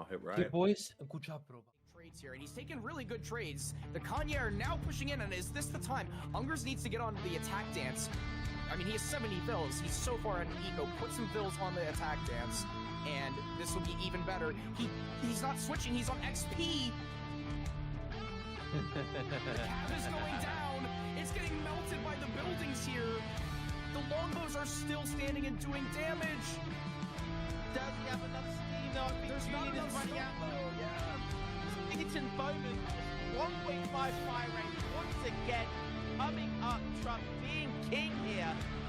I'll hit right. Okay, boys, good job, bro. Trades here, and he's taking really good trades. The Kanye are now pushing in, and is this the time? Ungers needs to get on the attack dance. I mean, he has 70 fills. He's so far at an eco. Put some fills on the attack dance, and this will be even better. He's not switching. He's on XP. The cap is going down. It's getting melted by the buildings here. The longbows are still standing and doing damage. Does he have enough steam though? There's not enough running stuff, out. though. Yeah. Eaton Bowman, 1.5 fire rate once again, coming up, Trump being king here,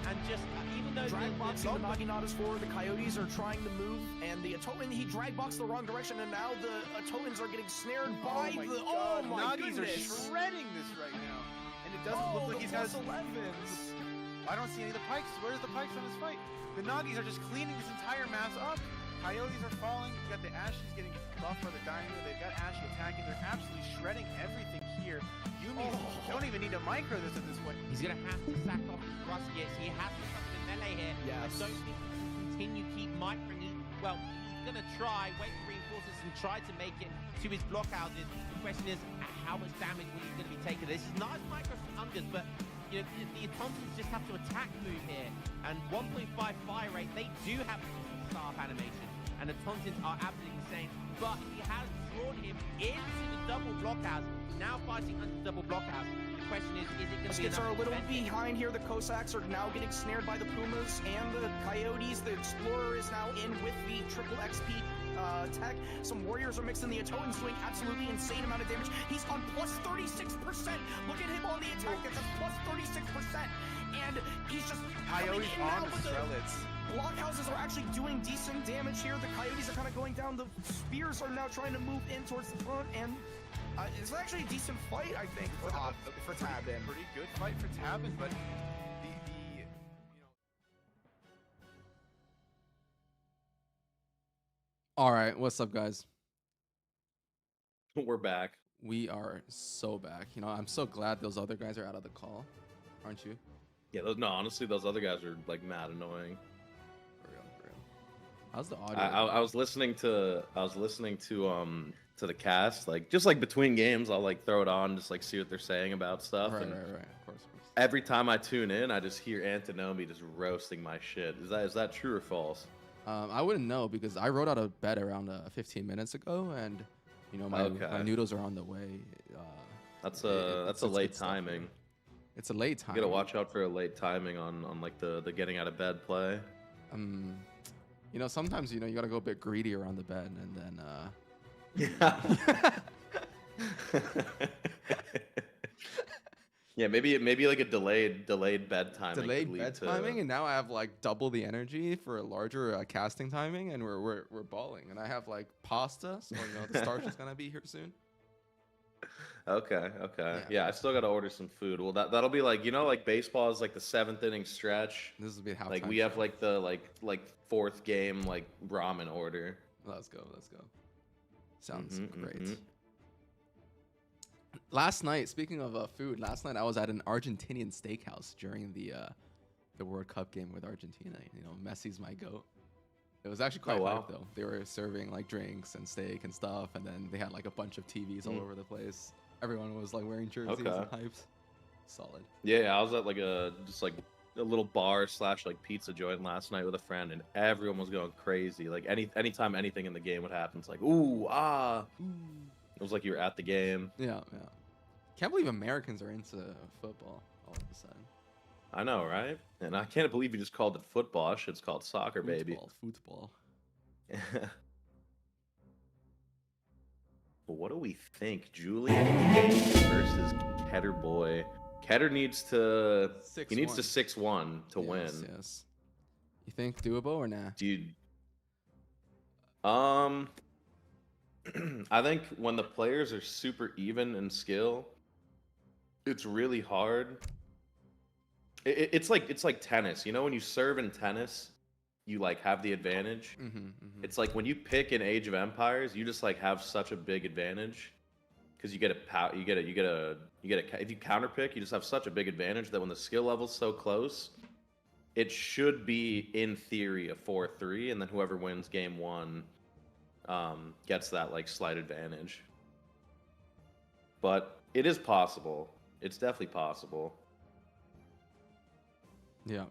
and just even though Drag boxing the Naginatas forward, the Coyotes are trying to move, and the Atoman, he drag boxed the wrong direction, and now the Atomans are getting snared by my the. God. Oh my Nagis goodness! are shredding this right now, and it doesn't look like he's got. 11s. I don't see any of the pikes. Where's the pikes on this fight? The Nagis are just cleaning this entire mass up. Coyotes are falling. You got the Ashes getting buffed by the Dynamo. They've got Ashy attacking. They're absolutely shredding everything here. Yumi don't even need to micro this at this point. he's gonna have to sack off his Ruskies. He has to come to melee here. Yes. I don't think he can continue keep microing. Well, he's gonna try, wait for reinforcements and try to make it to his blockhouses. The question is, how much damage will he gonna be taking? This is nice micro from Ungers, but you know, the Automatons just have to attack move here. And 1.5 fire rate, they do have staff animation. And the Tontins are absolutely insane. But he has drawn him into the double blockhouse. Now fighting under the double blockhouse. The question is it going to be Muskets are a little behind here. The Cossacks are now getting snared by the Pumas and the Coyotes. The Explorer is now in with the triple XP tech. Some warriors are mixing. The Atoans doing absolutely insane amount of damage. He's on plus 36%. Look at him on the attack. That's a plus 36%. And he's just Coyotes on the the Strelets. blockhouses are actually doing decent damage here. The Coyotes are kind of going down. The Spears are now trying to move in towards the front, and it's actually a decent fight, I think, for Tabin. Pretty good fight for Tabin, but the you know. All right, what's up, guys? We're back. We are so back. You know, I'm so glad those other guys are out of the call, aren't you? Yeah, no, honestly, those other guys are like mad annoying. For real, for real. How's the audio? I was listening to the cast, like just like between games, I'll like throw it on, just like see what they're saying about stuff. Right, and right, of course. every time I tune in, I just hear Antinomi just roasting my shit. Is that true or false? I wouldn't know because I rode out of bed around 15 minutes ago, and you know my noodles are on the way. That's a late timing. It's a late time. You gotta watch out for a late timing on like the getting out of bed play. You know, sometimes you gotta go a bit greedy around the bed, and then yeah. Yeah, maybe like a delayed bed timing. Delayed bed timing, and now I have like double the energy for a larger casting timing, and we're balling. And I have like pasta, so the starch is gonna be here soon. Okay. Yeah, I still gotta order some food. Well, that'll be like like baseball is like the 7th inning stretch. This will be halftime. Like we have like the like 4th game like ramen order. Let's go. Sounds great. Last night, speaking of food, last night I was at an Argentinian steakhouse during the World Cup game with Argentina. Messi's my goat. It was actually quite hype though. They were serving like drinks and steak and stuff, and then they had like a bunch of TVs all over the place. Everyone was like wearing jerseys and hypes. Solid. Yeah, I was at like a little bar / like pizza joint last night with a friend, and everyone was going crazy. Like anytime anything in the game would happen, it's like ooh ah. It was like you were at the game. Yeah. Can't believe Americans are into football all of a sudden. I know, right? And I can't believe you just called it football. That shit's called soccer, baby. Football. But what do we think? JulianK versus Keturboy. Ketur needs to 6-1 to win. Yes. You think doable or nah? Dude. I think when the players are super even in skill, it's really hard. It's like tennis. When you serve in tennis, you like have the advantage. It's like when you pick in Age of Empires, you just like have such a big advantage because you get a if you counter pick, you just have such a big advantage that when the skill level's so close, it should be in theory a 4-3, and then whoever wins game 1 gets that like slight advantage. But it is possible. It's definitely possible. Yeah.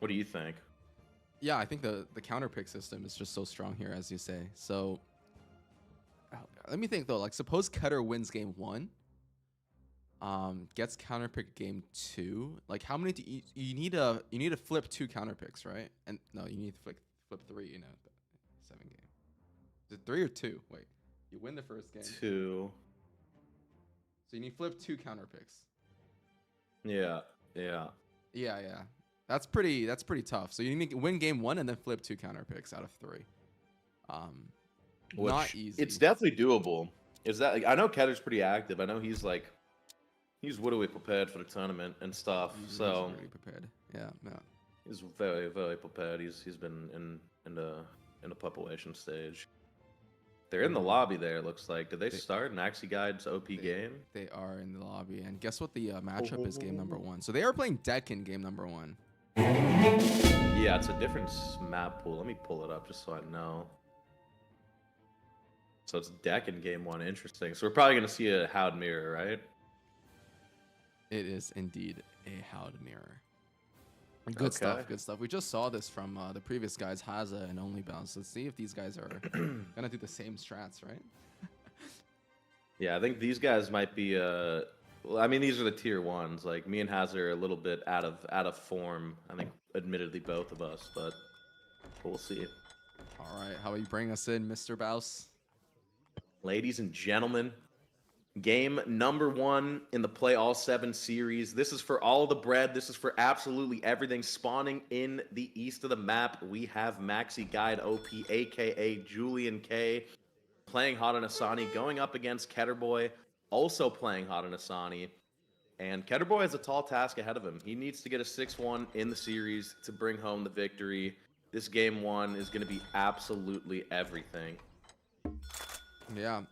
What do you think? Yeah, I think the counter pick system is just so strong here, as you say. So let me think though. Like, suppose Keter wins game 1, gets counter pick game 2. Like, how many do you need to flip 2 counter picks, right? And no, you need to flip 3 in a 7 game. Is it 3 or 2? Wait, you win the first game. 2. So you need to flip 2 counter picks. Yeah. That's pretty tough. So you need to win game 1 and then flip 2 counter picks out of 3. Not easy. It's definitely doable. Is that like, I know Keter's pretty active. I know he's really prepared for the tournament and stuff. He's so really prepared. Yeah. he's very, very prepared. He's been in the preparation stage. They're in the lobby there, it looks like. Did they start Maxi Guide's OP game? They are in the lobby. And guess what the matchup is game number 1? So they are playing Deck in game number 1. Yeah, it's a different map pool. Let me pull it up just so I know. So it's Deck in game 1. Interesting. So we're probably going to see a Howd Mirror, right? It is indeed a Howd Mirror. Good stuff. We just saw this from the previous guys, Haza and Only Bounce. Let's see if these guys are gonna do the same strats, right? Yeah, I think these guys might be. Well, I mean, these are the tier 1s. Like me and Haza are a little bit out of form. I think, admittedly, both of us, but we'll see. All right, how about you bring us in, Mr. Bouse? Ladies and gentlemen, game number 1 in the Play All 7 series. This is for all the bread. This is for absolutely everything. Spawning in the east of the map, we have Maxi Guide OP, aka JulianK, playing Hot on Asani, going up against Keturboy, also playing Hot on Asani. And Keturboy has a tall task ahead of him. He needs to get a 6-1 in the series to bring home the victory. This game 1 is going to be absolutely everything. Yeah.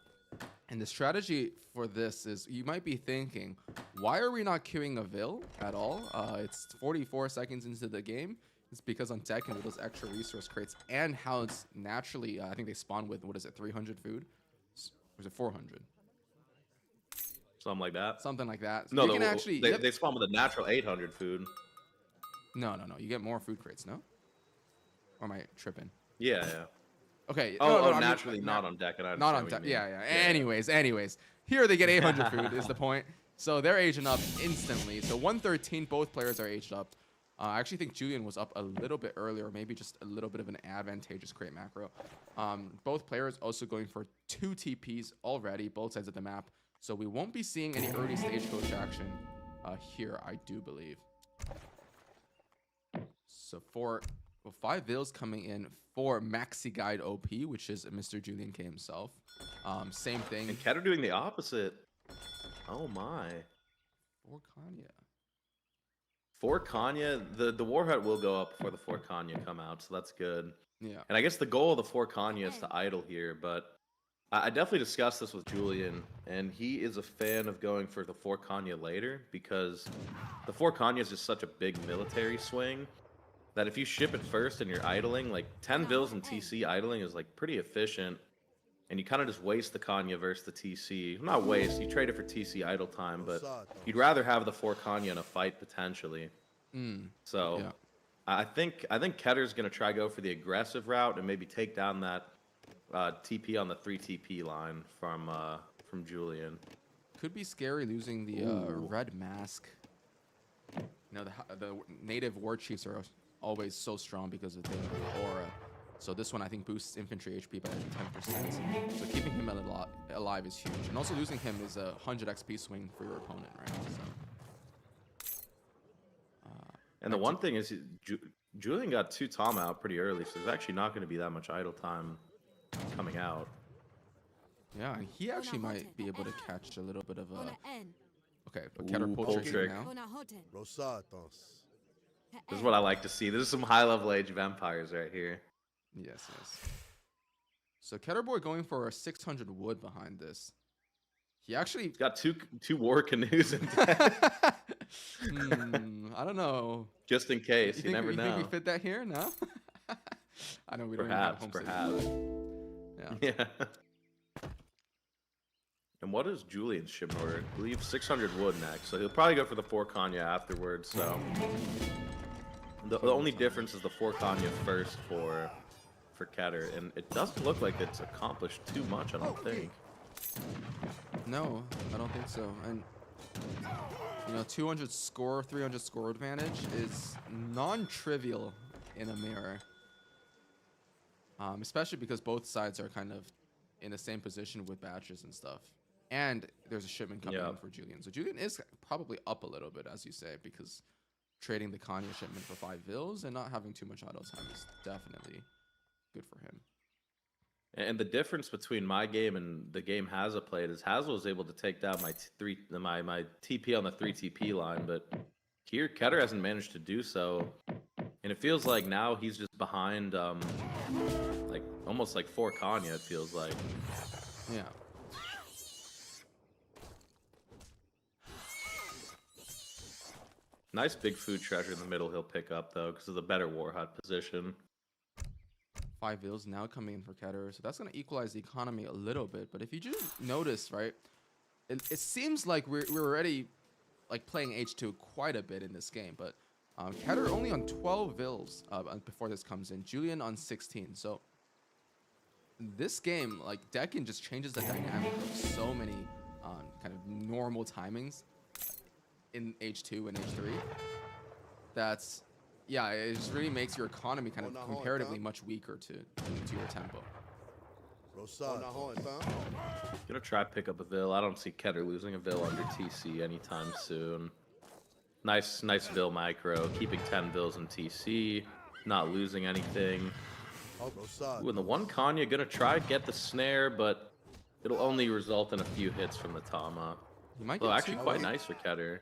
And the strategy for this is, you might be thinking, why are we not queuing a Vil at all? It's 44 seconds into the game. It's because on Deck and with those extra resource crates and how it's naturally, I think they spawn with, 300 food? Or is it 400? Something like that. Something like that. So no, you can actually, they spawn with a natural 800 food. No. You get more food crates, no? Or am I tripping? Yeah. Okay. Naturally not on Deck. And not on Deck. Yeah. Anyways. Here they get 800 food is the point. So they're aging up instantly. So 113, both players are aged up. I actually think Julian was up a little bit earlier, maybe just a little bit of an advantageous crate macro. Both players also going for 2 TPs already, both sides of the map. So we won't be seeing any early stagecoach action here, I do believe. So 5 Vils coming in for Maxi Guide OP, which is Mr. JulianK himself. Same thing. And Keter doing the opposite. Oh my. For Kanya, the Warhead will go up before the 4 Kanya come out, so that's good. Yeah. And I guess the goal of the 4 Kanya is to idle here, but I definitely discussed this with Julian, and he is a fan of going for the 4 Kanya later, because the 4 Kanya is just such a big military swing that if you ship it first and you're idling, like 10 Vils in TC idling is like pretty efficient, and you kind of just waste the Kanya versus the TC. Not waste, you trade it for TC idle time, but you'd rather have the 4 Kanya in a fight potentially. So yeah. I think Keter's gonna try go for the aggressive route and maybe take down that TP on the 3 TP line from Julian. Could be scary losing the red mask. You know, the native war chiefs are always so strong because of the aura. So this one I think boosts infantry HP by 10%. So keeping him alive is huge. And also losing him is a 100 XP swing for your opponent, right? So. And the one thing is, Julian got 2 Tom out pretty early, so there's actually not going to be that much idle time coming out. Yeah, he actually might be able to catch a little bit of a... Okay, but Keter pulled trick now. This is what I like to see. This is some high-level Age of Empires right here. Yes. So Keturboy going for a 600 wood behind this. He actually... He's got two war canoes in deck. I don't know. Just in case, you never know. You think we fit that here? No? I know we don't perhaps. Yeah. Yeah. And what is Julian's shipment order? I believe 600 wood next, so he'll probably go for the 4 Kanya afterwards. So the only difference is the 4 Kanya first for Keter, and it doesn't look like it's accomplished too much. I don't think. No, I don't think so. And you know, 200 score, 300 score advantage is non-trivial in a mirror. Especially because both sides are kind of in the same position with batches and stuff. And there's a shipment coming in for Julian. So Julian is probably up a little bit, as you say, because trading the Kanye shipment for 5 vills and not having too much idle time is definitely good for him. And the difference between my game and the game Hazza played is Hazza was able to take down my my TP on the 3 TP line, but here Keter hasn't managed to do so. And it feels like now he's just behind, like almost like 4 Kanya, it feels like. Yeah. Nice big food treasure in the middle he'll pick up, though, because of the better War Hut position. 5 vills now coming in for Keter, so that's going to equalize the economy a little bit. But if you just notice, right, it seems like we're already like playing H2 quite a bit in this game, but Keter only on 12 vills before this comes in, Julian on 16. So this game, like, Decken just changes the dynamic of so many kind of normal timings in H2 and H3. That's, yeah, it just really makes your economy kind of comparatively much weaker to your tempo. Gonna try pick up a Vill. I don't see Keter losing a Vill under TC anytime soon. Nice Vill micro, keeping 10 Vills in TC, not losing anything. Ooh, and the 1 Kanya gonna try get the snare, but it'll only result in a few hits from the Tama. He might Well, get actually 2. quite nice for Keter.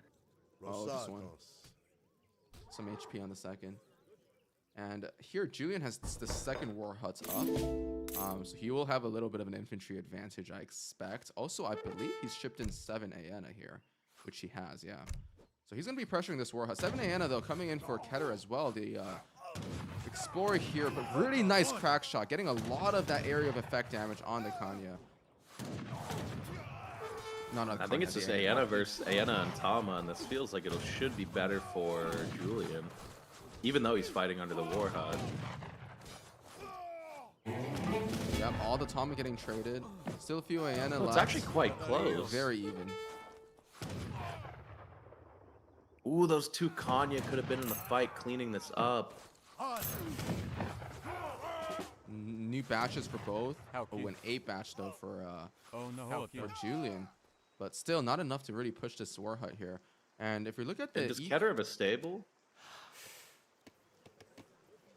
Oh, just 1. Some HP on the second. And here, Julian has the second War Huts up. So he will have a little bit of an infantry advantage, I expect. Also, I believe he's shipped in 7 Aena here, which he has, yeah. So he's going to be pressuring this War Hut. 7 Aena, though, coming in for Keter as well. The Explorer here, but really nice crack shot, getting a lot of that area of effect damage on the Kanya. I think it's just Aena versus Aena and Tama, and this feels like it should be better for Julian, even though he's fighting under the War Hut. Yep, all the Tama getting traded. Still a few Aena left. It's actually quite close. Very even. Ooh, those 2 Kanya could have been in the fight cleaning this up. New batches for both. Oh, an 8 batch though for Julian. But still not enough to really push this War Hut here. And if we look at the... Does Keter have a stable?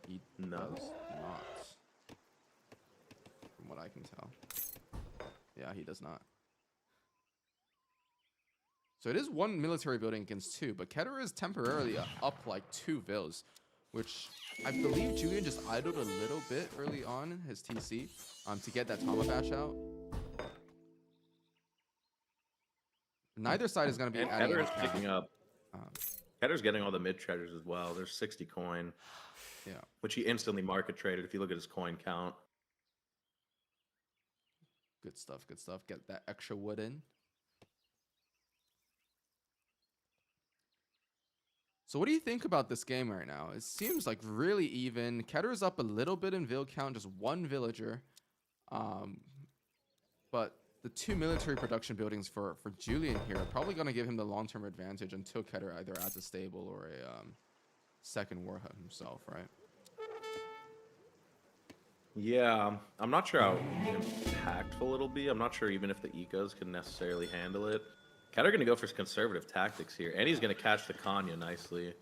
He does not. From what I can tell. Yeah, he does not. So it is 1 military building against 2, but Keter is temporarily up like 2 vills, which I believe Julian just idled a little bit early on in his TC to get that Tama batch out. Neither side is going to be adding Keter is picking up. Keter's getting all the mid treasures as well. There's 60 coin. Yeah. Which he instantly market traded if you look at his coin count. Good stuff, good stuff. Get that extra wood in. So what do you think about this game right now? It seems like really even. Keter's up a little bit in vill count, just 1 villager. But the 2 military production buildings for Julian here are probably going to give him the long-term advantage until Keter either adds a stable or a second War Hut himself, right? Yeah, I'm not sure how impactful it'll be. I'm not sure even if the ecos can necessarily handle it. Keter going to go for his conservative tactics here, and he's going to catch the Kanya nicely.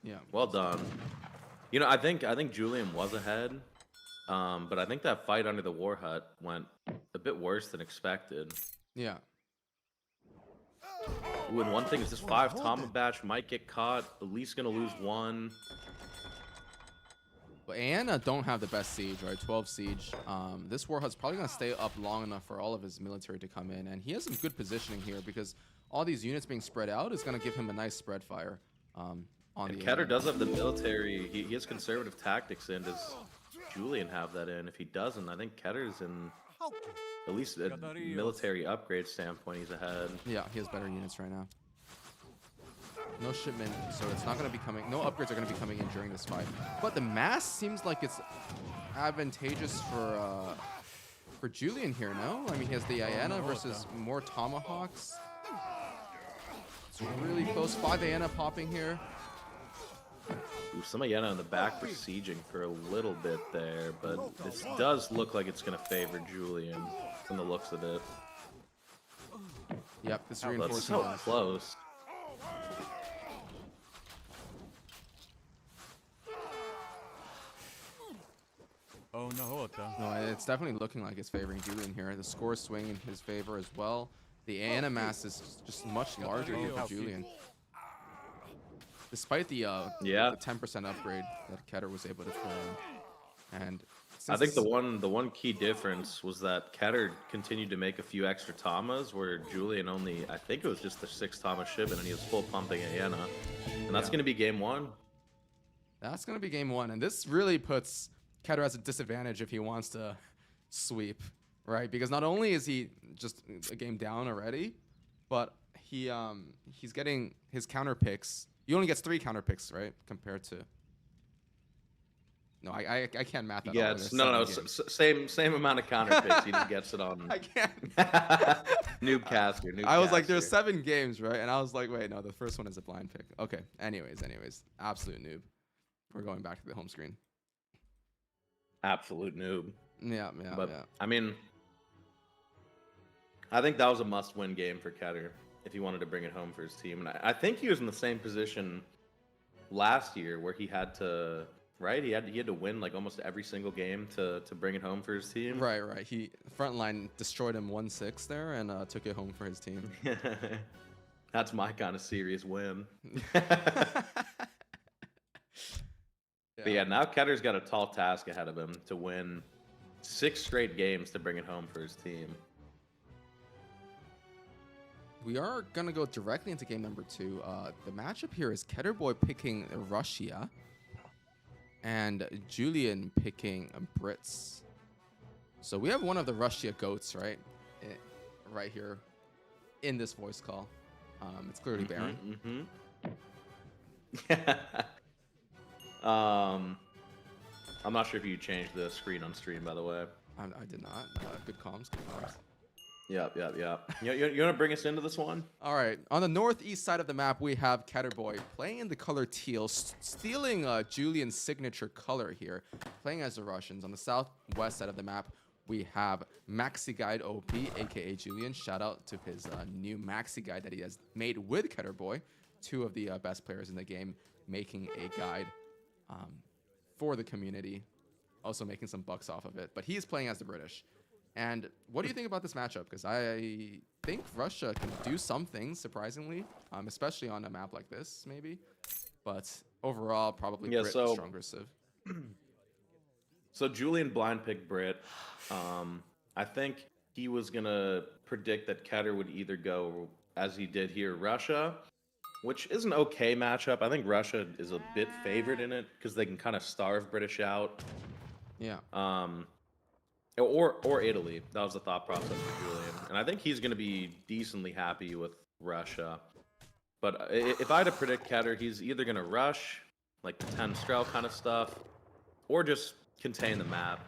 Yeah. Well done. You know, I think Julian was ahead. But I think that fight under the War Hut went a bit worse than expected. Yeah. Ooh, and one thing is this 5 Tama batch might get caught. At least gonna lose 1. But Aena don't have the best siege, right? 12 siege. This War Hut's probably going to stay up long enough for all of his military to come in. And he has some good positioning here because all these units being spread out is going to give him a nice spread fire on and the Keter does have the military. He has conservative tactics in. Does Julian have that in. If he doesn't, I think Ketter's in at least a military upgrade standpoint, he's ahead. Yeah, he has better units right now. No shipment, so it's not going to be coming. No upgrades are going to be coming in during this fight. But the mass seems like it's advantageous for Julian here, no? I mean, he has the Iana versus more Tomahawks. It's really close. 5 Iana popping here. Ooh, some Iana in the back besieging for a little bit there, but this does look like it's going to favor Julian from the looks of it. Yep, this That's reinforces so that. close. Oh no, No, it's definitely looking like it's favoring Julian here. The score is swinging in his favor as well. The Iana mass is just much larger here for Julian. Despite the 10% upgrade that Keter was able to throw in. And I think the one key difference was that Keter continued to make a few extra Tamas, where Julian only, I think it was just the 6 Tama shipment, and he was full pumping Iana. And that's going to be game 1. That's going to be game 1. And this really puts Keter as a disadvantage if he wants to sweep, right? Because not only is he just a game down already, but he's getting his counter picks. He only gets 3 counter picks, right? Compared to... No, I can't math that. Yeah, same amount of counter picks. He just gets it on. I can't. Noob caster. I was like, there's 7 games, right? And I was like, wait, no, the first one is a blind pick. Okay. Anyways, absolute noob. We're going back to the home screen. Absolute noob. Yeah. I mean, I think that was a must-win game for Keter if he wanted to bring it home for his team. And I think he was in the same position last year where he had to, right? He had to win like almost every single game to bring it home for his team. Right. He frontline destroyed him 1-6 there and took it home for his team. That's my kind of serious win. But yeah, now Ketter's got a tall task ahead of him to win 6 straight games to bring it home for his team. We are going to go directly into game number 2. The matchup here is Keturboy picking Russia and Julian picking Brits. So we have one of the Russia goats, right? Right here in this voice call. It's clearly Baron. I'm not sure if you changed the screen on stream, by the way. I did not. Good comms. Yep. You want to bring us into this one? All right. On the northeast side of the map, we have Keturboy playing in the color teal, stealing Julian's signature color here, playing as the Russians. On the southwest side of the map, we have Maxi Guide OP, aka Julian. Shout out to his new Maxi Guide that he has made with Keturboy, 2 of the best players in the game, making a guide for the community, also making some bucks off of it. But he's playing as the British. And what do you think about this matchup? Because I think Russia can do some things, surprisingly, especially on a map like this, maybe. But overall, probably Brit the stronger civ. So Julian blind picked Brit. I think he was going to predict that Keter would either go, as he did here, Russia, which is an okay matchup. I think Russia is a bit favored in it because they can kind of starve British out. Yeah. Or Italy. That was the thought process for Julian. And I think he's going to be decently happy with Russia. But if I had to predict Keter, he's either going to rush, like the 10 Strel kind of stuff, or just contain the map.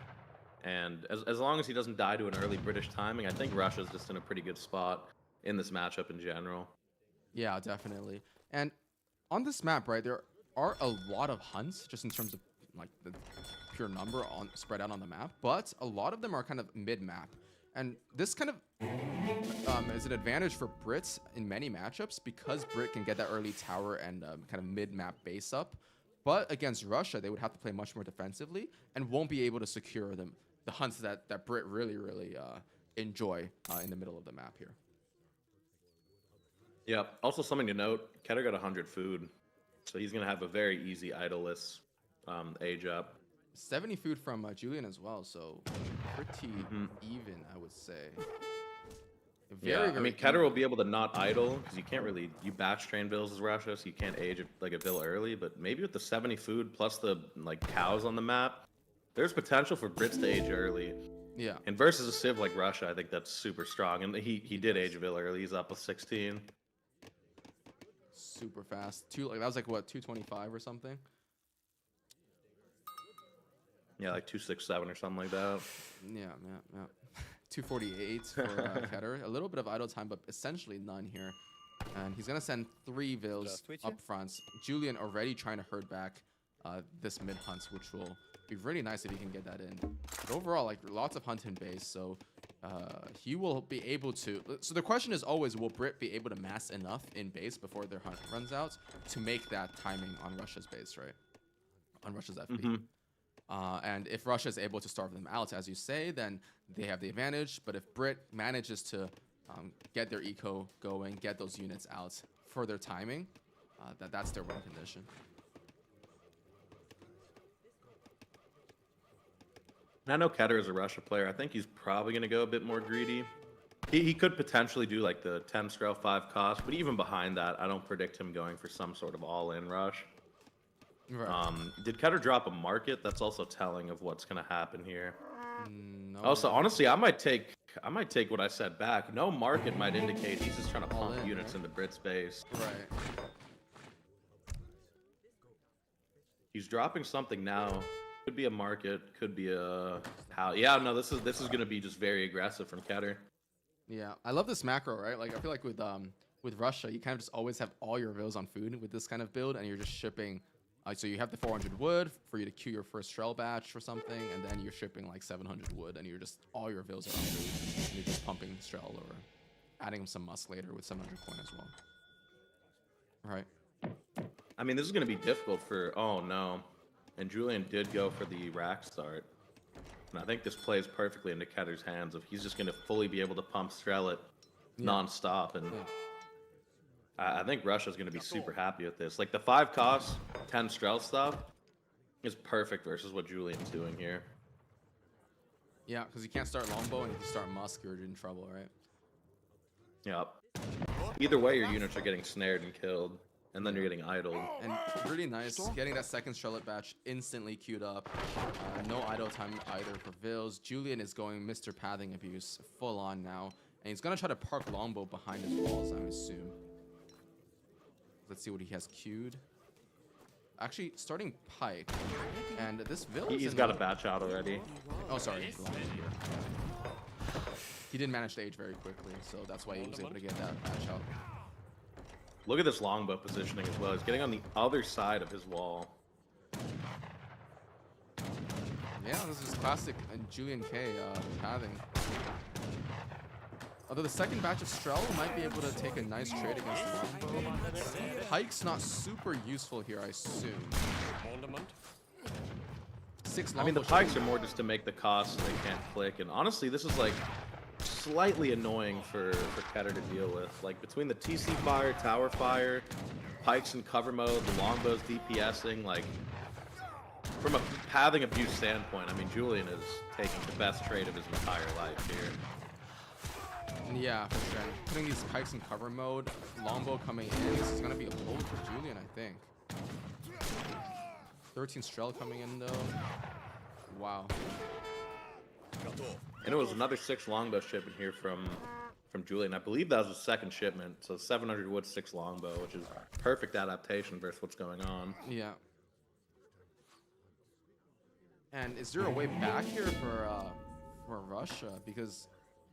And as long as he doesn't die to an early British timing, I think Russia's just in a pretty good spot in this matchup in general. Yeah, definitely. And on this map, right, there are a lot of hunts, just in terms of like the pure number spread out on the map, but a lot of them are kind of mid-map. And this kind of is an advantage for Brits in many matchups because Brit can get that early tower and kind of mid-map base up. But against Russia, they would have to play much more defensively and won't be able to secure the hunts that Brit really enjoy in the middle of the map here. Yeah. Also something to note, Keter got 100 food, so he's going to have a very easy idleless age up. 70 food from Julian as well, so pretty even, I would say. Very I mean, Keter will be able to not idle because you can't really batch train bills as Russia, so you can't age like a bill early. But maybe with the 70 food plus the like cows on the map, There's potential for Brits to age early. Yeah. And versus a civ like Russia, I think that's super strong. And he did age a bit early. He's up with 16. Super fast. That was like what, 225 or something? Yeah, like 267 or something like that. Yeah. 248 for Keter. A little bit of idle time, but essentially none here. And he's gonna send 3 Vils up front. Julian already trying to herd back this mid hunt, which will be really nice if he can get that in. But overall, like lots of hunt in base, so he will be able to. So the question is always, will Brit be able to mass enough in base before their hunt runs out to make that timing on Russia's base, right? On Russia's FP. And if Russia is able to starve them out, as you say, then they have the advantage. But if Brit manages to get their eco going, get those units out for their timing, that's their win condition. And I know Keter is a Russia player. I think he's probably going to go a bit more greedy. He could potentially do like the 10 Strel 5 cost, but even behind that, I don't predict him going for some sort of all-in rush. Right. Did Keter drop a market? That's also telling of what's going to happen here. No. Also, honestly, I might take what I said back. No market might indicate he's just trying to pump units into Brit space. Right. He's dropping something now. Could be a market. Could be a how. Yeah, no, this is going to be just very aggressive from Keter. Yeah, I love this macro, right? Like I feel like with Russia, you kind of just always have all your Vils on food with this kind of build, and you're just shipping. So you have the 400 wood for you to queue your first Strel batch or something, and then you're shipping like 700 wood, and you're just all your Vils are on food, and you're just pumping Strel or adding some musk later with 700 coin as well. All right. I mean, this is going to be difficult for. Oh no, and Julian did go for the rack start, and I think this plays perfectly into Keter's hands. If he's just going to fully be able to pump Strel it non-stop, and. Yeah. I think Russia's going to be super happy with this. Like, the 5 cost, 10 Strel stuff is perfect versus what Julian's doing here. Yeah, because you can't start Longbow, and if you start Musk, you're in trouble, right? Yep. Either way, your units are getting snared and killed, and then you're getting idled. And really nice, getting that second Strellet batch instantly queued up. No idle time either for Vils. Julian is going Mr. Pathing Abuse full on now, and he's going to try to park Longbow behind his walls, I assume. Let's see what he has queued. Actually, starting Pike. And this Vil He's got a batch out already. Oh, sorry. He didn't manage to age very quickly, so that's why he was able to get that batch out. Look at this longbow positioning as well. He's getting on the other side of his wall. Yeah, this is classic JulianK pathing. Although the second batch of Strel might be able to take a nice trade against the Longbow. Pike's not super useful here, I assume. 6 Longbow. I mean, the Pikes are more just to make the cost so they can't click. And honestly, this is like slightly annoying for Keter to deal with. Like, between the TC fire, tower fire, Pikes in cover mode, the Longbow's DPSing, like, from a pathing abuse standpoint, I mean, Julian is taking the best trade of his entire life here. Yeah, for sure. Putting these Pikes in cover mode, Longbow coming in, this is going to be a hold for Julian, I think. 13 Strel coming in, though. Wow. And it was another 6 Longbow shipment here from Julian. I believe that was the second shipment, so 700 wood, 6 Longbow, which is perfect adaptation versus what's going on. Yeah. And is there a way back here for Russia? Because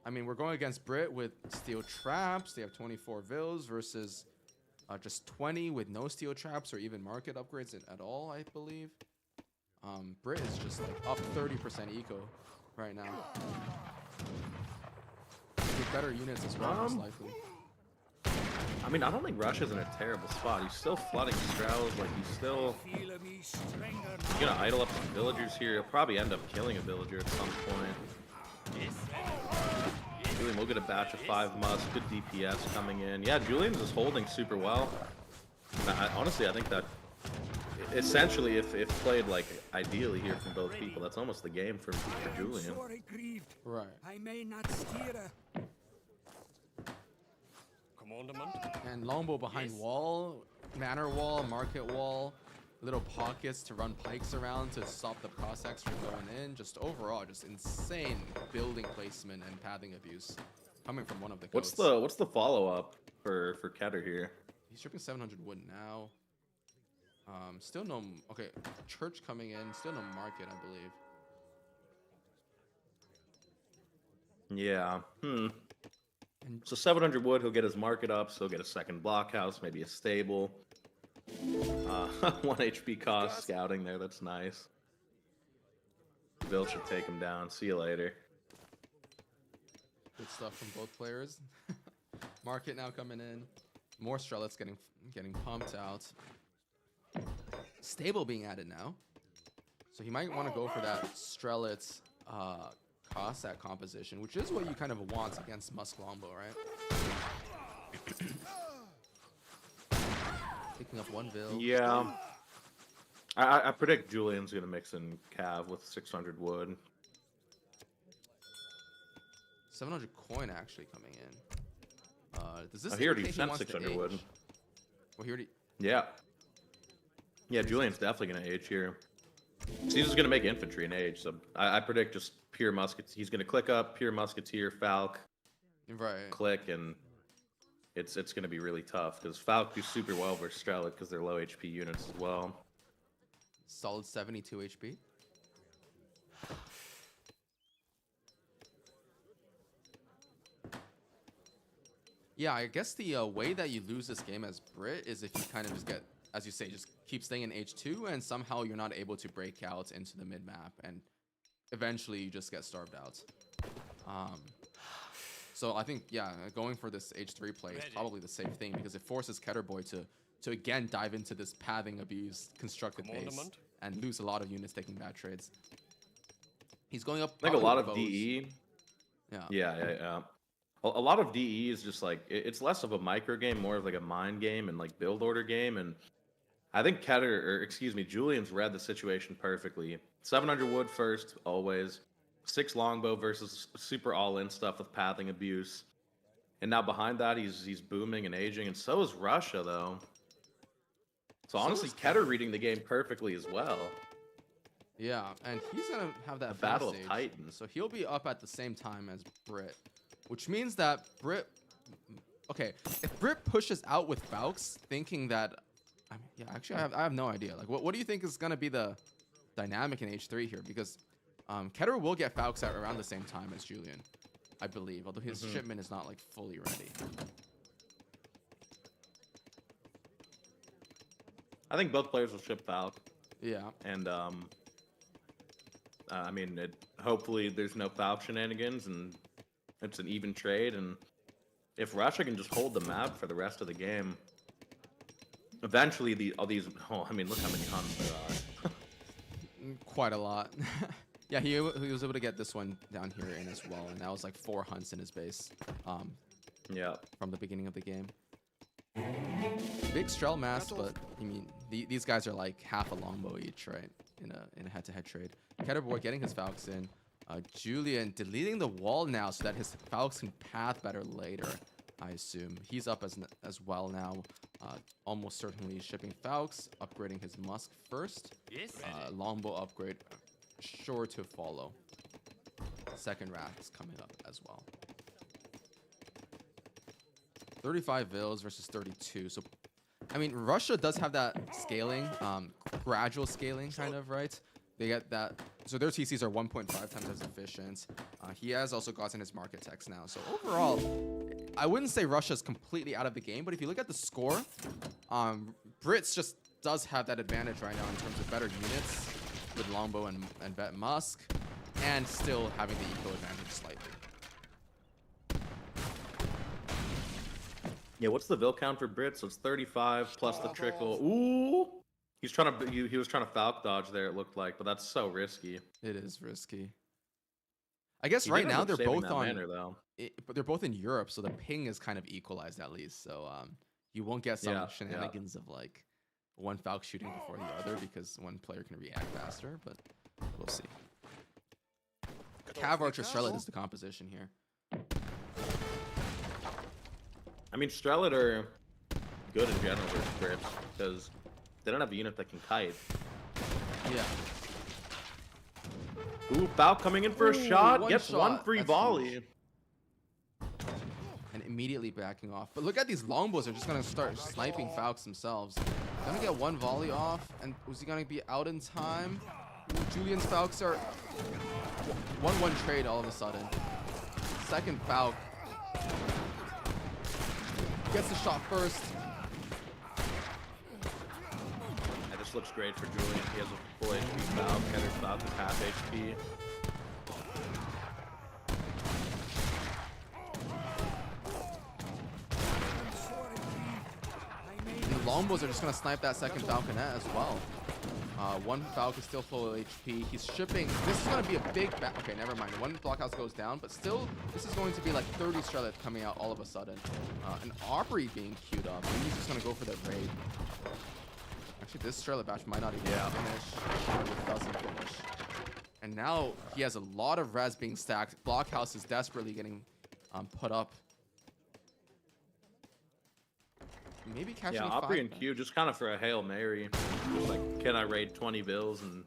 I mean, we're going against Brit with steel traps. They have 24 Vils versus just 20 with no steel traps or even market upgrades at all, I believe. Brit is just like up 30% eco right now. With better units as well, most likely. I mean, I don't think Russia's in a terrible spot. He's still flooding Strels, like he's still gonna idle up some villagers here. He'll probably end up killing a villager at some point. Julian will get a batch of 5 musk, good DPS coming in. Yeah, Julian's is holding super well. Honestly, I think that essentially, if played like ideally here from both people, that's almost the game for Julian. Right. I may not steer. And Longbow behind wall, manor wall, market wall. little pockets to run pikes around to stop the Cossacks from going in. Just overall, just insane building placement and pathing abuse coming from one of the goats. What's the follow up for Keter here? He's shipping 700 wood now. Still no. Okay, church coming in. Still no market, I believe. Yeah. And So 700 wood, he'll get his market up, so he'll get a second blockhouse, maybe a stable. 1 HP cost scouting there, that's nice. Bill should take him down. See you later. good stuff from both players. Market now coming in. More Strelets getting pumped out. Stable being added now. So he might want to go for that Strelets Cossack composition, which is what you kind of want against Musk Longbow, right? Picking up one Vil. Yeah. I predict Julian's going to mix in Cav with 600 wood. 700 coin actually coming in. Does this I heard he indicate sent wants to 600 wood. age? Well, he already... Yeah. Yeah, Julian's definitely going to age here. He's just going to make infantry and age, so I predict just pure musketeer. He's going to click up, pure musketeer, Falc, Right. click, and it's going to be really tough, because Falc do super well versus Strelet, because they're low HP units as well. Solid 72 HP. Yeah, I guess the way that you lose this game as Brit is if you kind of just get, as you say, just keep staying in H2 and somehow you're not able to break out into the mid-map and eventually you just get starved out. So I think, yeah, going for this H3 play is probably the safe thing because it forces Keturboy to again dive into this pathing abuse constructed base and lose a lot of units taking bad trades. He's going up. I think a lot of bows. DE. Yeah. Yeah. A lot of DE is just like, it's less of a micro game, more of like a mind game and like build order game. And I think Julian's read the situation perfectly. 700 wood first, always. 6 longbow versus super all-in stuff with pathing abuse. And now behind that, he's booming and aging. And so is Russia, though. So honestly, Keter reading the game perfectly as well. Yeah, and he's going to have that Battle of stage. Titans. So he'll be up at the same time as Brit, which means that Brit... Okay, if Brit pushes out with Falx, thinking that... I mean, yeah, actually, I have no idea. Like, what do you think is going to be the dynamic in H3 here? Because Keter will get Falx out around the same time as Julian, I believe, although his shipment is not, like, fully ready. I think both players will ship Falc. Yeah. And, I mean, hopefully there's no Falc shenanigans and it's an even trade. And if Russia can just hold the map for the rest of the game, eventually look how many hunts there are. Quite a lot. Yeah, he was able to get this one down here in as well, and that was like 4 hunts in his base. Yeah. From the beginning of the game. Big Strel mass, but I mean these guys are like half a longbow each, right? In a head-to-head trade. Keturboy getting his Falx in. Julian deleting the wall now so that his Falx can path better later, I assume. He's up as well now. Almost certainly shipping Falx, upgrading his Musk first. Longbow upgrade sure to follow. Second Wrath is coming up as well. 35 Vils versus 32. So, I mean, Russia does have that scaling, gradual scaling kind of, right? They get that. So their TCs are 1.5 times as efficient. He has also gotten his market text now. So overall, I wouldn't say Russia's completely out of the game, but if you look at the score, Brits just does have that advantage right now in terms of better units with Longbow and Bet Musk, and still having the eco advantage slightly. Yeah, what's the Vil count for Brits? So it's 35 plus the trickle. Ooh! He was trying to Falc dodge there, it looked like, but that's so risky. It is risky. I guess He right did end now up they're saving both that on, manor, though. but they're both in Europe, so the ping is kind of equalized at least. So you won't get some shenanigans of like one Falc shooting before the other because one player can react faster, but we'll see. Cav Archer Strellet is the composition here. I mean, Strelet are good in general versus Brits, because They don't have a unit that can kite. Yeah. Ooh, Bao coming in for a Ooh, shot. one Gets one shot. free That's volley. huge. And immediately backing off. But look at these longbows. They're just going to start sniping Falcons themselves. Gonna get one volley off. And was he going to be out in time? Ooh, Julian's Falcons are 1-1 trade all of a sudden. Second Falc. Gets the shot first. That just looks great for Julian. He has a full HP Bao. Ketter's Falcons half HP. And the longbows are just going to snipe that second Falconet as well. One Falcon still full of HP. He's shipping. This is going to be a big okay, never mind. One blockhouse goes down, but still, this is going to be like 30 Strellet coming out all of a sudden. And Aubrey being queued up. Maybe he's just going to go for the raid. Actually, this Strellet batch might not even finish. It doesn't finish. And now he has a lot of res being stacked. Blockhouse is desperately getting put up. Maybe catching Aubrey and Q just kind of for a Hail Mary. Just like, can I raid 20 bills and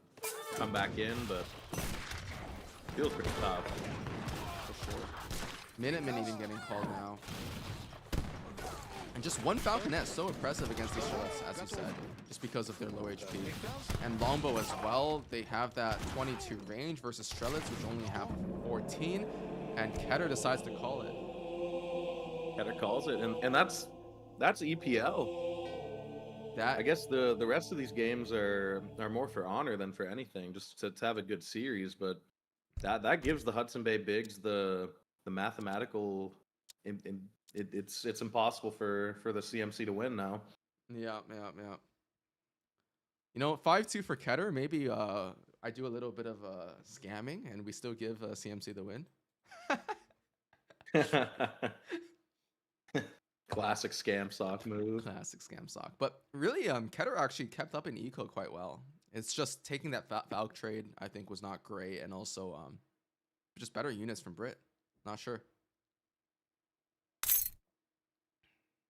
come back in? But feels pretty tough. For sure. Minutemen even getting called now. And just one Falconet, so impressive against these Strelets, as you said, just because of their low HP. And Longbow as well, they have that 22 range versus Strelets, which only have 14. And Keter decides to call it. Keter calls it, and that's EPL. I guess the rest of these games are more for honor than for anything, just to have a good series. But that gives the Hudson Bay Bigs the mathematical. It's impossible for the CMC to win now. Yeah. You know, 5-2 for Keter. Maybe I do a little bit of scamming, and we still give CMC the win. Classic scam sock move. Classic scam sock. But really, Keter actually kept up in eco quite well. It's just taking that Valk trade, I think, was not great, and also just better units from Brit. Not sure.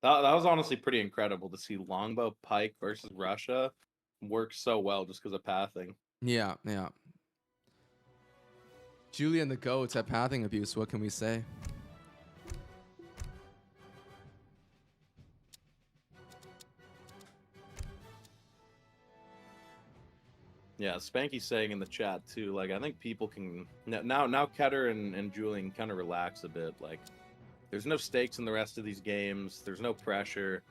That was honestly pretty incredible to see Longbow Pike versus Russia work so well just because of pathing. Yeah. Julian the GOAT at pathing abuse. What can we say? Yeah, Spanky's saying in the chat too, like, I think people can now Keter and Julian kind of relax a bit. Like, there's no stakes in the rest of these games. There's no pressure.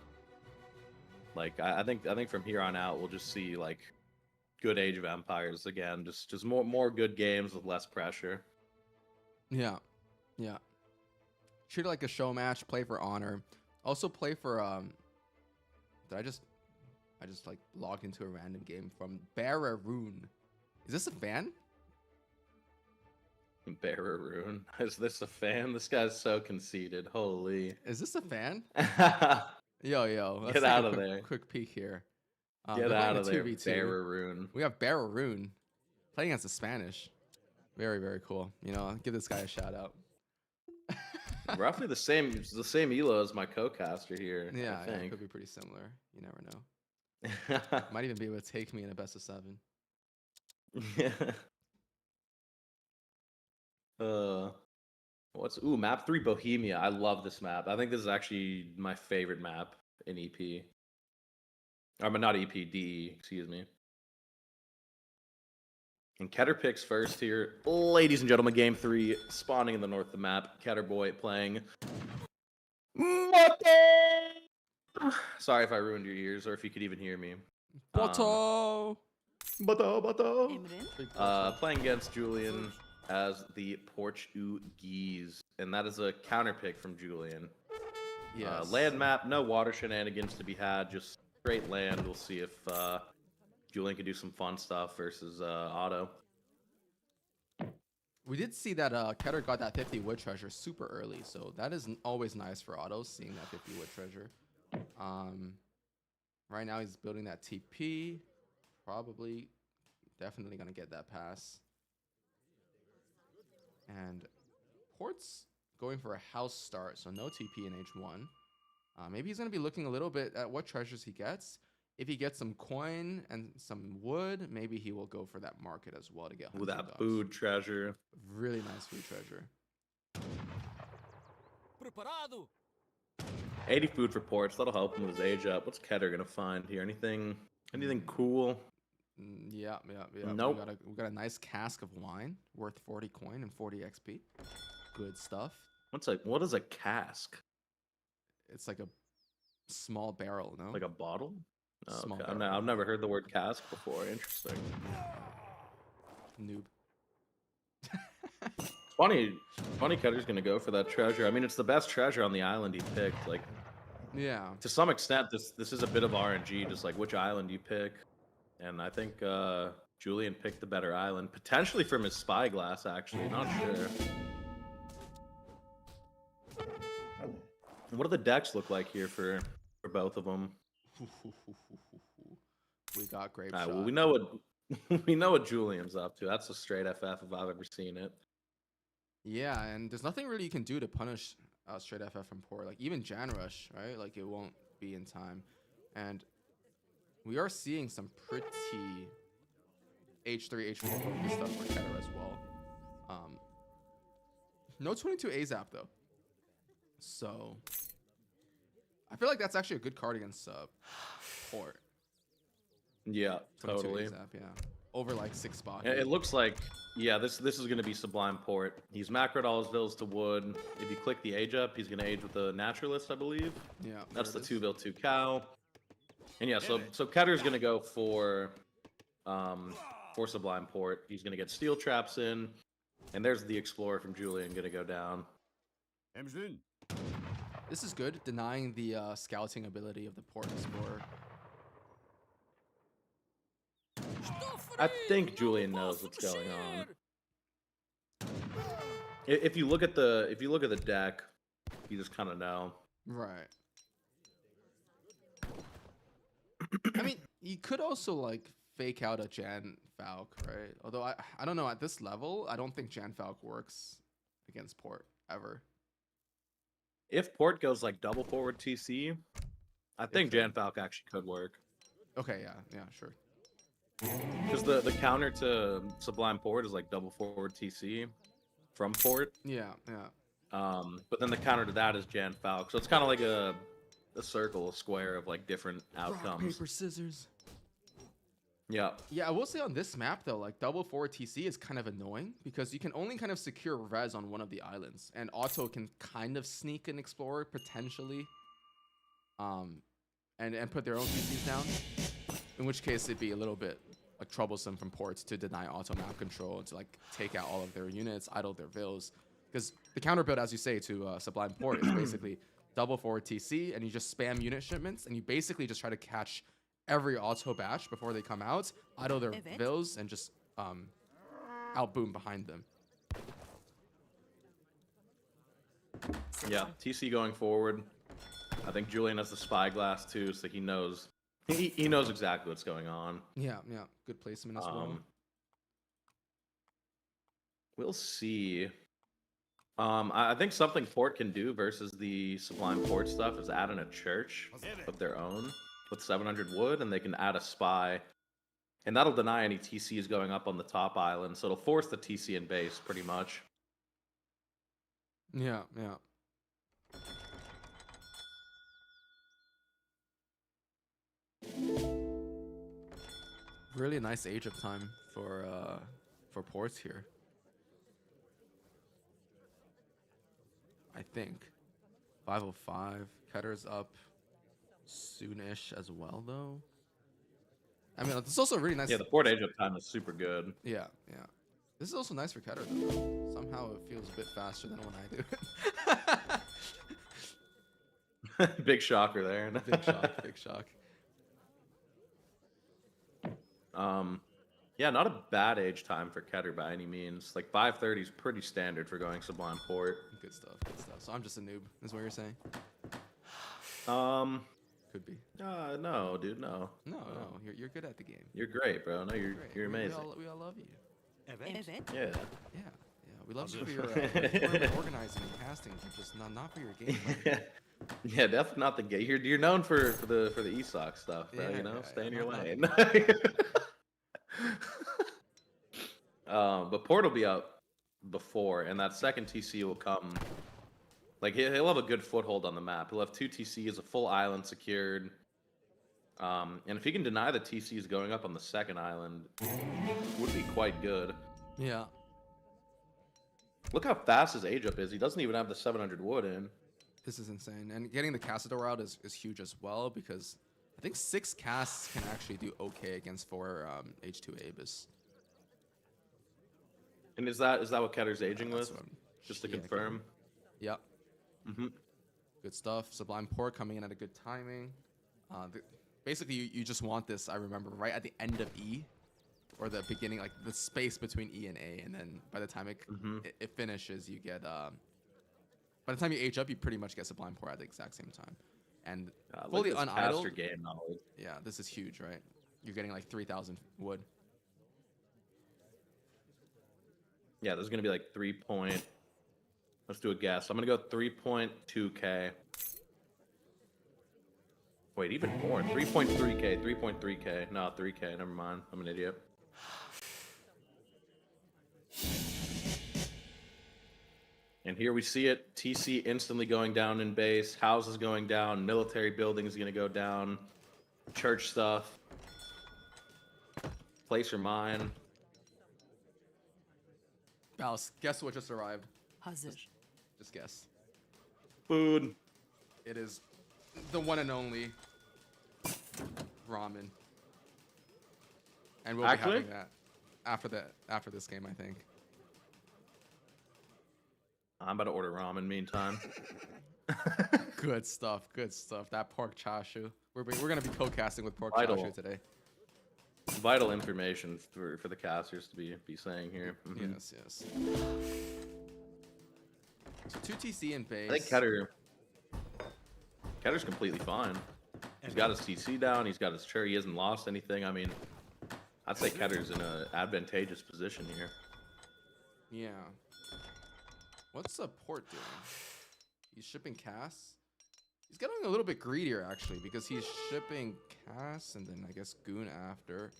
Like, I think from here on out we'll just see like good Age of Empires again. Just more good games with less pressure. Yeah. Treat it like a show match. Play for honor. Also play for Did I just like logged into a random game from Barraroon. Is this a fan? Barraroon. Is this a fan? This guy's so conceited. Holy. Is this a fan? Yo. Let's Get take out a of there. Quick peek here. Get out of there, 2v2. Barraroon. We have Barraroon playing against the Spanish. Very, very cool. You know, give this guy a shout out. Roughly the same elo as my co-caster here. Yeah, I think. it could be pretty similar. You never know. Might even be able to take me in a best of 7. Yeah. Map 3 Bohemia. I love this map. I think this is actually my favorite map in EP. Not EP, DE, excuse me. And Keter picks first here. Ladies and gentlemen, game 3, spawning in the north of the map. Keturboy playing Sorry if I ruined your ears, or if you could even hear me. Boto! Playing against Julian as the Portuguese, and that is a counter pick from Julian. Yes. Land map, no water shenanigans to be had, just straight land. We'll see if Julian can do some fun stuff versus Otto. We did see that Keter got that 50 wood treasure super early, so that is always nice for Otto, seeing that 50 wood treasure. Right now he's building that TP. Definitely gonna get that pass. And Port's going for a house start, so no TP in H1. Maybe he's gonna be looking a little bit at what treasures he gets. if he gets some coin and some wood, maybe he will go for that market as well to get With 100 that dogs. food treasure. Really nice food treasure. Preparado. 80 food for ports. That'll help him with his age up. What's Keter gonna find here? Anything cool? Yeah. Nope. We got a nice cask of wine worth 40 coin and 40 XP. Good stuff. What is a cask? It's like a small barrel, no? Like a bottle? Oh, Small okay. barrel. I've never heard the word cask before. Interesting. Noob. Funny Keter's gonna go for that treasure. I mean, it's the best treasure on the island he picked. Like, Yeah. to some extent, this is a bit of RNG, just like which island you pick. And I think Julian picked the better island, potentially from his spyglass. Actually, not sure. What do the decks look like here for both of them? We got grape All right, shot. well, we know what Julian's up to. That's a straight FF if I've ever seen it. Yeah, and there's nothing really you can do to punish straight FF from port. Like even Jan Rush, right? Like it won't be in time. And we are seeing some pretty H3, H4 focus stuff for Keter as well. No 22 AZAP though. So I feel like that's actually a good card against port. Yeah, 22 totally. AZAP, yeah. Over like 6 spots. It looks like, yeah, this is going to be Sublime Port. He's macroed all his vills to wood. If you click the age up, he's going to age with the Naturalist, I believe. Yeah. That's the there it 2 vill 2 cow. And yeah, so Keter's going to go for Sublime Port. He's going to get Steel Traps in. And there's the Explorer from Julian going to go down. Emsün. This is good, denying the scouting ability of the Port Explorer. I think Julian knows what's going on. If you look at the deck, you just kind of know. Right. I mean, you could also like fake out a Jan Falk, right? Although I don't know, at this level, I don't think Jan Falk works against Port ever. If Port goes like double forward TC, I think Jan Falk actually could work. Okay, yeah, sure. Because the counter to Sublime Port is like double forward TC from Port. Yeah. But then the counter to that is Jan Falk. So it's kind of like a circle, a square of like different outcomes. Rock, paper, scissors. Yeah. Yeah, I will say on this map though, like double forward TC is kind of annoying because you can only kind of secure res on one of the islands, and Auto can kind of sneak an Explorer potentially, and put their own TCs down. In which case it'd be a little bit like troublesome from Ports to deny Auto map control and to like take out all of their units, idle their vills, because the counter build, as you say, to Sublime Port is basically double forward TC, and you just spam unit shipments, and you basically just try to catch every Auto batch before they come out, idle their vills, and just outboom behind them. Yeah, TC going forward. I think Julian has the spyglass too, so he knows he knows exactly what's going on. Yeah, good placement as well. We'll see. I think something Port can do versus the Sublime Port stuff is add in a church of their own with 700 wood, and they can add a spy, and that'll deny any TCs going up on the top island, so it'll force the TC in base pretty much. Yeah. Really nice age of time for Ports here. I think 505. Keter's up soonish as well, though. I mean, it's also really nice. Yeah, the Port age up time is super good. Yeah. This is also nice for Keter, though. Somehow it feels a bit faster than when I do it. Big shocker there. Big shock. Yeah, not a bad age time for Keter by any means. Like 530 is pretty standard for going Sublime Port. Good stuff. So I'm just a noob, is what you're saying? Could be. No, dude, no. No. You're good at the game. You're great, bro. No, you're amazing. We all love you. Yeah. We love you for your organizing and casting, but just not for your game. Yeah, definitely not the gay. You're known for the ESOC stuff, bro. Yeah, You know, yeah, stay in yeah, your not lane. But Port will be out before, and that second TC will come. Like he'll have a good foothold on the map. He'll have 2 TCs, a full island secured. And if he can deny the TCs going up on the second island, would be quite good. Yeah. Look how fast his age up is. He doesn't even have the 700 wood in. This is insane. And getting the Castador out is huge as well, because I think 6 casts can actually do okay against 4 H2 Abyss. And is that what Ketter's aging That's with? what Just to yeah, confirm. Yep. Mm-hmm. Good stuff. Sublime Port coming in at a good timing. Basically, you just want this, I remember, right at the end of E, or the beginning, like the space between E and A, and then by the time it finishes, you get by the time you age up, you pretty much get Sublime Port at the exact same time. And fully unidled. Caster game knowledge. Yeah, this is huge, right? You're getting like 3,000 wood. Yeah, there's gonna be like 3 point. Let's do a guess. I'm gonna go 3.2k. Wait, even more. 3.3k. 3.3k. No, 3k. Never mind. I'm an idiot. And here we see it. TC instantly going down in base. Houses going down. Military buildings gonna go down. Church stuff. Place your mine. Ballas, guess what just arrived? Hazır. Just guess. Food. It is the one and only ramen. And we'll Actually? be having that after this game, I think. I'm about to order ramen meantime. Good stuff. Good stuff. That pork chashu. We're gonna be co-casting with pork Vital. chashu today. Vital information for the casters to be saying here. Mhm. Yes, yes. So 2 TC in base. I think Ketter's completely fine. He's got his TC down. He's got his chur. He hasn't lost anything. I mean, I'd say Ketter's in an advantageous position here. Yeah. What's the port doing? He's shipping casts. He's getting a little bit greedier actually, because he's shipping casts and then I guess goon after.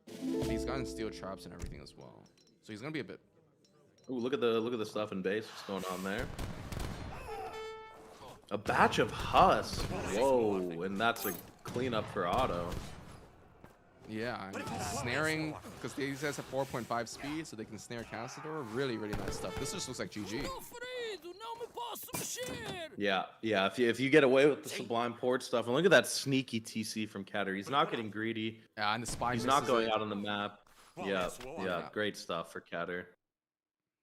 But he's gotten steel traps and everything as well. So he's gonna be a bit. Ooh, look at the stuff in base. What's going on there? A batch of Husk. Whoa, and that's a cleanup for Otto. Yeah, I mean, snaring, because these guys have 4.5 speed, so they can snare Castador. Really, really nice stuff. This just looks like GG. Sofrido, não me posso mexer. Yeah. If you get away with the Sublime Port stuff, and look at that sneaky TC from Ketter. He's not getting greedy. Yeah, and the spy He's not misses going it. out on the map. Yeah. Yeah. Great stuff for Ketter.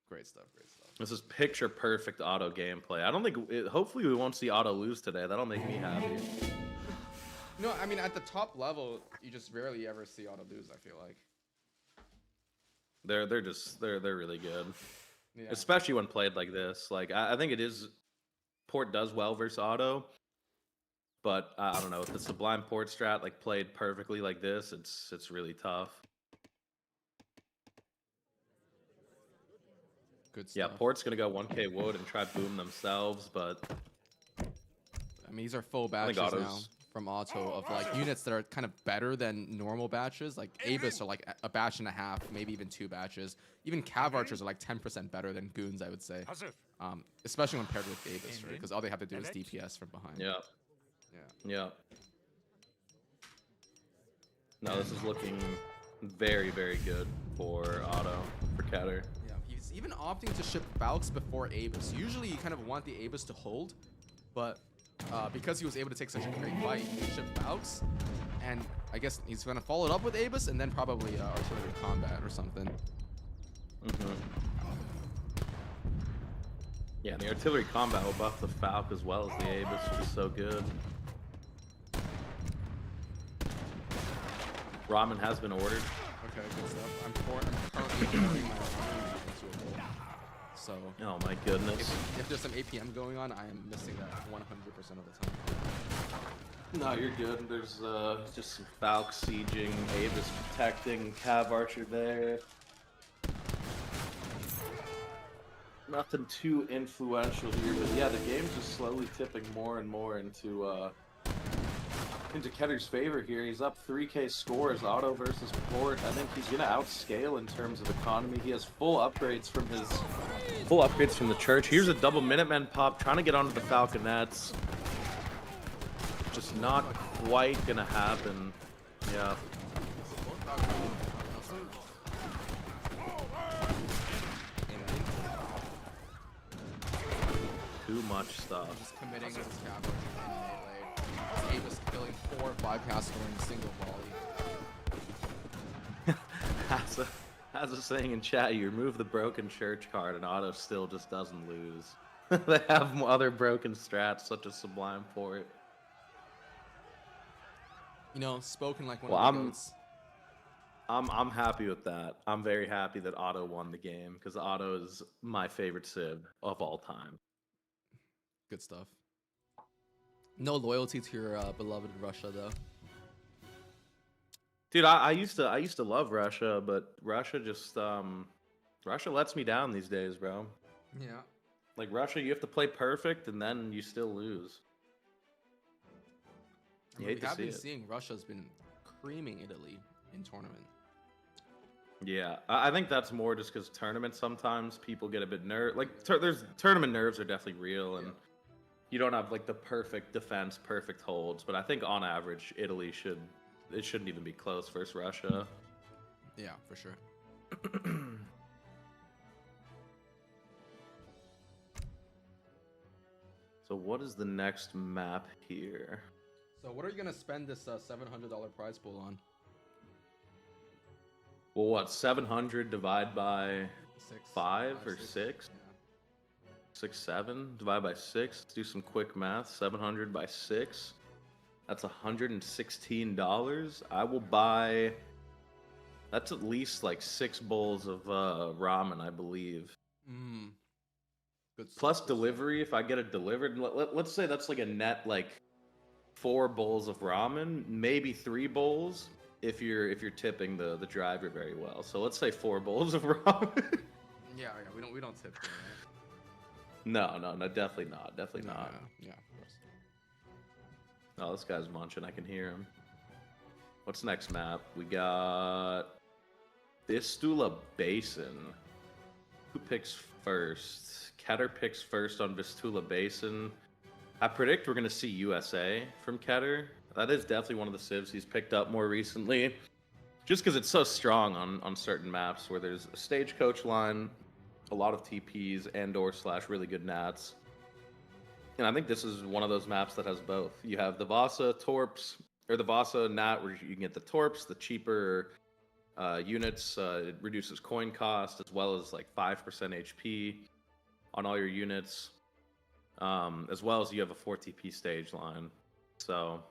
Great stuff, great stuff. This is picture perfect Otto gameplay. I don't think. Hopefully, we won't see Otto lose today. That'll make me happy. No, I mean, at the top level, you just rarely ever see Otto lose, I feel like. They're really good, Yeah. especially when played like this. Like I think it is. Port does well versus Otto, but I don't know if the Sublime Port strat like played perfectly like this. It's really tough. Good stuff. Yeah, Port's gonna go 1k wood and try boom themselves, but I mean, these are full I think batches now Otto's- from Otto of like units that are kind of better than normal batches. Like Abyss are like a batch and a half, maybe even 2 batches. Even Cav Archers are like 10% better than Goons, I would say. Hazır. Especially when paired with Abyss, right? Because all they have to do is DPS from behind. yeah, Yeah. yeah. No, this is looking very, very good for Otto, for Ketter. Yeah, he's even opting to ship Valks before Abyss. Usually you kind of want the Abyss to hold, but because he was able to take such a great fight, he shipped Valks, and I guess he's going to follow it up with Abyss and then probably artillery combat or something. Yeah, the artillery combat will buff the Falc as well as the Abyss, which is so good. Ramen has been ordered. Okay, good stuff. I'm currently pouring my ramen into a bowl. So Oh my goodness. if there's some APM going on, I am missing that 100% of the time. No, you're good. There's just some Falc sieging, Abyss protecting, Cav Archer there. Nothing too influential here, but yeah, the game's just slowly tipping more and more into Ketter's favor here. He's up 3K scores, auto versus port. I think he's gonna outscale in terms of economy. He has full upgrades from the church. Here's a double Minutemen pop, trying to get onto the Falconettes. Just not quite gonna happen. Yeah. Too much stuff. Just committing his capital in melee. He was killing 4 or 5 casters in a single volley. As a saying in chat, you remove the broken church card and Otto still just doesn't lose. They have other broken strats such as Sublime Port. You know, spoken like one of the goats. I'm happy with that. I'm very happy that Otto won the game because Otto is my favorite Civ of all time. Good stuff. No loyalty to your beloved Russia, though. Dude, I used to love Russia, but Russia just Russia lets me down these days, bro. Yeah. Like Russia, you have to play perfect, and then you still lose. I mean, we have been seeing Russia's been creaming Italy in tournament. Yeah, I think that's more just because tournaments sometimes people get a bit nervous. Like there's tournament nerves are definitely real, and you don't have like the perfect defense, perfect holds. But I think on average, Italy shouldn't even be close versus Russia. Yeah, for sure. So what is the next map here? So what are you gonna spend this $700 prize pool on? Well, what 700 divide by 5 or 6? Yeah. 6, 7 divide by 6. Let's do some quick math. 700 by 6. That's $116. I will buy. That's at least like 6 bowls of ramen, I believe. Good stuff. Plus delivery if I get it delivered. Let's say that's like a net like 4 bowls of ramen, maybe 3 bowls if you're tipping the driver very well. So let's say 4 bowls of ramen. Yeah, we don't tip them, right? No, definitely not. Definitely not. Yeah, of course. Oh, this guy's munching. I can hear him. What's next map? We got Vistula Basin. Who picks first? Keter picks first on Vistula Basin. I predict we're going to see USA from Keter. That is definitely one of the civs he's picked up more recently. Just because it's so strong on certain maps where there's a stagecoach line, a lot of TPs, and/or / really good nats. And I think this is one of those maps that has both. You have the Vasa Torps, or the Vasa Nat, where you can get the Torps, the cheaper units. It reduces coin cost, as well as like 5% HP on all your units. As well as you have a 4 TP stage line. So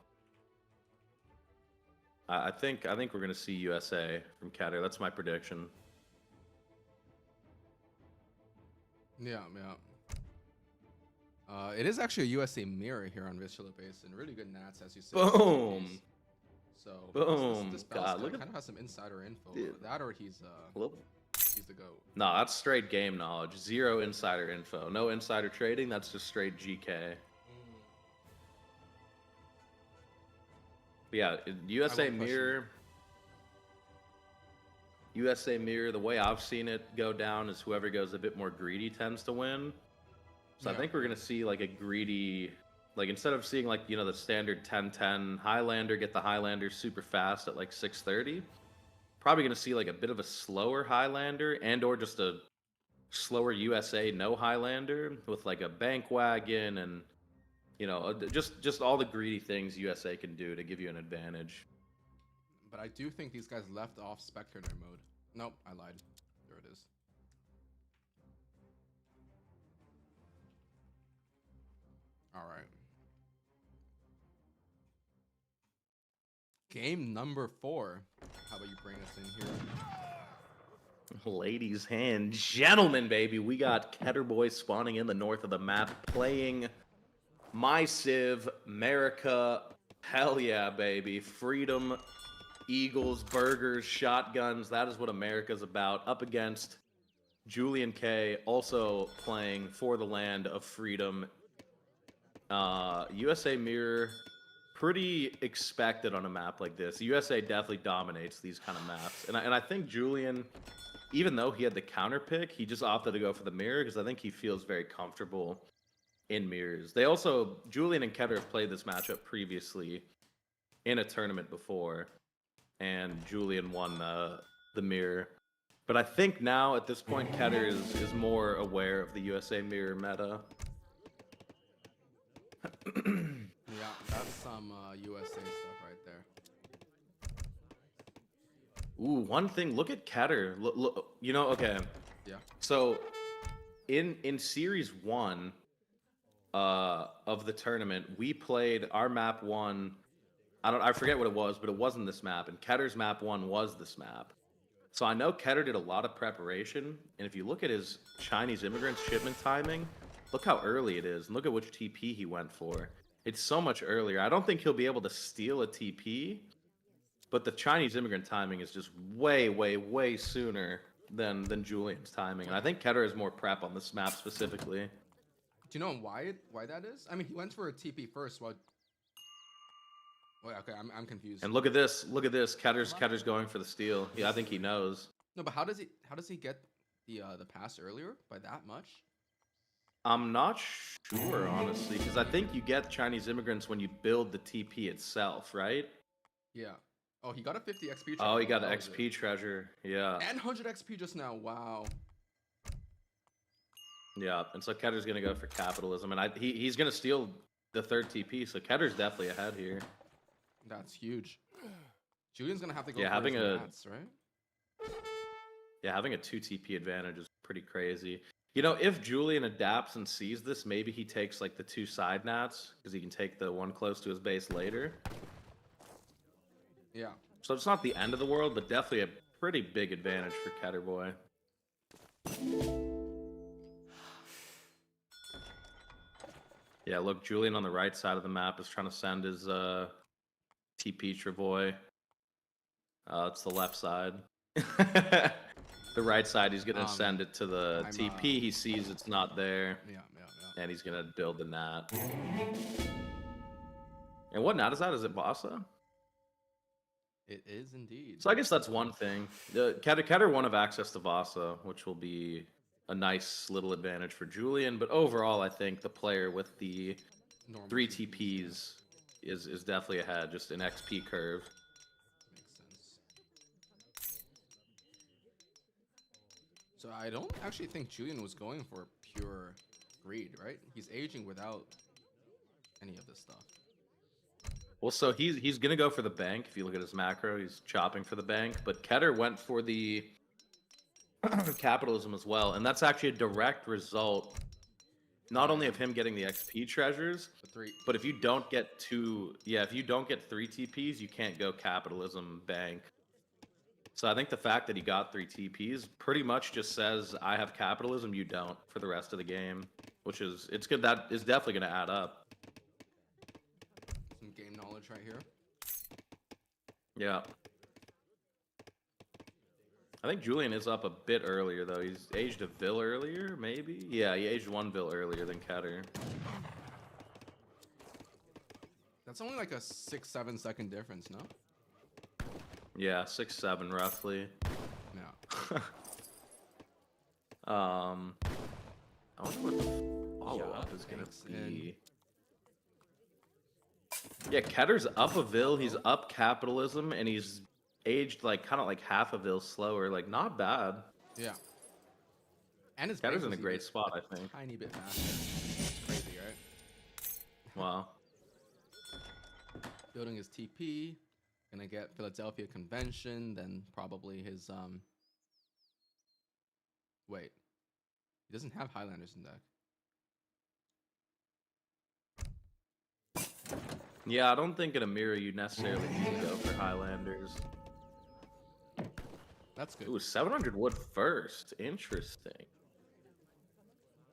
I think we're going to see USA from Keter. That's my prediction. Yeah. It is actually a USA mirror here on Vistula Basin. Really good nats, as you said. Boom. So boom. This God, look at kind of has some insider info. Dude. That or he's the GOAT. No, that's straight game knowledge. 0 insider info. No insider trading. That's just straight GK. Yeah, USA mirror. USA mirror. The way I've seen it go down is whoever goes a bit more greedy tends to win. So I think we're gonna see like a greedy, like instead of seeing like the standard 10-10 Highlander get the Highlander super fast at like 630. Probably going to see like a bit of a slower Highlander and/or just a slower USA no Highlander with like a bank wagon and just all the greedy things USA can do to give you an advantage. But I do think these guys left off Spectre in their mode. Nope, I lied. There it is. All right. Game number 4. How about you bring us in here? Ladies and gentlemen, baby, we got Keturboy spawning in the north of the map, playing my Civ, America. Hell yeah, baby. Freedom, Eagles, burgers, shotguns. That is what America's about. Up against JulianK also playing for the land of freedom. USA Mirror, pretty expected on a map like this. USA definitely dominates these kind of maps. And I think Julian, even though he had the counter pick, he just opted to go for the mirror because I think he feels very comfortable in mirrors. They also, Julian and Keter have played this matchup previously in a tournament before, and Julian won the mirror. But I think now at this point, Keter is more aware of the USA mirror meta. Yeah, that's some USA stuff right there. Ooh, one thing. Look at Keter. Look, you know, okay. Yeah. So, in Series 1 of the tournament, we played our map 1. I forget what it was, but it wasn't this map. And Keter's map 1 was this map. So I know Keter did a lot of preparation. And if you look at his Chinese immigrant shipment timing, look how early it is. And look at which TP he went for. It's so much earlier. I don't think he'll be able to steal a TP, but the Chinese immigrant timing is just way, way, way sooner than Julian's timing. And I think Keter is more prep on this map specifically. Do you know why that is? I mean, he went for a TP first. Wait, okay, I'm confused. And look at this. Look at this. Keter's going for the steal. Yeah, I think he knows. No, but how does he get the pass earlier by that much? I'm not sure, honestly, because I think you get Chinese immigrants when you build the TP itself, right? Yeah. Oh, he got a 50 XP treasure. Oh, he got an XP treasure. Yeah. And 100 XP just now. Wow. Yeah, and so Keter's going to go for capitalism, and he's going to steal the third TP, so Keter's definitely ahead here. That's huge. Julian's going to have to go yeah, for having his a mats, right? Yeah, having a 2 TP advantage is pretty crazy. You know, if Julian adapts and sees this, maybe he takes like the 2 side nats because he can take the one close to his base later. Yeah. So it's not the end of the world, but definitely a pretty big advantage for Keturboy. Yeah, look, Julian on the right side of the map is trying to send his TP Travoy. It's the left side. The right side, he's gonna send it to the TP. He sees it's not there. Yeah. And he's gonna build the nat. And what nat is that? Is it Vasa? It is indeed. So I guess that's one thing. Keter won't have access to Vasa, which will be a nice little advantage for Julian. But overall, I think the player with the Normal 3 TPs is definitely ahead, just an XP curve. Makes sense. So I don't actually think Julian was going for pure greed, right? He's aging without any of this stuff. Well, so he's gonna go for the bank. If you look at his macro, he's chopping for the bank. But Keter went for the capitalism as well, and that's actually a direct result, not only of him getting the XP treasures, but if you don't get if you don't get 3 TPs, you can't go capitalism bank. So I think the fact that he got 3 TPs pretty much just says I have capitalism, you don't, for the rest of the game, which is it's good. That is definitely gonna add up. Some game knowledge right here. Yeah. I think Julian is up a bit earlier, though. He's aged a Vill earlier, maybe? Yeah, he aged 1 Vill earlier than Keter. That's only like a 6-7 second difference, no? Yeah, 6-7 roughly. Yeah. I wonder what the follow-up is going to be. Yeah, Ketter's up a Vill, he's up capitalism, and he's aged like kind of like half a Vill slower. Like, not bad. Yeah. And his Ketter's base in a was great even spot, I think. tiny bit faster. It's crazy, right? Wow. Building his TP, gonna get Philadelphia Convention, then probably his wait. He doesn't have Highlanders in deck. Yeah, I don't think in a mirror you necessarily need to go for Highlanders. That's good. Ooh, 700 wood first. Interesting.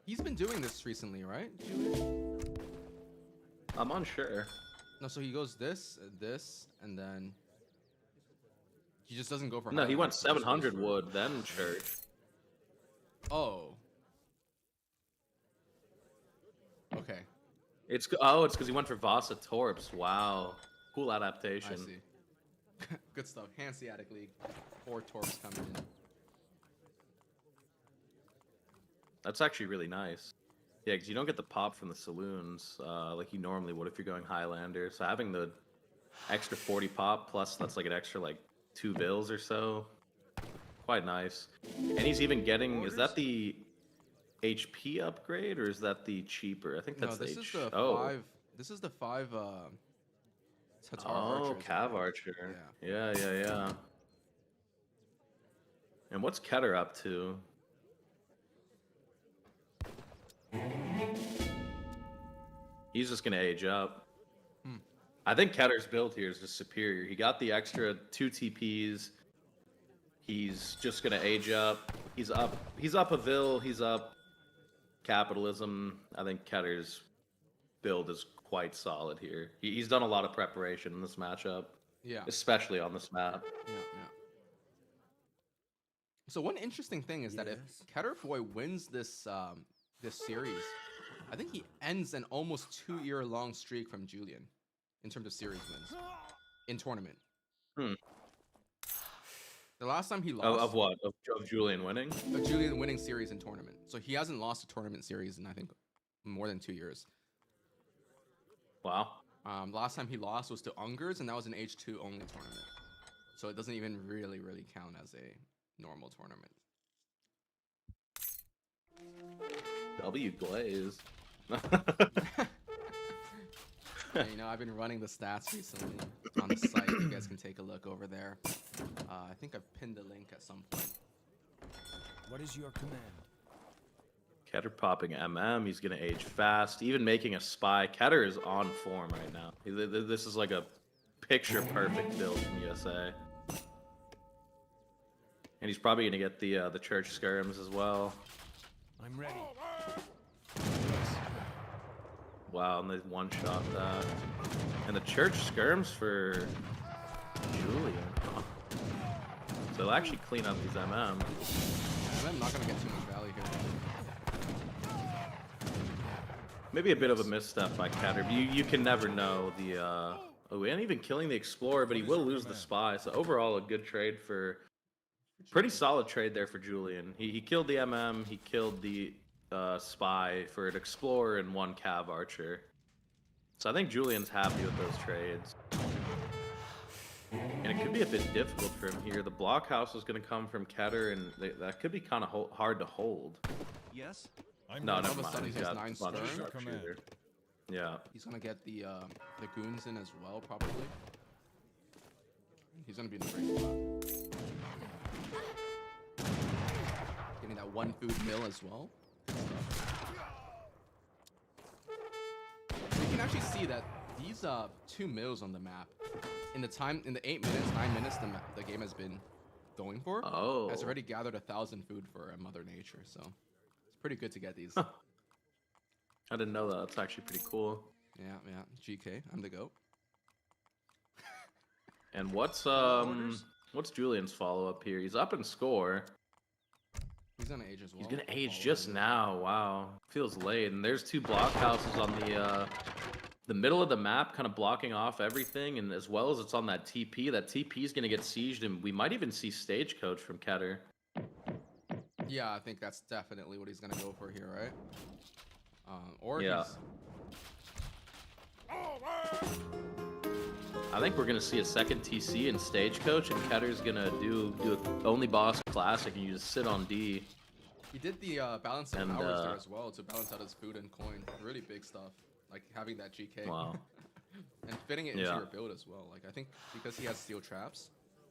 He's been doing this recently, right? I'm unsure. No, so he goes this, and then he just doesn't go for. No, he went Highlanders, he just goes 700 for- wood, then church. Oh. Okay. It's because he went for Vasa Torps. Wow, cool adaptation. I see. Good stuff. Hanseatic League. 4 Torps coming in. That's actually really nice. Yeah, because you don't get the pop from the saloons like you normally would if you're going Highlander. So having the extra 40 pop plus that's like an extra like 2 bills or so, quite nice. And he's even getting, is that the HP upgrade or is that the cheaper? I think that's no, this the is the oh. 5. This is the 5 Tatar Oh, Archer. Cav Archer. Yeah. And what's Keter up to? He's just gonna age up. I think Ketter's build here is just superior. He got the extra 2 TPs. He's just gonna age up. He's up a Vil. He's up capitalism. I think Ketter's build is quite solid here. He's done a lot of preparation in this matchup. Yeah. Especially on this map. Yeah. So one interesting thing is that if Keturboy wins this this series, I think he ends an almost 2-year-long streak from Julian in terms of series wins in tournament. The last time he lost Of what? Of Julian winning? a Julian winning series in tournament. So he hasn't lost a tournament series in I think more than 2 years. Wow. Last time he lost was to Ungers, and that was an H2 only tournament. So it doesn't even really count as a normal tournament. W Glaze. Yeah, you know, I've been running the stats recently on the site. You guys can take a look over there. I think I've pinned a link at some point. What is your command? Keter popping MM. He's going to age fast. Even making a spy. Keter is on form right now. This is like a picture-perfect build from USA. And he's probably going to get the church skirms as well. I'm ready. Wow, and they one-shot that. And the church skirms for Julian. Huh. So they'll actually clean up these MM. Yeah, I'm not going to get too much value here. Maybe a bit of a misstep by Keter. You can never know the... Oh, and even killing the Explorer, but he will lose the Spy. So overall, a good trade for... Pretty solid trade there for Julian. He killed the MM, he killed the Spy for an Explorer and 1 Cav Archer. So I think Julian's happy with those trades. And it could be a bit difficult for him here. The blockhouse is going to come from Keter, and that could be kind of hard to hold. Yes. No, never All of a mind. sudden He's he has got 9 bunch of skirm. sharpshooter. Yeah. He's going to get the goons in as well, probably. He's going to be in the great spot. Getting that 1 food mill as well. You can actually see that these 2 mills on the map, in the 8 minutes, 9 minutes the game has been going for, has already gathered 1,000 food for Mother Nature. So it's pretty good to get these. Huh. I didn't know that. That's actually pretty cool. Yeah. GK, I'm the GOAT. And what's Julian's follow-up here? He's up in score. He's gonna age as well. He's gonna age just now. Wow, feels late. And there's 2 blockhouses on the middle of the map, kind of blocking off everything, and as well as it's on that TP. That TP is gonna get sieged, and we might even see Stagecoach from Keter. Yeah, I think that's definitely what he's gonna go for here, right? Or yeah. I think we're gonna see a second TC in Stagecoach, and Ketter's gonna do a only boss classic, and you just sit on D. He did the balance of powers there as well to balance out his food and coin. Really big stuff, like having that GK. Wow. And fitting it into your build as well. Like I think because he has steel traps,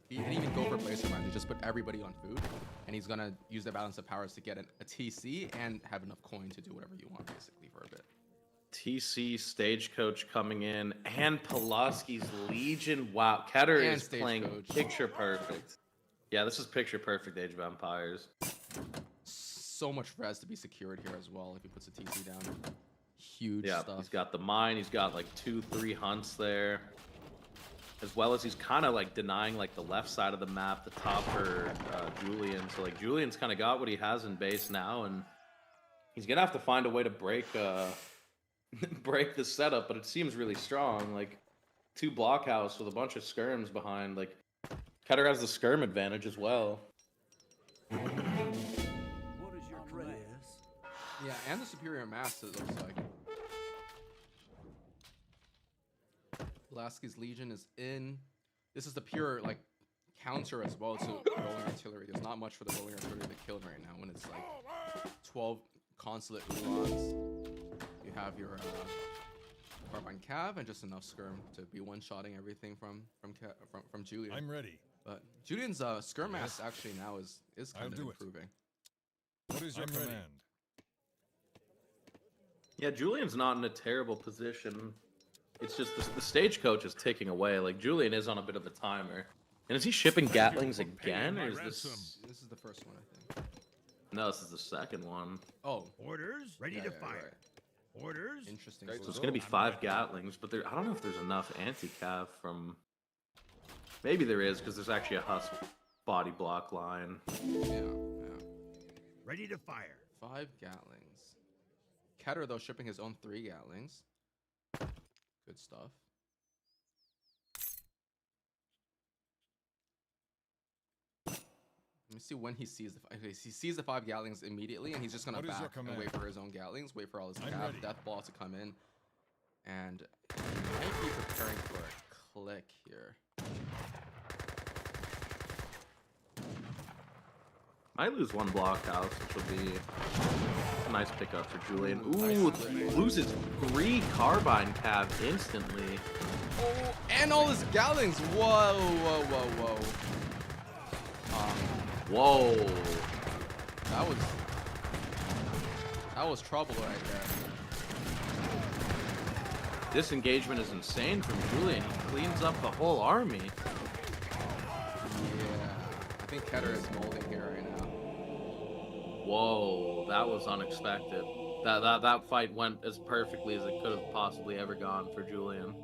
he can even go for placer mine to just put everybody on food, and he's gonna use the balance of powers to get a TC and have enough coin to do whatever you want basically for a bit. TC, Stagecoach coming in, and Pulaski's Legion. Wow, Keter is playing picture perfect. Yeah, this is picture perfect Age of Empires. So much res to be secured here as well if he puts a TC down. Huge stuff. He's got the mine. He's got like 2-3 hunts there. as well as he's kind of like denying like the left side of the map, the top for Julian. So like Julian's kind of got what he has in base now, and he's gonna have to find a way to break break the setup. But it seems really strong. Like 2 blockhouse with a bunch of skirms behind. Like Keter has the skirm advantage as well. What is your command? Yeah, and the superior mass, it looks like. Pulaski's Legion is in. This is the pure, like, counter as well to rolling artillery. There's not much for the rolling artillery to kill right now when it's, like, 12 consulate Ulans. You have your carbine cav and just enough skirm to be one-shotting everything from Julian. I'm ready. But Julian's skirm mass actually now is kind of improving. What is your command? Yeah, Julian's not in a terrible position. It's just the stagecoach is ticking away. Like, Julian is on a bit of a timer. And is he shipping Gatlings again, or is this... This is the first one, I think. No, this is the second one. Oh. Orders ready to fire. Right. Orders. Interesting. So it's going to be 5 Gatlings, but I don't know if there's enough anti-cav from... Maybe there is, because there's actually a Husk body block line. Yeah. Ready to fire. 5 Gatlings. Keter, though, shipping his own 3 Gatlings. Good stuff. Let me see when he sees the... Okay, he sees the 5 Gatlings immediately, and he's just going to back and wait for his own Gatlings, wait for all his cav, death ball to come in. And he might be preparing for a click here. Might lose 1 blockhouse, which will be a nice pickup for Julian. Ooh, loses 3 carbine cav instantly. Oh, and all his Gatlings. Whoa, whoa, whoa, whoa. Whoa. That was trouble right there. This engagement is insane from Julian. He cleans up the whole army. Yeah, I think Keter is molding here right now. Whoa, that was unexpected. That fight went as perfectly as it could have possibly ever gone for Julian.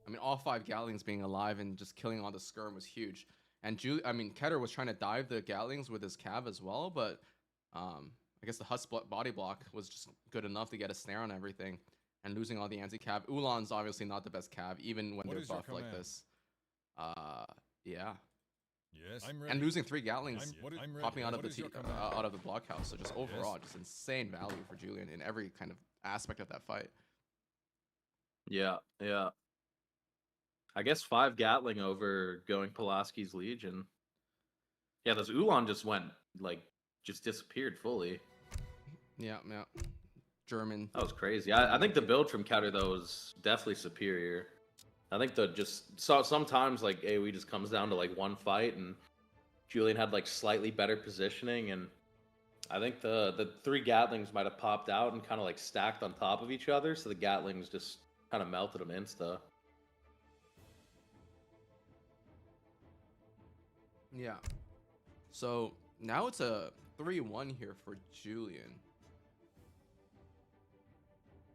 I mean, all 5 Gatlings being alive and just killing all the skirm was huge. And Keter was trying to dive the Gatlings with his cav as well, but I guess the Husk body block was just good enough to get a snare on everything. And losing all the anti-cav. Ulan's obviously not the best cav, even when they're buffed like this. Yeah. Yes, I'm ready. And losing 3 Gatlings I'm popping out of the out of the block. blockhouse. So just overall, just insane value for Julian in every kind of aspect of that fight. Yeah. I guess 5 Gatling over going Pulaski's Legion. Yeah, those Ulan just went, like, just disappeared fully. Yeah. German. That was crazy. I think the build from Keter, though, is definitely superior. I think sometimes, like, AoE just comes down to, like, one fight, and Julian had, like, slightly better positioning, and I think the 3 Gatlings might have popped out and kind of, like, stacked on top of each other, so the Gatlings just kind of melted them insta. Yeah. So now it's a 3-1 here for Julian.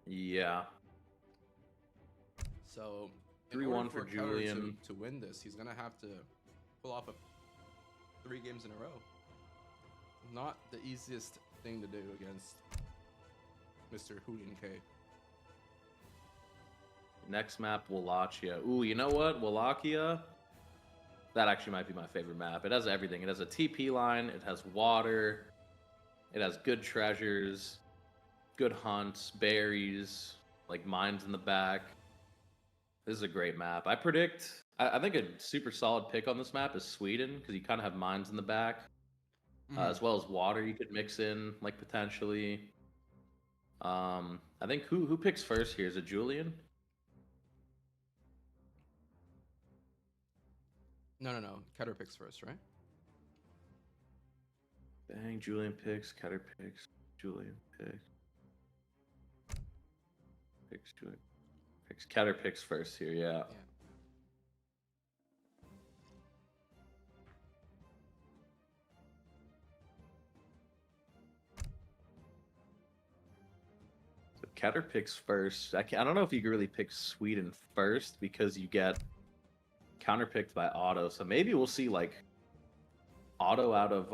Yeah. So 3-1 for Julian. To win this, he's gonna have to pull off 3 games in a row. Not the easiest thing to do against Mr. JulianK. Next map, Wallachia. Ooh, you know what? Wallachia? That actually might be my favorite map. It has everything. It has a TP line. It has water. It has good treasures, good hunts, berries, like mines in the back. This is a great map. I think a super solid pick on this map is Sweden, because you kind of have mines in the back, as well as water you could mix in, like, potentially. I think who picks first here? Is it Julian? No. Keter picks first, right? Bang, Julian picks, Keter picks, Julian picks. Julian picks. Keter picks first here, yeah. So Ketter picks first. I don't know if you can really pick Sweden first because you get counterpicked by Otto. So maybe we'll see like Otto out of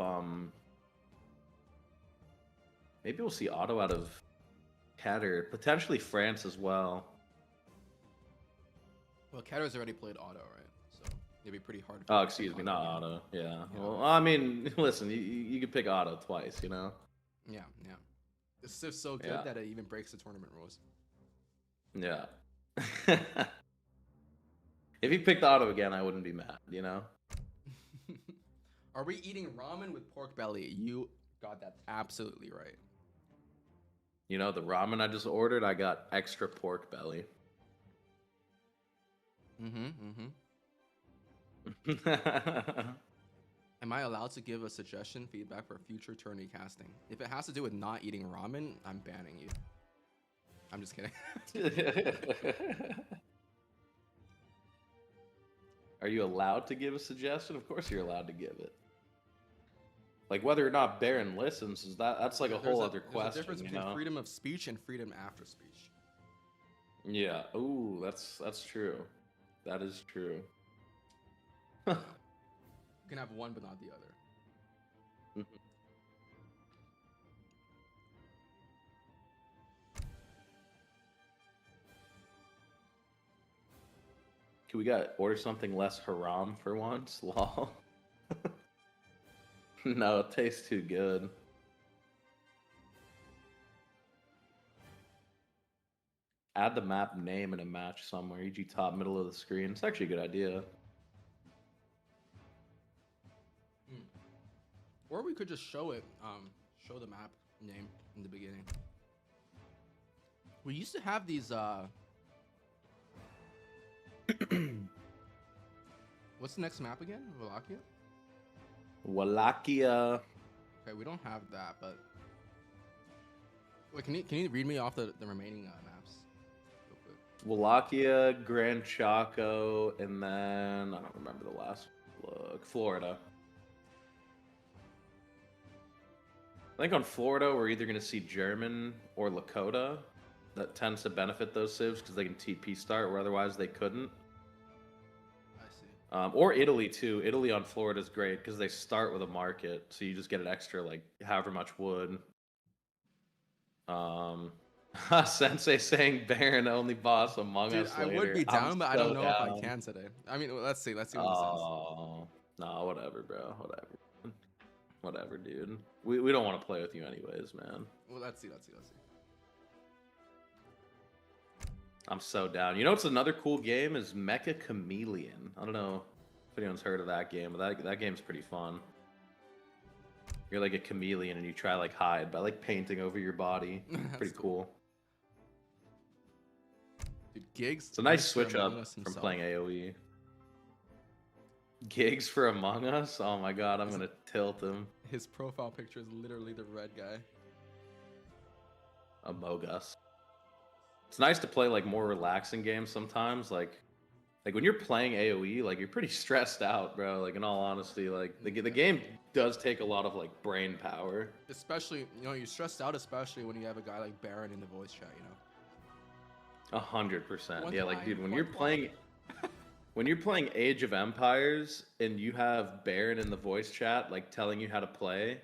maybe we'll see Otto out of Ketter, potentially France as well. Well, Ketter's already played Otto, right? So it'd be pretty hard. Oh, excuse me, not Otto. Yeah. Well, I mean, listen, you could pick Otto twice, you know? Yeah, yeah. The Civ's so good that it even breaks the tournament rules. Yeah. If he picked Otto again, I wouldn't be mad, you know? Are we eating ramen with pork belly? You got that absolutely right. You know, the ramen I just ordered, I got extra pork belly. Am I allowed to give a suggestion, feedback for future tourney casting? If it has to do with not eating ramen, I'm banning you. I'm just kidding. Are you allowed to give a suggestion? Of course you're allowed to give it. Like whether or not Baron listens is that's like a whole other question. There's a difference between freedom of speech and freedom after speech. Yeah. Ooh, that's true. That is true. You can have one but not the other. Can we order something less haram for once? Lol. No, it tastes too good. Add the map name in a match somewhere, e.g. top middle of the screen. It's actually a good idea. Or we could just show it, show the map name in the beginning. We used to have these, what's the next map again? Wallachia? Wallachia. Okay, we don't have that, but wait, can you read me off the remaining maps real quick? Wallachia, Gran Chaco, and then I don't remember the last look. Florida. I think on Florida we're either going to see German or Lakota. That tends to benefit those civs because they can TP start, where otherwise they couldn't. I see. Or Italy too. Italy on Florida is great because they start with a market, so you just get an extra like however much wood. Sensei saying Baron only boss Among Us later. I would be down, but I don't know if I can today. I mean, let's see what he says. Oh, no, whatever, bro. Whatever, dude. We don't want to play with you anyways, man. Well, let's see. I'm so down. You know what's another cool game is Mecha Chameleon. I don't know if anyone's heard of that game, but that game's pretty fun. You're like a chameleon and you try like hide by like painting over your body. Pretty cool. Dude, Gigs. It's a nice switch up from playing AoE. Gigs for Among Us? Oh my god, I'm gonna tilt him. His profile picture is literally the red guy. Among Us. It's nice to play like more relaxing games sometimes. Like when you're playing AoE, like you're pretty stressed out, bro. Like in all honesty, like the game does take a lot of like brain power. Especially, you're stressed out, especially when you have a guy like Baron in the voice chat, 100%. Yeah, like dude, when you're playing Age of Empires and you have Baron in the voice chat, like telling you how to play,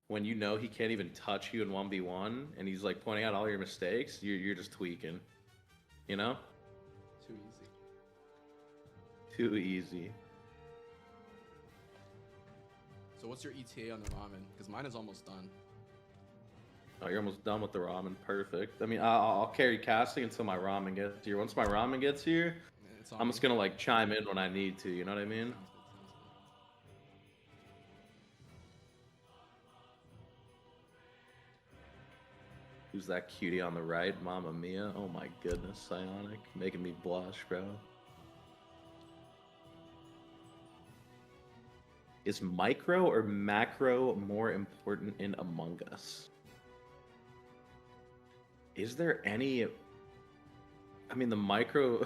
when you know he can't even touch you in 1v1 and he's like pointing out all your mistakes, you're just tweaking. You know? Too easy. So what's your ETA on the ramen? Because mine is almost done. Oh, you're almost done with the ramen. Perfect. I mean, I'll carry casting until my ramen gets here. Once my ramen gets here, I'm just gonna like chime in when I need to. You know what I mean? Who's that cutie on the right? Mamma Mia. Oh my goodness, Psionic. Making me blush, bro. Is micro or macro more important in Among Us? Is there any... I mean, the micro...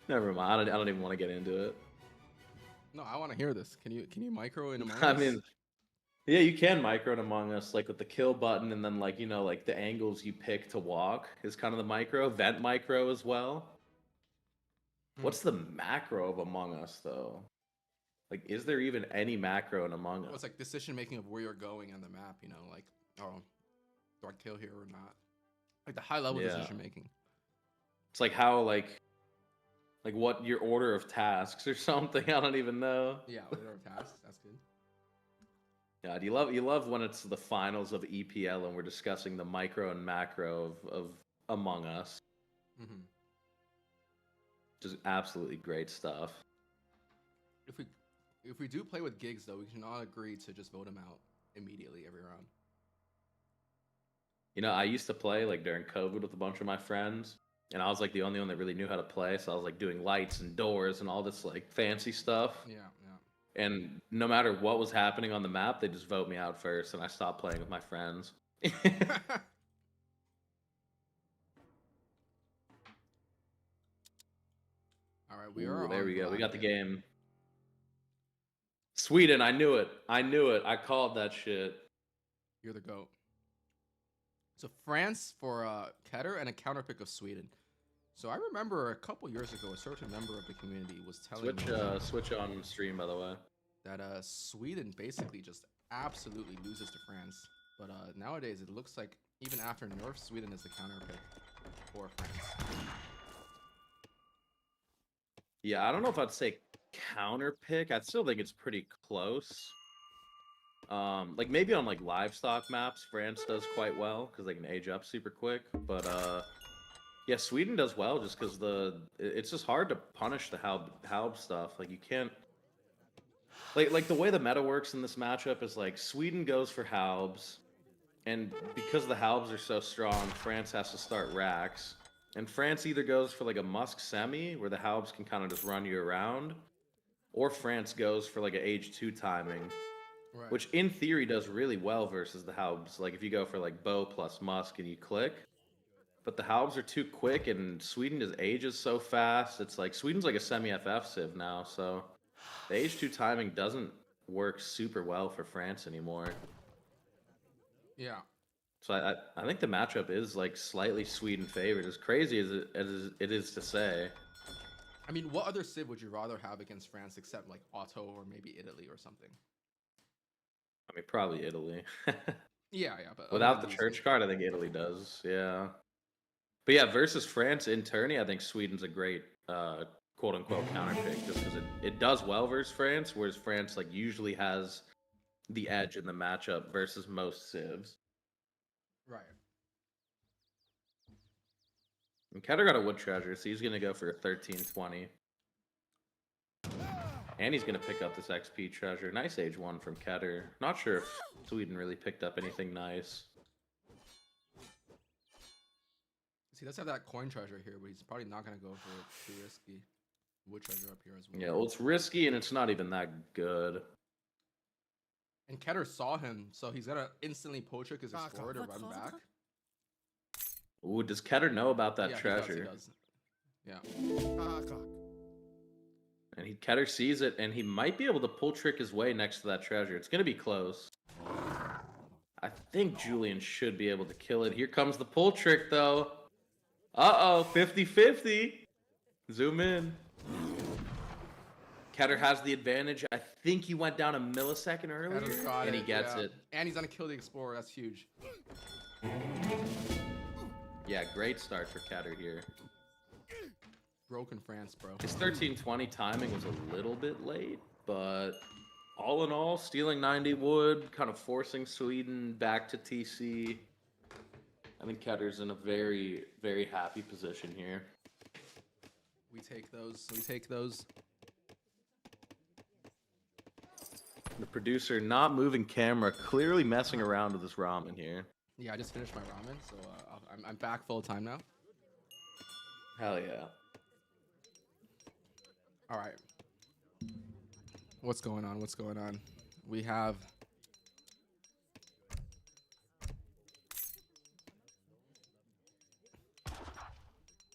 Never mind. I don't even want to get into it. No, I want to hear this. Can you micro in Among Us? I mean, Yeah, you can micro in Among Us, like with the kill button, and then like, you know, like the angles you pick to walk is kind of the micro. Vent micro as well. What's the macro of Among Us though? Like, is there even any macro in Among Us? Well, it's like decision making of where you're going on the map. You know, like, oh, do I kill here or not? Like the high level decision making. It's like how like what your order of tasks or something. I don't even know. Yeah, order of tasks. That's good. God, you love when it's the finals of EPL and we're discussing the micro and macro of Among Us. Mm-hmm. Just absolutely great stuff. If we do play with gigs though, we can all agree to just vote him out immediately every round. You know, I used to play like during COVID with a bunch of my friends, and I was like the only one that really knew how to play. So I was like doing lights and doors and all this like fancy stuff. Yeah. And no matter what was happening on the map, they just vote me out first, and I stopped playing with my friends. All right, we are. There we go. We got the game. Sweden, I knew it. I called that shit. You're the GOAT. So France for Keter and a counter pick of Sweden. So I remember a couple years ago, a certain member of the community was telling me Switch on stream, by the way. That Sweden basically just absolutely loses to France. But nowadays it looks like even after nerf, Sweden is the counter pick for France. Yeah, I don't know if I'd say counter pick. I still think it's pretty close. Like maybe on like livestock maps, France does quite well because they can age up super quick. But yeah, Sweden does well just because it's just hard to punish the Halb stuff. Like you can't like the way the meta works in this matchup is like Sweden goes for Halbs, and because the Halbs are so strong, France has to start racks. And France either goes for like a Musk semi where the Halbs can kind of just run you around, or France goes for like an age 2 timing. Right. Which in theory does really well versus the Halbs. Like if you go for like Bow plus Musk and you click. But the Halbs are too quick and Sweden just ages so fast. It's like Sweden's like a semi-FF civ now, so the age 2 timing doesn't work super well for France anymore. Yeah. So I think the matchup is like slightly Sweden favored, as crazy as it is to say. I mean, what other civ would you rather have against France except like Otto or maybe Italy or something? I mean, probably Italy. Yeah, but without the church card, I think Italy does. Yeah. But yeah, versus France in tourney, I think Sweden's a great quote unquote counter pick just because it does well versus France, whereas France like usually has the edge in the matchup versus most civs. Right. And Keter got a wood treasure, so he's gonna go for a 1320. And he's going to pick up this XP treasure. Nice age 1 from Keter. Not sure if Sweden really picked up anything nice. See, let's have that coin treasure here, but he's probably not going to go for it. Too risky. Wood treasure up here as well. Yeah, well, it's risky and it's not even that good. And Keter saw him, so he's going to instantly pull trick his explorer to run back. Ooh, does Keter know about that Yeah, treasure? He does. Yeah. And Keter sees it, and he might be able to pull trick his way next to that treasure. It's going to be close. I think Julian should be able to kill it. Here comes the pull trick, though. Uh-oh, 50-50. Zoom in. Keter has the advantage. I think he went down a millisecond earlier, and he gets it. And he's going to kill the explorer. That's huge. Yeah, great start for Keter here. Broken France, bro. His 1320 timing was a little bit late, but all in all, stealing 90 wood, kind of forcing Sweden back to TC. I think Ketter's in a very, very happy position here. We take those. We take those. The producer not moving camera, clearly messing around with this ramen here. Yeah, I just finished my ramen, so I'm back full time now. Hell yeah. All right. What's going on? What's going on? We have...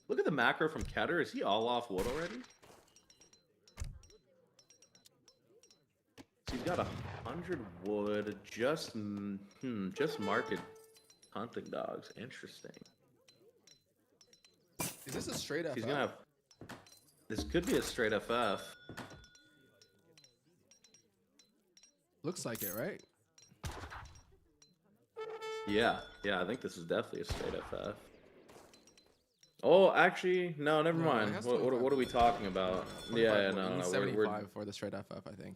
Look at the macro from Keter. Is he all off wood already? So he's got 100 100 wood, just market hunting dogs. Interesting. Is this a straight FF? He's gonna have. This could be a straight FF. Looks like it, right? Yeah, I think this is definitely a straight FF. Oh, actually, no, never No, mind. it has What 25 are we talking about? Yeah, no, no, 75 for the straight FF, I think.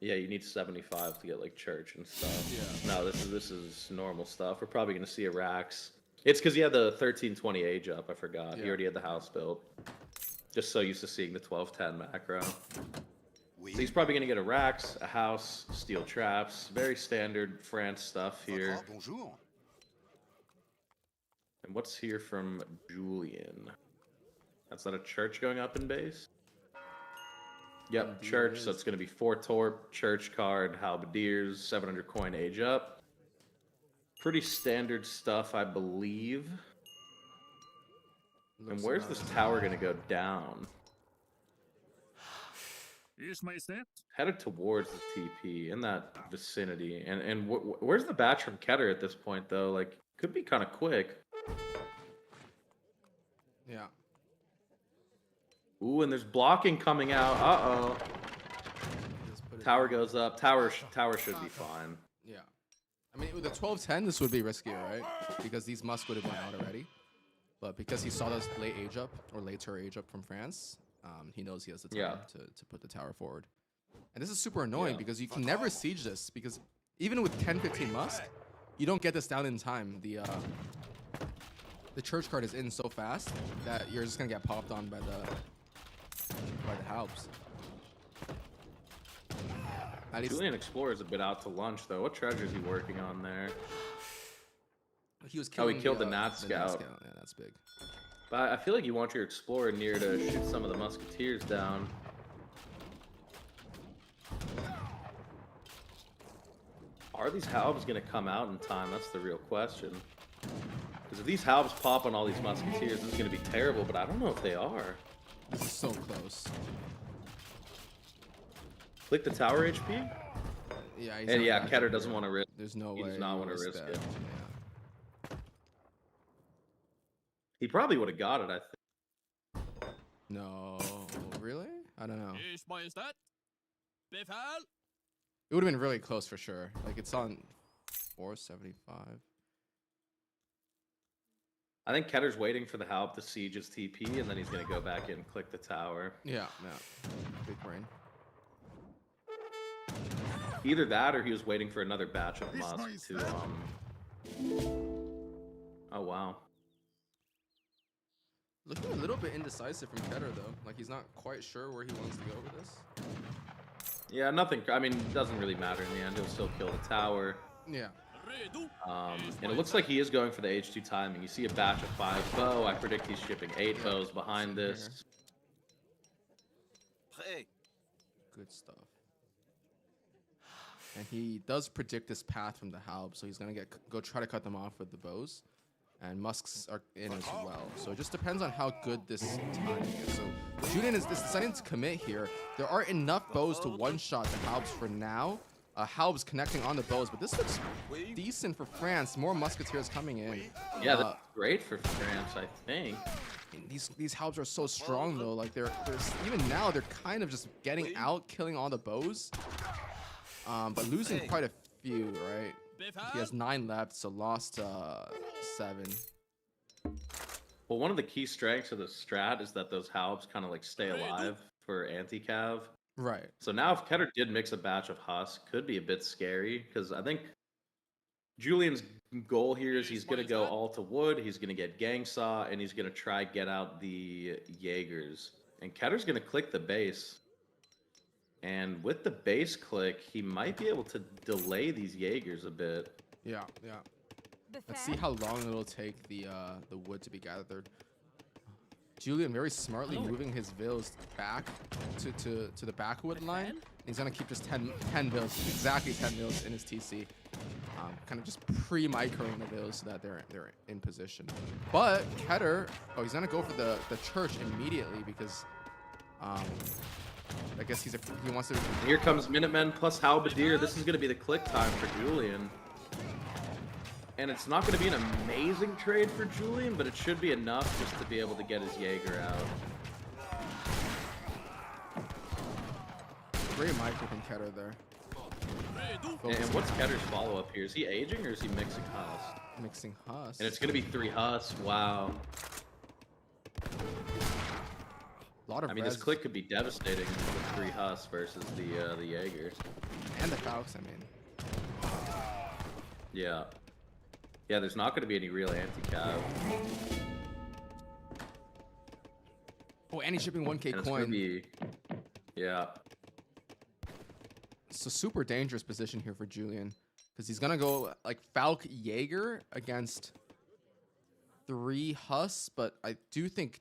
Yeah, you need 75 to get like church and stuff. Yeah. No, this is normal stuff. We're probably gonna see a Rax. It's because he had the 1320 age up. I forgot. He Yeah. already had the house built. Just so used to seeing the 1210 macro. So he's probably gonna get a Rax, a house, steel traps, very standard France stuff here. Bonjour. And what's here from Julian? That's not a church going up in base? Yep, Indeed church. it So is. it's going to be 4 torp, church card, halberdiers, 700 coin age up. Pretty standard stuff, I believe. And Looks where's about this it. tower going to go down? Yes, Majestat. Headed towards the TP in that vicinity. And where's the batch from Keter at this point, though? Like, could be kind of quick. Yeah. Ooh, and there's blocking coming out. Uh-oh. Just put it Tower down. goes up. Tower should be fine. Yeah. I mean, with the 1210, this would be riskier, right? Because these musk would have been out already. But because he saw this late age up, or later age up from France, he knows he has the time Yeah. to put the tower forward. And this is super annoying Yeah. because you can never siege this, because even with 10-15 musk, you don't get this down in time. The church card is in so fast that you're just gonna get popped on by the Halbs. At least Julian Explorer is a bit out to lunch, though. What treasure is he working on there? he was Oh, he killing killed the Nat Scout. Yeah, that's big. But I feel like you want your Explorer near to shoot some of the Musketeers down. Are these Halbs going to come out in time? That's the real question. Because if these Halbs pop on all these Musketeers, this is going to be terrible, but I don't know if they are. This is so close. Click the tower HP? Yeah, And yeah, Keter doesn't want to risk. There's no He way. does not you want to risk that. it. Yeah. He probably would have got it, I think. No, really? I don't know. Yes, Majestat. Befal. It would have been really close for sure. Like, it's on 475. I think Ketter's waiting for the Halb to siege his TP, and then he's going to go back in and click the tower. Yeah, yeah. Big brain. Either that, or he was waiting for another batch of This musk nice, to, huh? Oh, wow. Looking a little bit indecisive from Keter, though. Like, he's not quite sure where he wants to go with this. Yeah, nothing. I mean, it doesn't really matter in the end. He'll still kill the tower. Yeah. And it looks like he is going for the H2 timing. You see a batch of 5 bow. I predict he's shipping 8 bows behind Same this. Good stuff. And he does predict this path from the Halb, so he's gonna go try to cut them off with the bows. And musks are in as well. So it just depends on how good this timing is. So Julian is deciding to commit here. There are enough bows to one-shot the Halbs for now. Halb's connecting on the bows, but this looks decent for France. More musketeers coming in. Yeah, that's great for France, I think. These Halbs are so strong though. Like they're even now they're kind of just getting out, killing all the bows, but losing quite a few. Right? He has 9 left, so lost 7. Well, one of the key strengths of the strat is that those Halbs kind of like stay alive for anti-cav. Right. So now if Keter did mix a batch of Husk, could be a bit scary, because I think Julian's goal here is he's going to go all to wood, he's going to get Gang Saw, and he's going to try get out the Jaegers. And Ketter's going to click the base. And with the base click, he might be able to delay these Jaegers a bit. Yeah, yeah. Let's see how long it'll take the wood to be gathered. Julian very smartly moving his vills back to the backwood line. He's gonna keep just 10 vills, exactly 10 vills in his TC. Kind of just pre-microing the vills so that they're in position. But Keter, he's gonna go for the church immediately because I guess he wants to. Here comes Minutemen plus Halberdier. This is going to be the click time for Julian. And it's not going to be an amazing trade for Julian, but it should be enough just to be able to get his Jaeger out. Great micro from Keter there. And what's Ketter's follow-up here? Is he aging or is he mixing Husk? Mixing Husk. And it's going to be 3 Husk. Wow. Lot of I mean, this click could be devastating with 3 Husk versus the Jaeger. And the Falcons, I mean. Yeah. Yeah, there's not going to be any real anti-cav. Oh, and he's shipping 1K And it's coin. gonna be... Yeah. It's a super dangerous position here for Julian. Because he's going to go like Falk Jaeger against 3 Huss. But I do think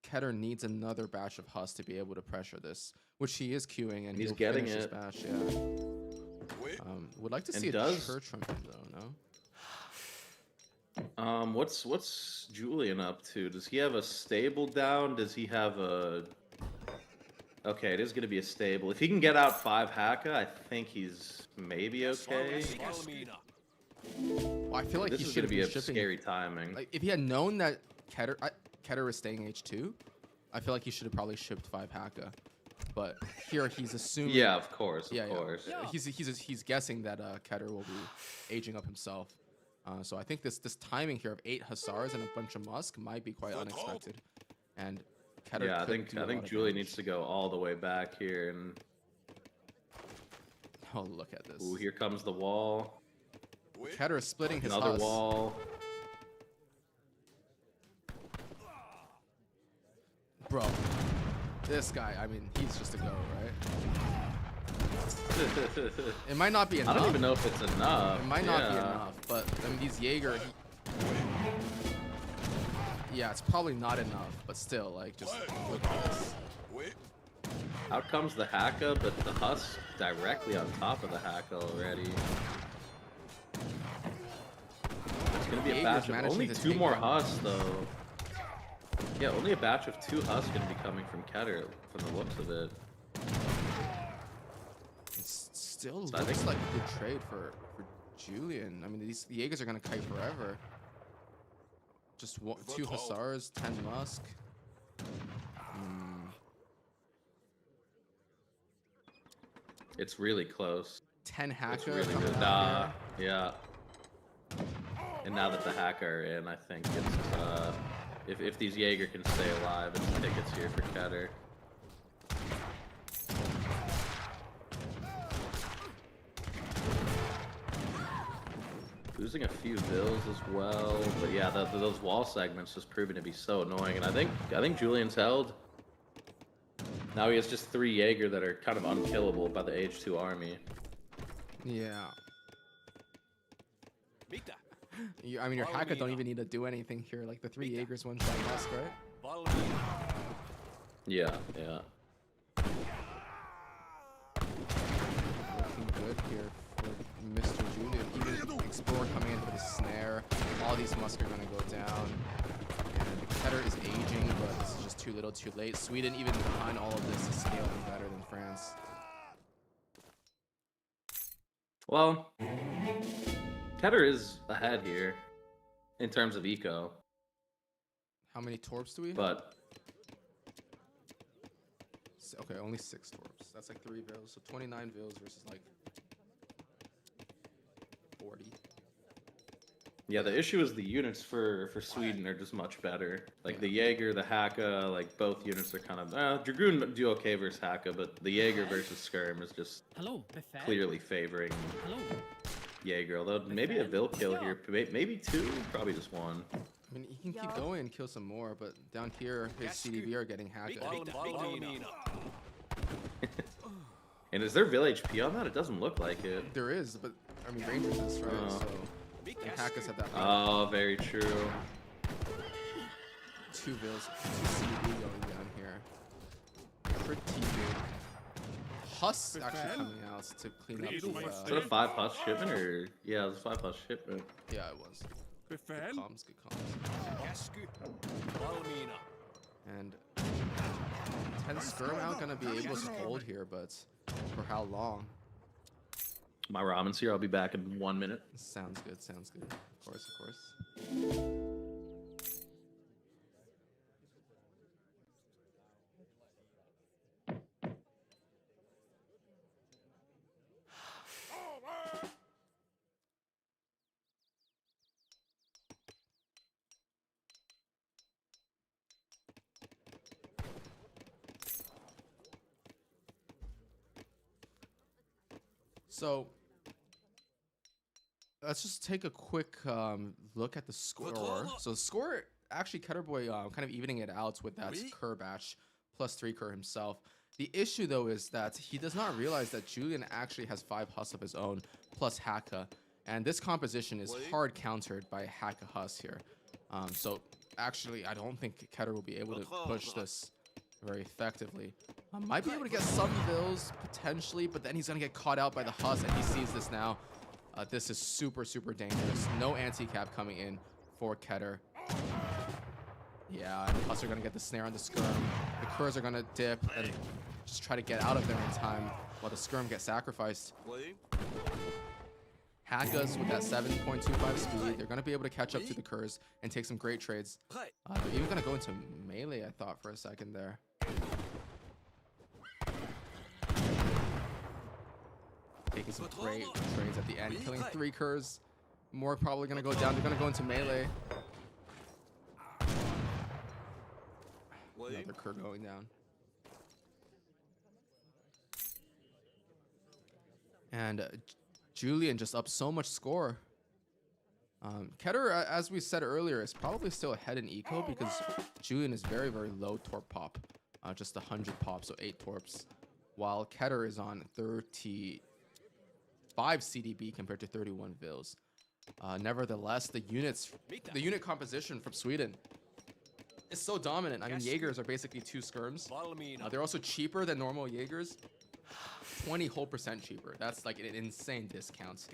Keter needs another batch of Huss to be able to pressure this. Which he is queuing and he's he'll getting finish it. this batch, yeah. Would like to see a church from him though, no? What's Julian up to? Does he have a stable down? Does he have a... Okay, it is going to be a stable. If he can get out 5 Haka, I think he's maybe okay. Well, I feel like This he is should going to be be a shipping. scary timing. Like, if he had known that Keter was staying H2, I feel like he should have probably shipped 5 Haka. But here he's assuming. Yeah, of course, Yeah, of course. yeah. He's guessing that Keter will be aging up himself. So I think this timing here of 8 Hussars and a bunch of Musk might be quite unexpected. And Keter Yeah, I could do a think lot of Julian damage. needs to go all the way back here. And Oh, look at this. ooh, here comes the wall. Keter is splitting his Another Huss. wall. Bro, this guy, I mean, he's just a go, right? It might not be enough. I don't even know if it's enough. It might not be Yeah. enough, but I mean, these Jaeger. Yeah, it's probably not enough, but still, like, just look at this. Out comes the Haka, but the Husk directly on top of the Haka already. It's gonna be a Jaeger's batch of managing only to 2 take more down- Husks though. Yeah, only a batch of 2 Husks gonna be coming from Keter from the looks of it. It still So I looks think- like a good trade for Julian. I mean, these Jaegers are gonna kite forever. Just 2 Hussars, 10 Musk. It's really close. 10 It's Haka. really coming good. out Nah, here. yeah. And now that the Haka are in, I think it's if these Jaeger can stay alive, it's tickets here for Keter. Losing a few bills as well, but yeah, those wall segments just proving to be so annoying. And I think Julian's held. Now he has just 3 Jaeger that are kind of unkillable by the H2 army. Yeah. I mean, your Haka don't even need to do anything here. Like, the 3 Jaegers one-shot Musk, right? Yeah, yeah. Looking good here for Mr. Julian. Even Explorer coming in for the snare. All these Musk are going to go down. And Keter is aging, but this is just too little too late. Sweden, even behind all of this, is scaling better than France. Well, Keter is ahead here in terms of eco, How many Torps do we have? but Okay, only 6 Torps. That's like 3 Vils. So 29 Vils versus like 40. yeah, the issue is the units for Sweden are just much better. Like the Jaeger, the Haka, like both units are kind of Dragoon do okay versus Haka, but the Jaeger versus Skirm is just Hello, befäl. clearly favoring Hello. Jaeger. Although maybe a Vil kill here, maybe 2, probably just 1. I mean, he can keep going and kill some more, but down here, his CDV are getting hacked. And is there Vil HP on that? It doesn't look like it. There is, but I mean, Rangers is right, Oh. so and Hackers have that. Oh, very true. 2 Vils, 2 CDV going down here. Pretty big. Huss actually coming out to clean up Is the. that a 5 Huss shipment or yeah, it was a 5 Huss shipment. Yeah, it was. Good Befäl. comms, good comms. And Can Skirm out gonna be able to hold here, but for how long? My ramen's here. I'll be back in 1 minute. Sounds good, sounds good. Of course, of course. So let's just take a quick look at the score. So the score, actually, Keturboy kind of evening it out with that Kerr batch, +3 Kerr himself. The issue, though, is that he does not realize that Julian actually has 5 Hus of his own, plus Haka. And this composition is hard countered by Haka Hus here. So actually, I don't think Ketur will be able to push this very effectively. Might be able to get some bills, potentially, but then he's going to get caught out by the Hus, and he sees this now. This is super, super dangerous. No anti-cap coming in for Ketur. Yeah, and the Hus are going to get the snare on the Skirm. The Kerrs are going to dip and just try to get out of there in time while the Skirm gets sacrificed. Hakas with that 7.25 speed, they're going to be able to catch up to the Kerrs and take some great trades. They're even going to go into melee, I thought, for a second there. Taking some great trades at the end, killing 3 Kerrs. More probably going to go down. They're going to go into melee. Another Kerr going down. And Julian just up so much score. Ketur, as we said earlier, is probably still ahead in eco because Julian is very, very low torp pop. Just 100 pop, so 8 torps. While Ketur is on 35 CDB compared to 31 Vils. Nevertheless, the unit composition from Sweden is so dominant. I mean, Jaegers are basically 2 Skirms. They're also cheaper than normal Jaegers. 20% cheaper. That's like an insane discount.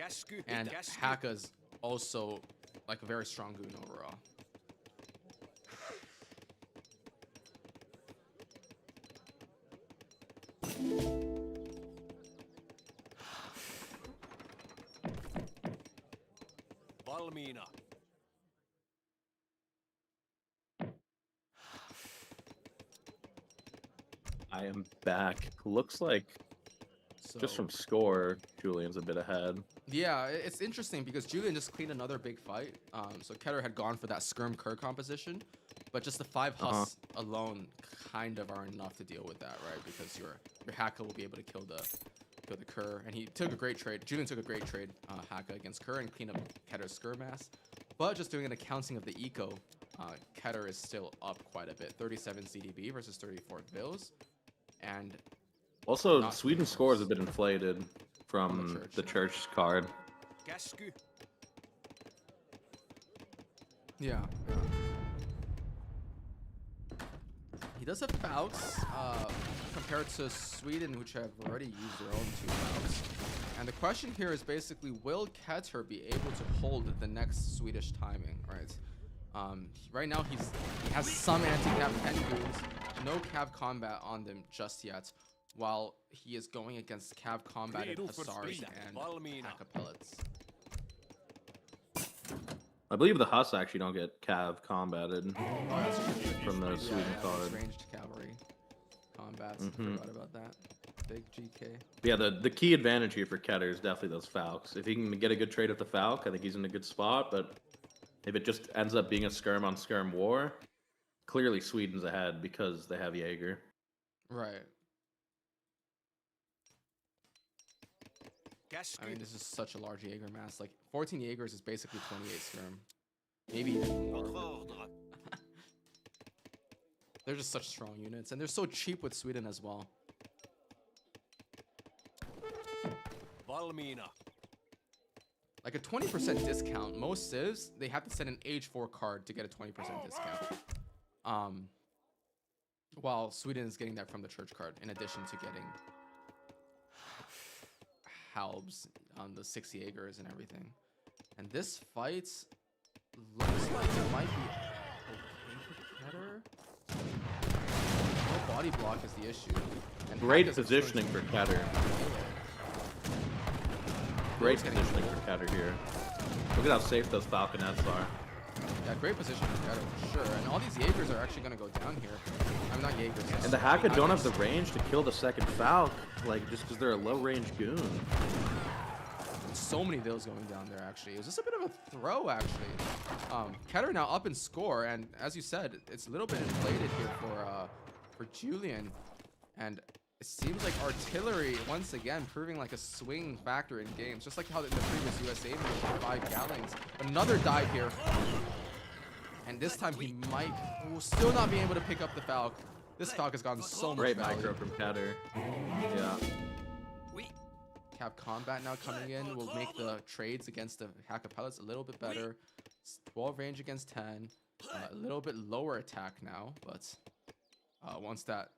And Haka's also like a very strong goon overall. I am back. Looks like just from score, Julian's a bit ahead. Yeah, it's interesting because Julian just cleaned another big fight. So Ketur had gone for that Skirm Kerr composition, but just the 5 Hus alone kind of are enough to deal with that, right? Because your Haka will be able to kill the Kerr, and he took a great trade. Julian took a great trade, Haka against Kerr, and clean up Ketur's Skirm mass. But just doing an accounting of the eco, Ketur is still up quite a bit. 37 CDB versus 34 Vils, and also Sweden's score is a bit inflated from the church card. Yeah. He does have Falcons compared to Sweden, which have already used their own 2 Falcons. And the question here is basically, will Ketur be able to hold the next Swedish timing, right? Right now he has some anti-cap pen goons, no cav combat on them just yet, while he is going against cav combated Hussars and Haka pellets. I believe the Hus actually don't get cav combated from the Sweden card. Ranged cavalry combats. Forgot about that. Big GK. Yeah, the key advantage here for Ketur is definitely those Falcons. If he can get a good trade with the Falc, I think he's in a good spot. But if it just ends up being a Skirm on Skirm war, clearly Sweden's ahead because they have Jaeger. Right. I mean, this is such a large Jaeger mass. Like, 14 Jaegers is basically 28 Skirm. Maybe even more. They're just such strong units, and they're so cheap with Sweden as well. Like a 20% discount. Most civs, they have to send an Age 4 card to get a 20% discount. While Sweden is getting that from the church card, in addition to getting Halbs on the 6 Jaegers and everything. And this fight looks like it might be okay for Ketur. No body block is the issue. And Great Hack is positioning for Keter. Great positioning for Keter here. Look at how safe those falconets are. Yeah, great position for Keter for sure. And all these Jaegers are actually going to go down here. I'm not Jaegers. And the Haka don't have the range to kill the second Falc, like just because they're a low-range goon. So many vills going down there actually. It was just a bit of a throw actually. Keter now up in score, and as you said, it's a little bit inflated here for Julian. And it seems like artillery once again proving like a swing factor in games, just like how in the previous USA match, 5 gallons. Another dive here. And this time he will still not be able to pick up the Falc. This Falc has gotten so much Great value. micro from Keter. Yeah. Cap Combat now coming in will make the trades against the Haka pilots a little bit better. 12 range against 10. A little bit lower attack now, but once that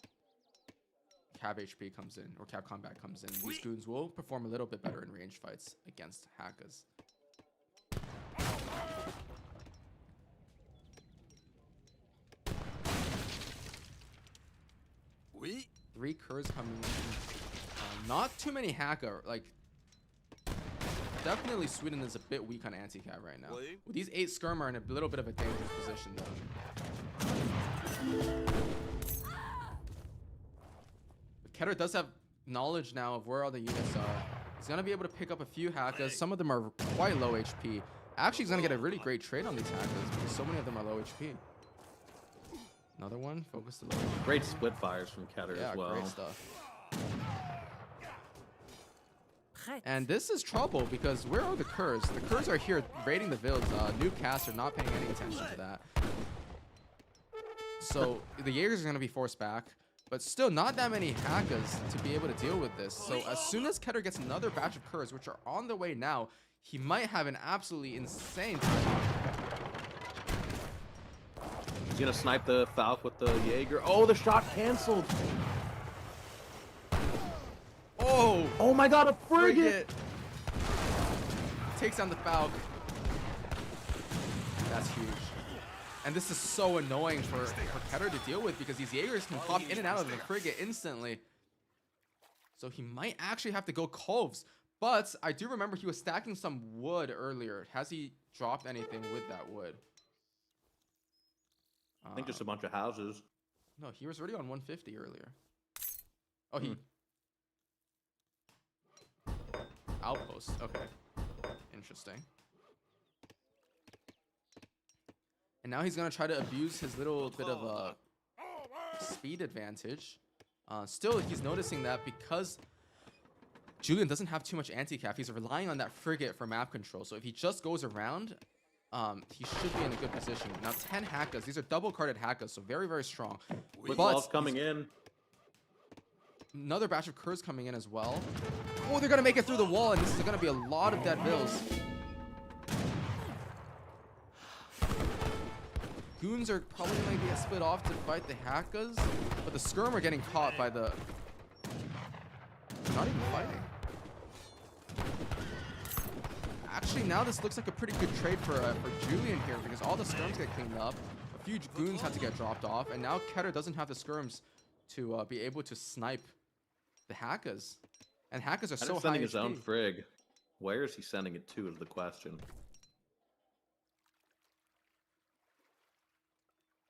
Cav HP comes in, or Cap Combat comes in, these goons will perform a little bit better in range fights against Hakas. Three Kurz coming in. Not too many Haka. Like, definitely Sweden is a bit weak on anti-cav right now. With these 8 Skirm are in a little bit of a dangerous position though. But Keter does have knowledge now of where all the units are. He's gonna be able to pick up a few Hakas. Some of them are quite low HP. Actually, he's gonna get a really great trade on these Hakas because so many of them are low HP. Another one, focus the low. Great split fires from Keter as well. Yeah, great stuff. And this is trouble because where are the Kurz? The Kurz are here raiding the vills. New cast are not paying any attention to that. So the Jaegers are going to be forced back, but still not that many Hakas to be able to deal with this. So as soon as Keter gets another batch of Kurz, which are on the way now, he might have an absolutely insane time. He's going to snipe the Falc with the Jaeger. Oh, the shot canceled. Oh my god, a frigate! Takes down the Falc. That's huge. And this is so annoying for Keter to deal with because these Jaegers can pop in and out of the frigate instantly. So he might actually have to go Coves. But I do remember he was stacking some wood earlier. Has he dropped anything with that wood? I think just a bunch of houses. No, he was already on 150 earlier. Oh, he... Outpost. Okay. Interesting. And now he's going to try to abuse his little bit of a speed advantage. Still, he's noticing that because Julian doesn't have too much anti-cap, he's relying on that frigate for map control. So if he just goes around, he should be in a good position. Now, 10 Hakas. These are double-carded Hakas, so very, very strong. With balls coming in. Another batch of Kurz coming in as well. Oh, they're going to make it through the wall, and this is going to be a lot of dead vills. Goons are probably going to get split off to fight the Hakas, but the Skirm are getting caught by the... They're not even fighting. Actually, now this looks like a pretty good trade for Julian here because all the Skirms get cleaned up. A few Goons have to get dropped off, and now Keter doesn't have the Skirms to be able to snipe the Hakas. And Hakas are so high sending his HP. own frig. Where is he sending it to is the question.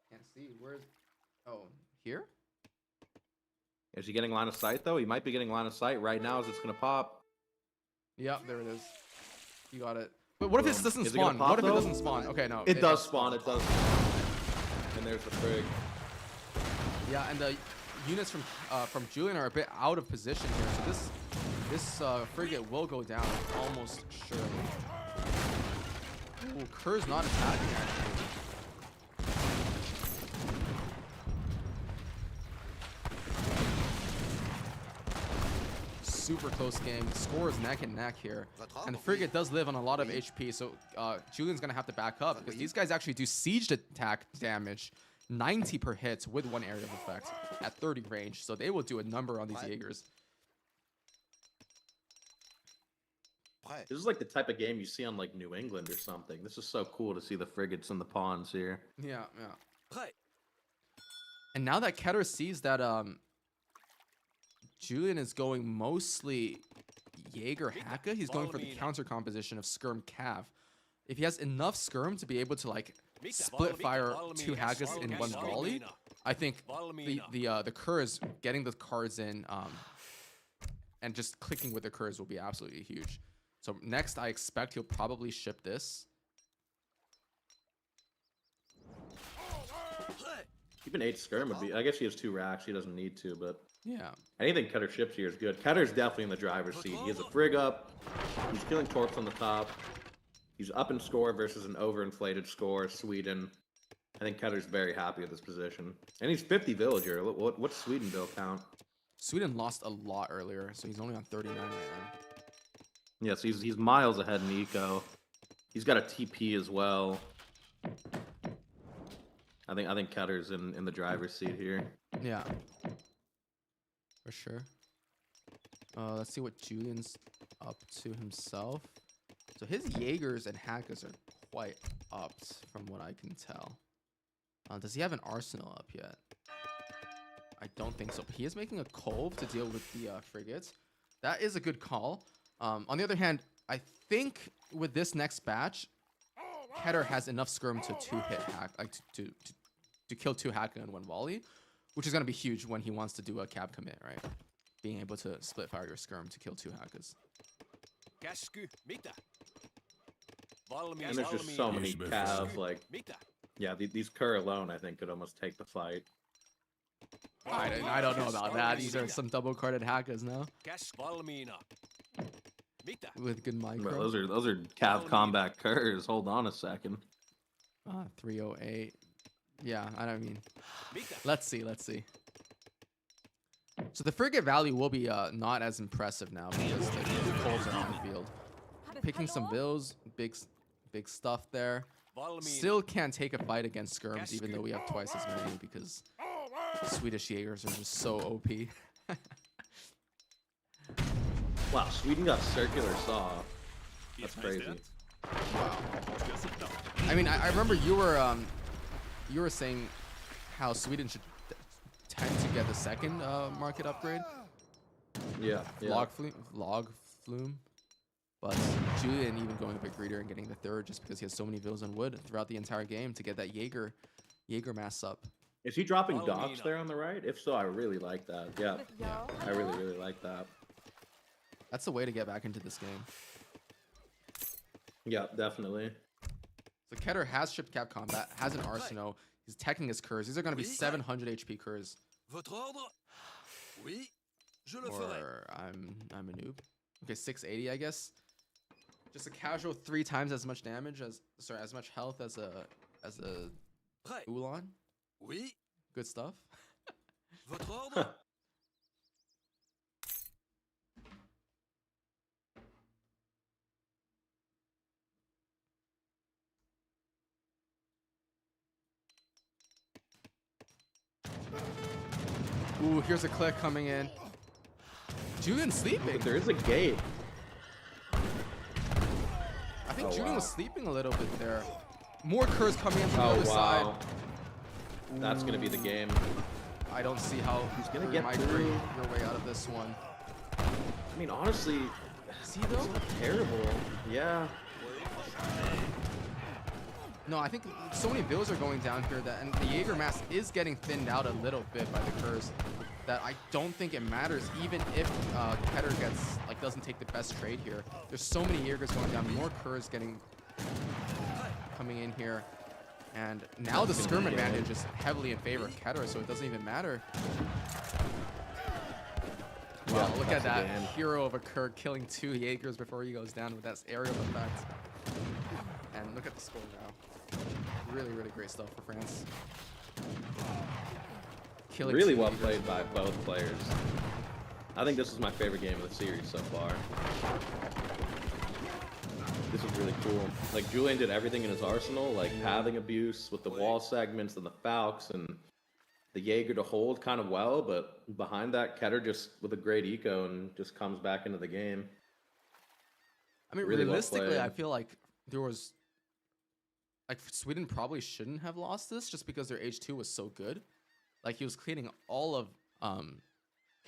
Can't see. Where's... Oh, here? Is he getting line of sight, though? He might be getting line of sight right now as it's going to pop. Yeah, there it is. You got it. But what if this doesn't Is it gonna spawn? pop, What if it though? doesn't spawn? Okay, no. It does spawn. It does spawn. And there's the frig. Yeah, and the units from Julian are a bit out of position here. So this frigate will go down almost surely. Ooh, Kerr's not attacking actually. Super close game. Score is neck and neck here. And the frigate does live on a lot of HP, so Julian's going to have to back up because these guys actually do siege attack damage 90 per hit with one area of effect at 30 range. So they will do a number on these Jaegers. This is like the type of game you see on like New England or something. This is so cool to see the frigates and the pawns here. Yeah, yeah. And now that Keter sees that Julian is going mostly Jaeger Haka, he's going for the counter composition of Skirm Cav. If he has enough Skirm to be able to like split fire 2 Haggis in 1 volley, I think the Kurz getting the cards in and just clicking with the Kurz will be absolutely huge. So next, I expect he'll probably ship this. Even 8 skirm would be. I guess he has 2 racks. He doesn't need to, but Yeah. anything Keter ships here is good. Ketter's definitely in the driver's seat. He has a frig up. He's killing torps on the top. He's up in score versus an overinflated score. Sweden. I think Ketter's very happy with this position. And he's 50 villager. What's Sweden bill count? Sweden lost a lot earlier, so he's only on 39 right now. Yes, he's miles ahead in eco. He's got a TP as well. I think Ketter's in the driver's seat here. Yeah. For sure. Let's see what Julian's up to himself. So his Jaegers and Hackers are quite upped from what I can tell. Does he have an arsenal up yet? I don't think so. But he is making a cove to deal with the frigates. That is a good call. On the other hand, I think with this next batch, Keter has enough skirm to 2-hit hack, like to kill 2 Haka in 1 volley, which is gonna be huge when he wants to do a cab commit, right? Being able to split fire your skirm to kill 2 Hakas. And there's just so many calves, like, yeah, these Kerr alone, I think, could almost take the fight. I don't know about that. These are some double-carded Hakas now. With good micro. Bro, those are cav combat Kerrs. Hold on a second. 308. Yeah, I don't mean. Let's see. So the frigate value will be not as impressive now because the Coles are on the field. Picking some bills, big stuff there. Still can't take a fight against skirms, even though we have twice as many because Swedish Jaegers are just so OP. Wow, Sweden got circular saw. That's crazy. Wow. I mean, I remember you were saying how Sweden should tend to get the second market upgrade. Yeah. Log flume. But Julian even going a bit greedier and getting the third just because he has so many vills on wood throughout the entire game to get that Jaeger mass up. Is he dropping docks there on the right? If so, I really like that. Yeah. I really like that. That's the way to get back into this game. Yeah, definitely. So Keter has shipped cap combat, has an arsenal. He's teching his Kurz. These are going to be 700 HP Kurz. Or I'm a noob. Okay, 680, I guess. Just a casual 3 times as much damage as as much health as a Ulan. Good stuff. Ooh, here's a click coming in. Julian sleeping. But there is a gate. I think Julian was sleeping a little bit there. More Kurz coming in from the other side. That's gonna be the game. I don't see how He's gonna you get might through. bring your way out of this one. I mean, honestly, See though? terrible. Yeah. No, I think so many vills are going down here that, and the Jaeger mass is getting thinned out a little bit by the Kurz. That I don't think it matters, even if Keter doesn't take the best trade here. There's so many Jaegers going down, more Kurz coming in here, and now the skirm advantage is heavily in favor of Keter, so it doesn't even matter. Wow, look at that hero of a Kerr killing 2 Jaegers before he goes down with that aerial effect. And look at the score now. Really great stuff for France. Killing Really 2 well Jaegers. played by both players. I think this is my favorite game of the series so far. This is really cool. Like, Julian did everything in his arsenal, like pathing abuse with the wall segments and the Falcons and the Jaeger to hold kind of well, but behind that, Keter just with a great eco and just comes back into the game. I mean, Really well realistically, played. I feel like there was... Like, Sweden probably shouldn't have lost this just because their H2 was so good. Like he was cleaning all of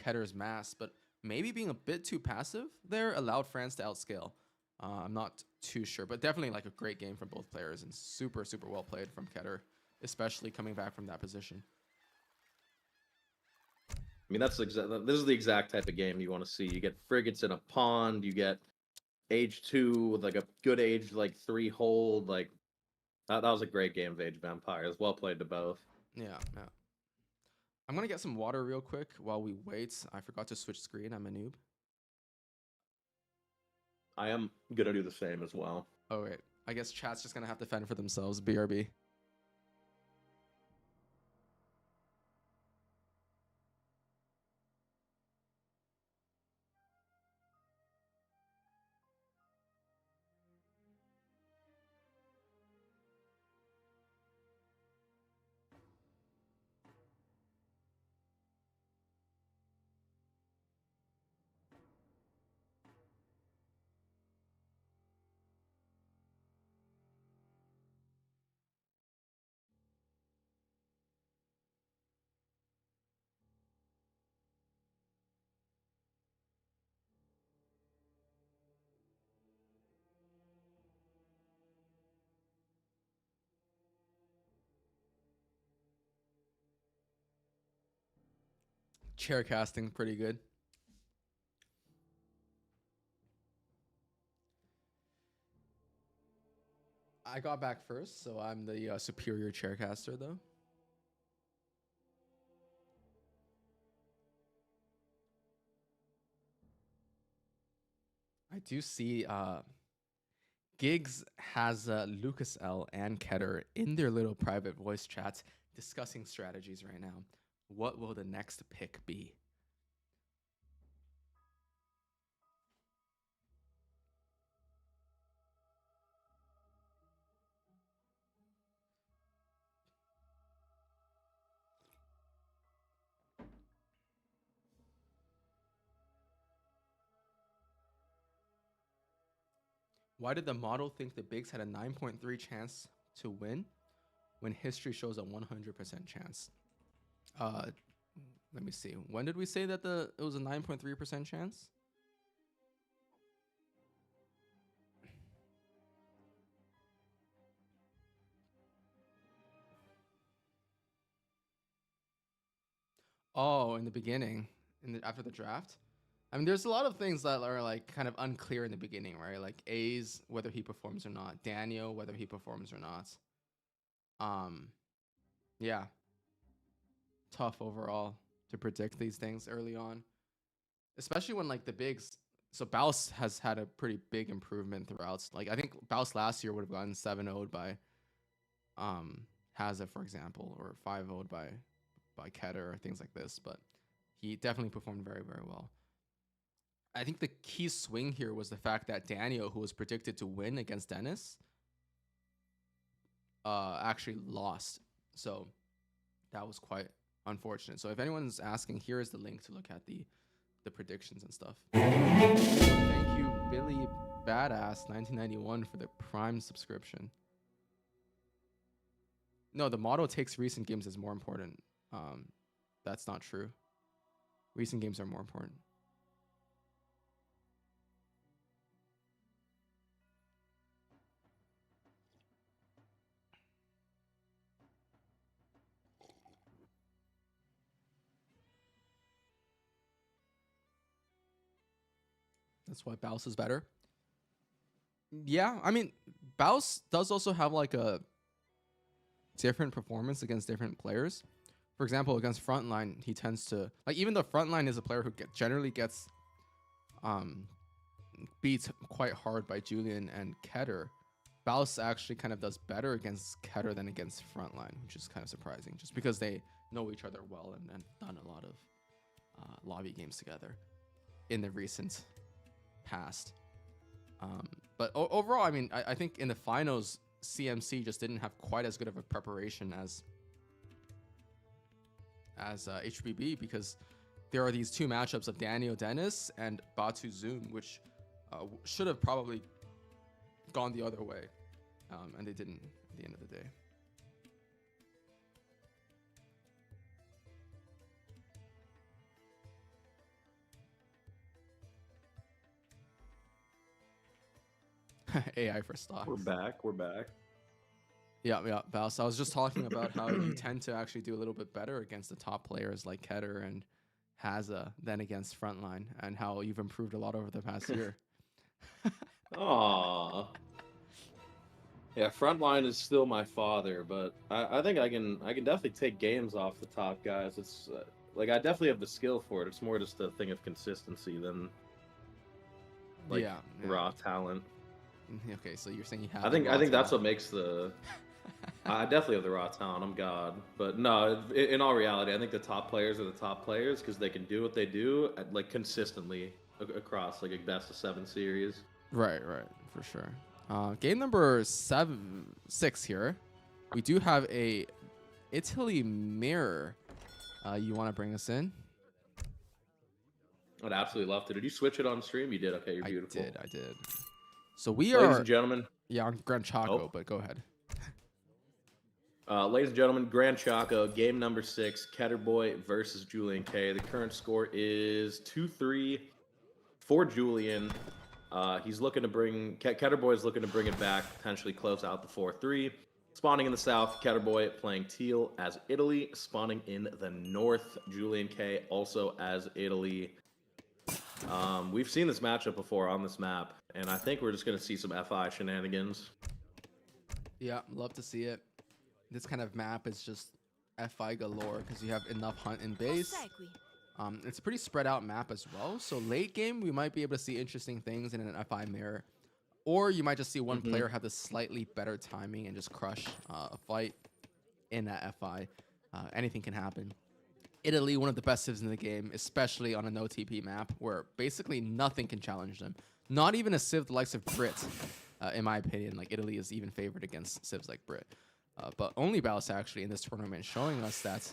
Ketter's mass, but maybe being a bit too passive there allowed France to outscale. I'm not too sure, but definitely like a great game from both players and super, super well played from Ketter, especially coming back from that position. I mean, this is the exact type of game you want to see. You get frigates in a pond, you get age 2 with like a good age like 3 hold. Like that was a great game of Age of Empires. Well played to both. Yeah. I'm gonna get some water real quick while we wait. I forgot to switch screen. I'm a noob. I am gonna do the same as well. Oh wait, I guess chat's just gonna have to fend for themselves. BRB. Chair casting pretty good. I got back first, so I'm the superior chaircaster though. I do see Gigs has Lucas L and Ketter in their little private voice chats discussing strategies right now. What will the next pick be? Why did the model think the Bigs had a 9.3 chance to win when history shows a 100% chance? Let me see. When did we say that it was a 9.3% chance? Oh, in the beginning, after the draft. I mean, there's a lot of things that are like kind of unclear in the beginning, right? Like A's, whether he performs or not. Daniel, whether he performs or not. Yeah. Tough overall to predict these things early on, especially when like the bigs. So Baus has had a pretty big improvement throughout. Like I think Baus last year would have gotten 7-0'd by Hazza, for example, or 5-0'd by Ketter or things like this, but he definitely performed very, very well. I think the key swing here was the fact that Daniel, who was predicted to win against Dennis, actually lost. So that was quite unfortunate. So if anyone's asking, here is the link to look at the predictions and stuff. Thank you, Billy Badass 1991 for the Prime subscription. No, the model takes recent games as more important. That's not true. Recent games are more important. That's why Baus is better. Yeah, I mean, Baus does also have like a different performance against different players. For example, against Frontline, he tends to like, even though Frontline is a player who generally gets beat quite hard by Julian and Ketter, Baus actually kind of does better against Ketter than against Frontline, which is kind of surprising, just because they know each other well and done a lot of lobby games together in the recent past. But overall, I mean, I think in the finals, CMC just didn't have quite as good of a preparation as HBB, because there are these two matchups of Daniel Dennis and Batu Zoom, which should have probably gone the other way, and they didn't at the end of the day. AI for stocks. We're back. We're back. Yeah, yeah, Val. So I was just talking about how you tend to actually do a little bit better against the top players like Keter and Haza than against Frontline, and how you've improved a lot over the past year. Aww. Yeah, Frontline is still my father, but I think I can definitely take games off the top guys. It's like I definitely have the skill for it. It's more just a thing of consistency than like yeah. raw talent. Okay, so you're saying you have. I think that's what makes the. I definitely have the raw talent. I'm God, but no. In all reality, I think the top players are the top players because they can do what they do like consistently across like a best of 7 series. Right, for sure. Game number 6 here. We do have a Italy mirror. You want to bring us in? I'd absolutely love to. Did you switch it on stream? You did. Okay, you're beautiful. I did. So we Ladies are, and gentlemen. yeah, on Gran Chaco, but go ahead. Ladies and gentlemen, Gran Chaco, game number 6, Keturboy versus JulianK. The current score is 2-3 for Julian. He's looking to bring, Keturboy is looking to bring it back, potentially close out the 4-3. Spawning in the south, Keturboy playing teal as Italy. Spawning in the north, JulianK also as Italy. We've seen this matchup before on this map, and I think we're just going to see some FI shenanigans. Yeah, love to see it. This kind of map is just FI galore because you have enough hunt in base. It's a pretty spread out map as well. So late game, we might be able to see interesting things in an FI mirror. Or you might just see one player have the slightly better timing and just crush a fight in that FI. Anything can happen. Italy, one of the best civs in the game, especially on a no TP map where basically nothing can challenge them. Not even a civ the likes of Brit, in my opinion. Like Italy is even favored against civs like Brit. But only Balas actually in this tournament showing us that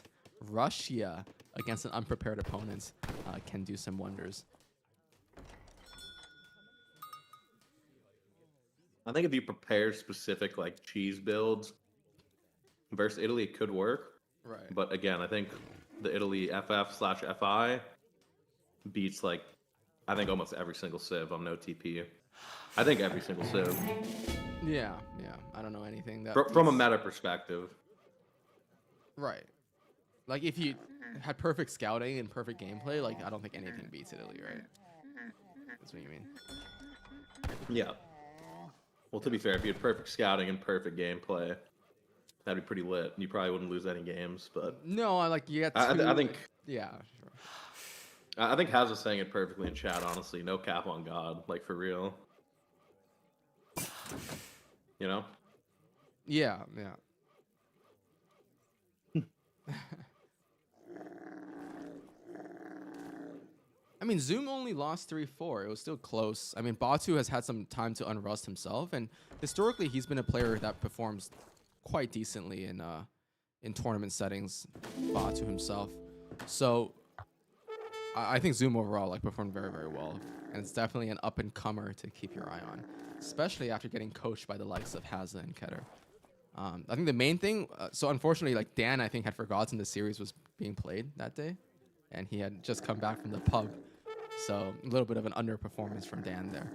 Russia against an unprepared opponent can do some wonders. I think if you prepare specific like cheese builds versus Italy, it could work. Right. But again, I think the Italy FF/FI beats like I think almost every single civ on no TP. I think every single civ. Yeah. I don't know anything that From a meta perspective. Right. Like if you had perfect scouting and perfect gameplay, like I don't think anything beats Italy, right? That's what you mean. Yeah. Well, to be fair, if you had perfect scouting and perfect gameplay, that'd be pretty lit. You probably wouldn't lose any games, but no, I like you got. I think. Yeah. Sure. I think Haz was saying it perfectly in chat. Honestly, no cap on God, like for real. You know. Yeah. I mean, Zoom only lost 3-4. It was still close. I mean, Batu has had some time to unrust himself, and historically, he's been a player that performs quite decently in tournament settings. Batu himself, so I think Zoom overall like performed very, very well, and it's definitely an up and comer to keep your eye on, especially after getting coached by the likes of Haza and Keter. I think the main thing, so unfortunately, like Dan, I think had forgotten the series was being played that day, and he had just come back from the pub, so a little bit of an underperformance from Dan there.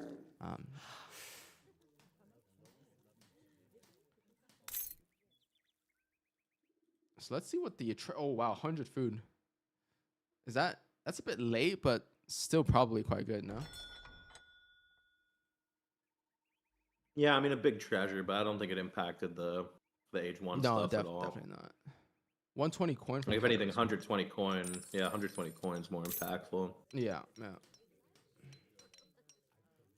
So let's see what the oh wow, 100 food. Is that's a bit late, but still probably quite good, no? Yeah, I mean a big treasure, but I don't think it impacted the H1 stuff at all. Definitely not. 120 coin. Like if anything, 120 coin. Yeah, 120 coins more impactful. Yeah.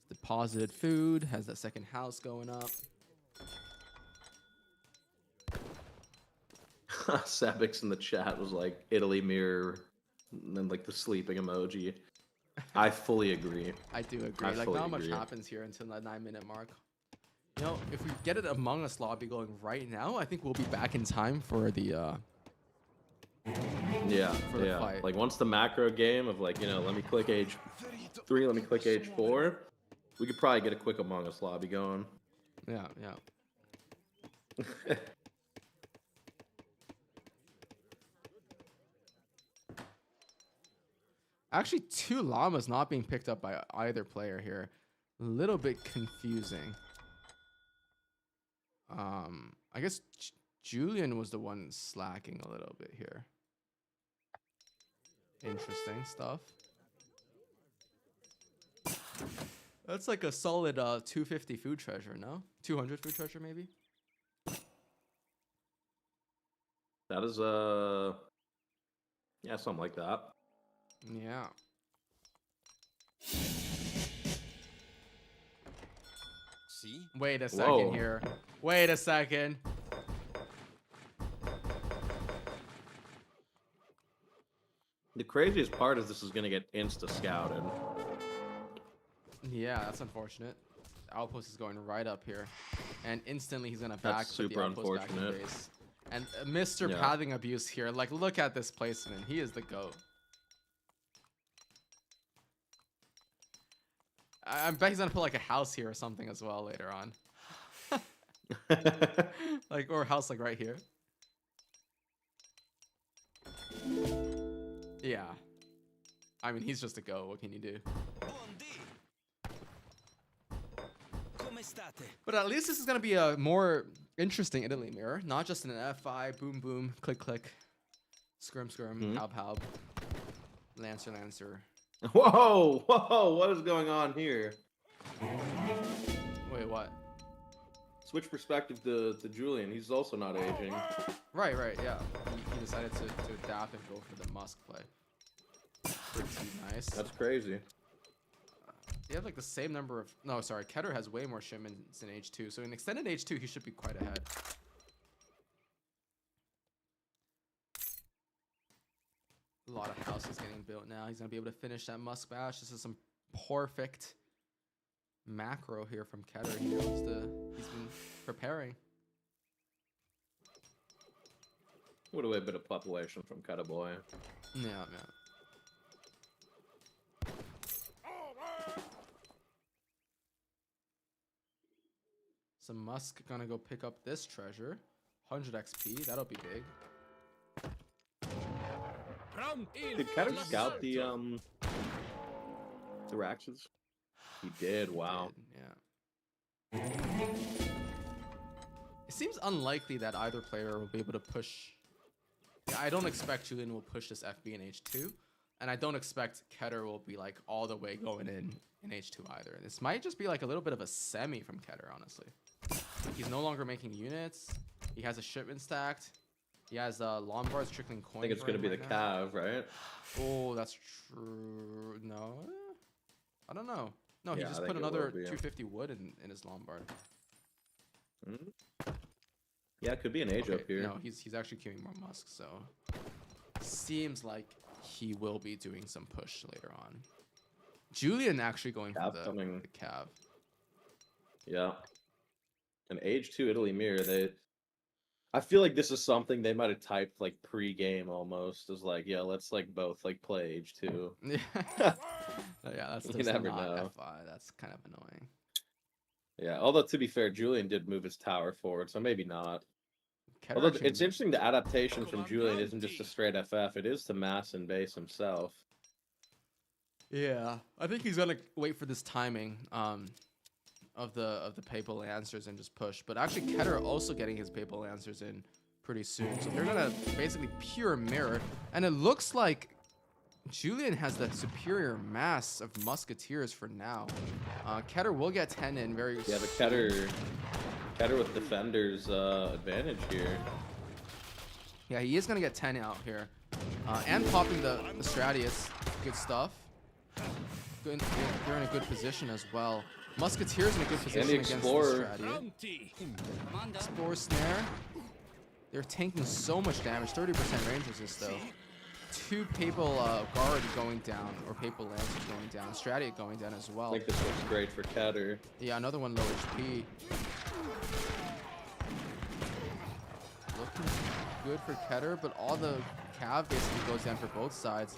Deposited food has that second house going up. Sabix in the chat was like Italy mirror, and then like the sleeping emoji. I fully agree. I do agree. Like not much happens here until the 9-minute mark. You know, if we get it Among Us lobby going right now, I think we'll be back in time for the the fight. Like once the macro game of like, you know, let me click H3, let me click H4, we could probably get a quick Among Us lobby going. Yeah. Actually, 2 llamas not being picked up by either player here. A little bit confusing. I guess Julian was the one slacking a little bit here. Interesting stuff. That's like a solid 250 food treasure, no? 200 food treasure, maybe? That is, yeah, something like that. Yeah. See? Wait a second Whoa. here. Wait a second. The craziest part is this is going to get insta-scouted. Yeah, that's unfortunate. The outpost is going right up here. And instantly he's going to That's back put the super outpost back in unfortunate. base. And Mr. Yeah. Pathing Abuse here. Like, look at this placement. He is the GOAT. I bet he's going to put like a house here or something as well later on. Like, or a house like right here. Yeah. I mean, he's just a GOAT. What can you do? But at least this is going to be a more interesting Italy mirror. Not just an F5, boom, boom, click, click, skirm, skirm, halb, halb, lancer, lancer. Whoa, whoa, what is going on here? Wait, what? Switch perspective to Julian. He's also not aging. Right, yeah. He decided to adapt and go for the Musk play. Pretty nice. That's crazy. They have like the same number of... No, sorry. Keter has way more shipments in H2. So in extended H2, he should be quite ahead. A lot of houses getting built now. He's going to be able to finish that Musk Bash. This is some perfect macro here from Keter. He knows he's been preparing. What a bit of population from Keturboy. Yeah. So Musk gonna go pick up this treasure. 100 XP. That'll be big. Did Keter scout the Raxes? He did, wow. Yeah. It seems unlikely that either player will be able to push. Yeah, I don't expect Julian will push this FB in H2, and I don't expect Keter will be like all the way going in H2 either. This might just be like a little bit of a semi from Keter, honestly. He's no longer making units. He has a shipment stacked. He has Lombards trickling coins. I think it's going to be the Cav, right? Oh, that's true. No, I don't know. No, he Yeah, just I put think it another will be, yeah. 250 wood in his Lombard. Yeah, it could be an age up here. No, he's actually queuing more Musk, so seems like he will be doing some push later on. Julian actually going Cav for the coming. Cav. Yeah. An age 2 Italy mirror, I feel like this is something they might have typed like pre-game almost. As like, yeah, let's like both like play age 2. Yeah, that's You just never not know. FI. That's kind of annoying. Yeah, although to be fair, Julian did move his tower forward, so maybe not. Keter Although actually- it's interesting, the adaptation from Julian isn't just a straight FF, it is to mass and base himself. Yeah, I think he's gonna wait for this timing of the Papal Lancers and just push. But actually, Keter also getting his Papal Lancers in pretty soon, so they're gonna basically pure mirror. And it looks like Julian has the superior mass of Musketeers for now. Keter will get 10 in very. Yeah, the Keter with Defender's advantage here. Yeah, he is gonna get 10 out here, and popping the Stratius. Good stuff. Good, they're in a good position as well. Musketeers in a good position against the Explorer. Stratius. Explorer Snare. They're tanking so much damage. 30% range resist though. 2 Papal Guard going down, or Papal Lancers going down. Stratia going down as well. I think this looks great for Keter. Yeah, another one low HP. Looking good for Keter, but all the Cav basically goes down for both sides.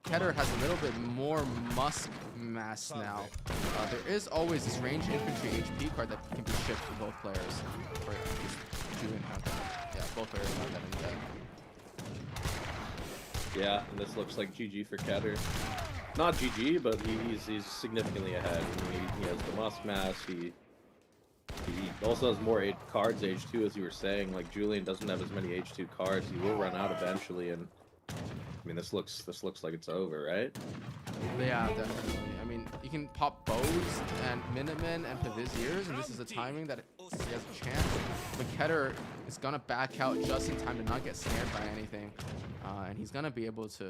Keter has a little bit more Musk mass now. There is always this range infantry HP card that can be shipped for both players. Or at least Julian have that. Yeah, both players have that in deck. Yeah, and this looks like GG for Keter. Not GG, but he's significantly ahead. He has the Musk mass. He He also has more cards H2, as you were saying. Like Julian doesn't have as many H2 cards. He will run out eventually, and I mean this looks like it's over, right? Yeah, definitely. I mean, you can pop bows and Minutemen and Paviziers, and this is the timing that he has a chance. But Keter is gonna back out just in time to not get snared by anything, and he's gonna be able to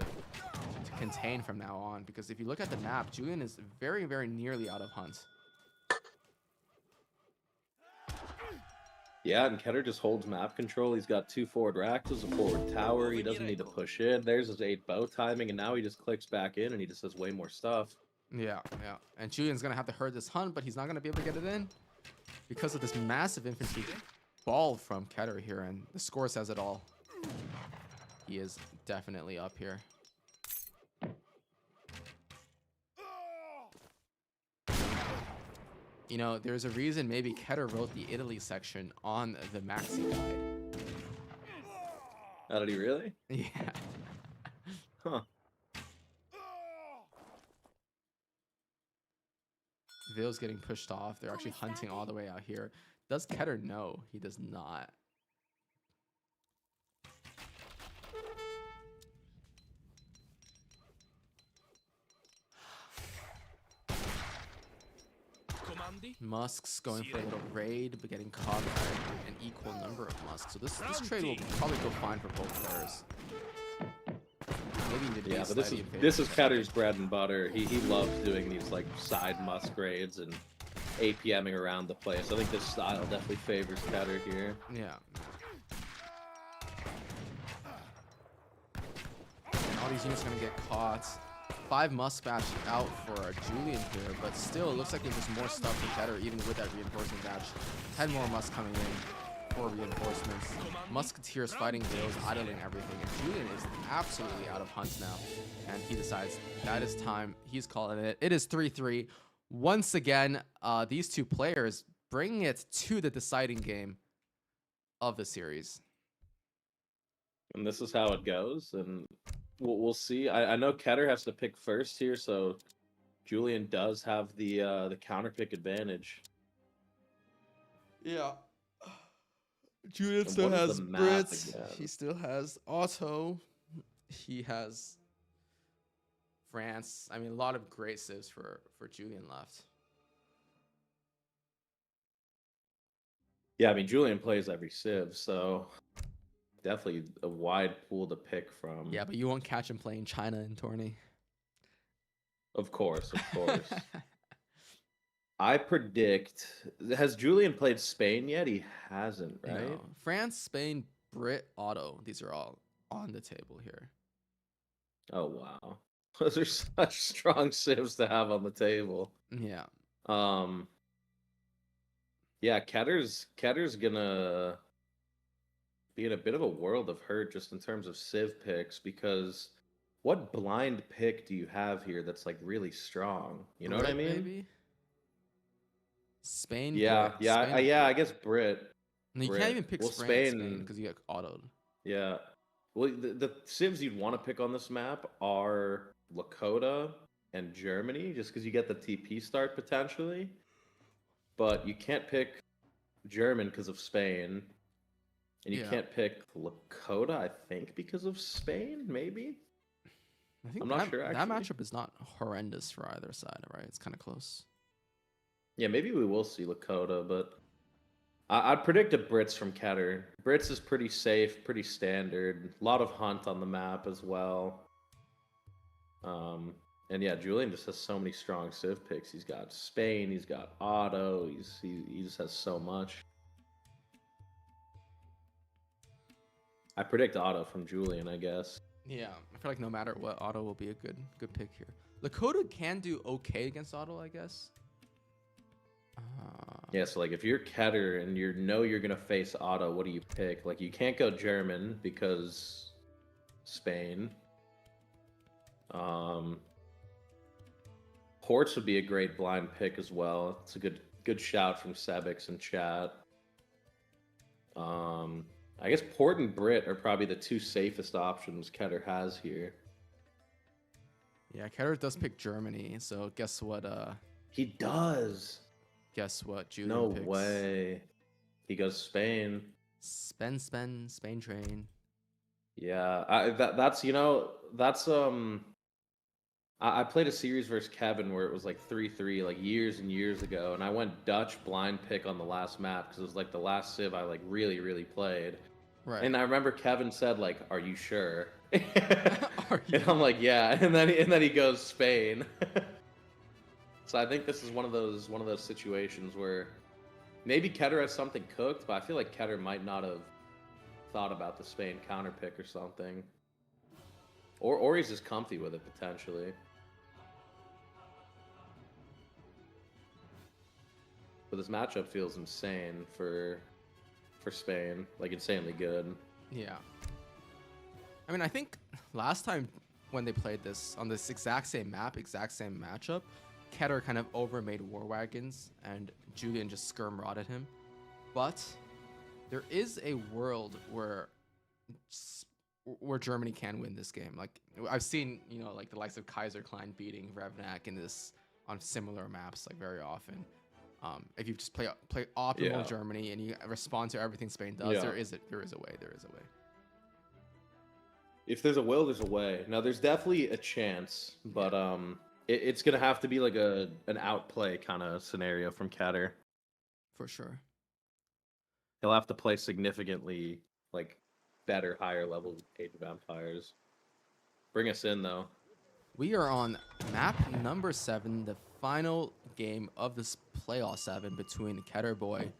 contain from now on. Because if you look at the map, Julian is very, very nearly out of hunts. Yeah, and Keter just holds map control. He's got 2 forward racks, a forward tower. He doesn't need to push in. There's his 8 bow timing, and now he just clicks back in, and he just has way more stuff. Yeah. And Julian's gonna have to herd this hunt, but he's not gonna be able to get it in because of this massive infantry ball from Keter here, and the score says it all. He is definitely up here. You know, there's a reason maybe Keter wrote the Italy section on the Maxi guide. How did he really? Yeah. Huh. Ville's getting pushed off. They're actually hunting all the way out here. Does Keter know? He does not. Musk's going for a little raid, but getting caught by an equal number of Musks. So this trade will probably go fine for both players. Maybe Yeah, but this is Keter's bread and butter. He loves doing these like side Musk raids and APMing around the place. I think this style definitely favors Keter here. Yeah. And all these units are gonna get caught. 5 Musk batch out for Julian here, but still it looks like there's just more stuff for Keter even with that reinforcement batch. 10 more Musk coming in for reinforcements. Musketeers fighting Bills, idling everything, and Julian is absolutely out of hunts now. And he decides that is time. He's calling it. It is 3-3. Once again, these two players bringing it to the deciding game of the series. And this is how it goes, and we'll see. I know Keter has to pick first here, so Julian does have the counter pick advantage. Yeah. Julian And still what is has the map Brits. again? He still has Auto. He has France. I mean, a lot of great civs for Julian left. Yeah, I mean Julian plays every civ, so definitely a wide pool to pick from. Yeah, but you won't catch him playing China in tourney. Of course. I predict. Has Julian played Spain yet? He hasn't, right? No. France, Spain, Brit, Auto. These are all on the table here. Oh wow, those are such strong civs to have on the table. Yeah. Yeah, Keter's gonna be in a bit of a world of hurt just in terms of civ picks, because what blind pick do you have here that's like really strong? You know what I Brit, mean? maybe? Spain. Yeah, Brit, yeah, Spain, yeah. I Brit. guess Brit. No, you Brit. can't even pick Well, Spain because you get autoed. Yeah. Well, the civs you'd want to pick on this map are Lakota and Germany, just because you get the TP start potentially. But you can't pick German because of Spain. And you can't pick Lakota, I think, because of Spain, maybe? I think I'm not sure, that actually. matchup is not horrendous for either side, right? It's kind of close. Yeah, maybe we will see Lakota, but I'd predict a Brits from Keter. Brits is pretty safe, pretty standard. A lot of hunt on the map as well. And yeah, Julian just has so many strong civ picks. He's got Spain, he's got Auto, he just has so much. I predict Auto from Julian, I guess. Yeah, I feel like no matter what, Auto will be a good pick here. Lakota can do okay against Auto, I guess. Yeah, so like if you're Keter and you're gonna face Auto, what do you pick? Like you can't go German because Spain. Ports would be a great blind pick as well. It's a good shout from Sebix in chat. I guess Port and Brit are probably the two safest options Keter has here. Yeah, Keter does pick Germany, so guess what? He does. guess what? Julian No picks way. He goes Spain. Spain train. Yeah, that's I played a series versus Kevin where it was like 3-3 like years and years ago, and I went Dutch blind pick on the last map because it was like the last civ I like really played. Right. And I remember Kevin said like, "Are you sure?" Are you? And I'm like, "Yeah." And then he goes Spain. So I think this is one of those situations where maybe Keter has something cooked, but I feel like Keter might not have thought about the Spain counter pick or something. Or he's just comfy with it potentially. But this matchup feels insane for Spain, like insanely good. Yeah. I mean, I think last time when they played this on this exact same map, exact same matchup, Keter kind of overmade War Wagons and Julian just skirm-rotted him. But there is a world where Germany can win this game. Like I've seen, like the likes of Kaiser Klein beating Revnak in this on similar maps like very often. If you just play optimal Germany and you respond to everything Spain does, there is a way. If there's a will, there's a way. Now there's definitely a chance, but it's gonna have to be like an outplay kind of scenario from Keter. For sure. He'll have to play significantly like better, higher level Age of Empires. Bring us in though. We are on map number 7, the final game of this playoff 7 between Keturboy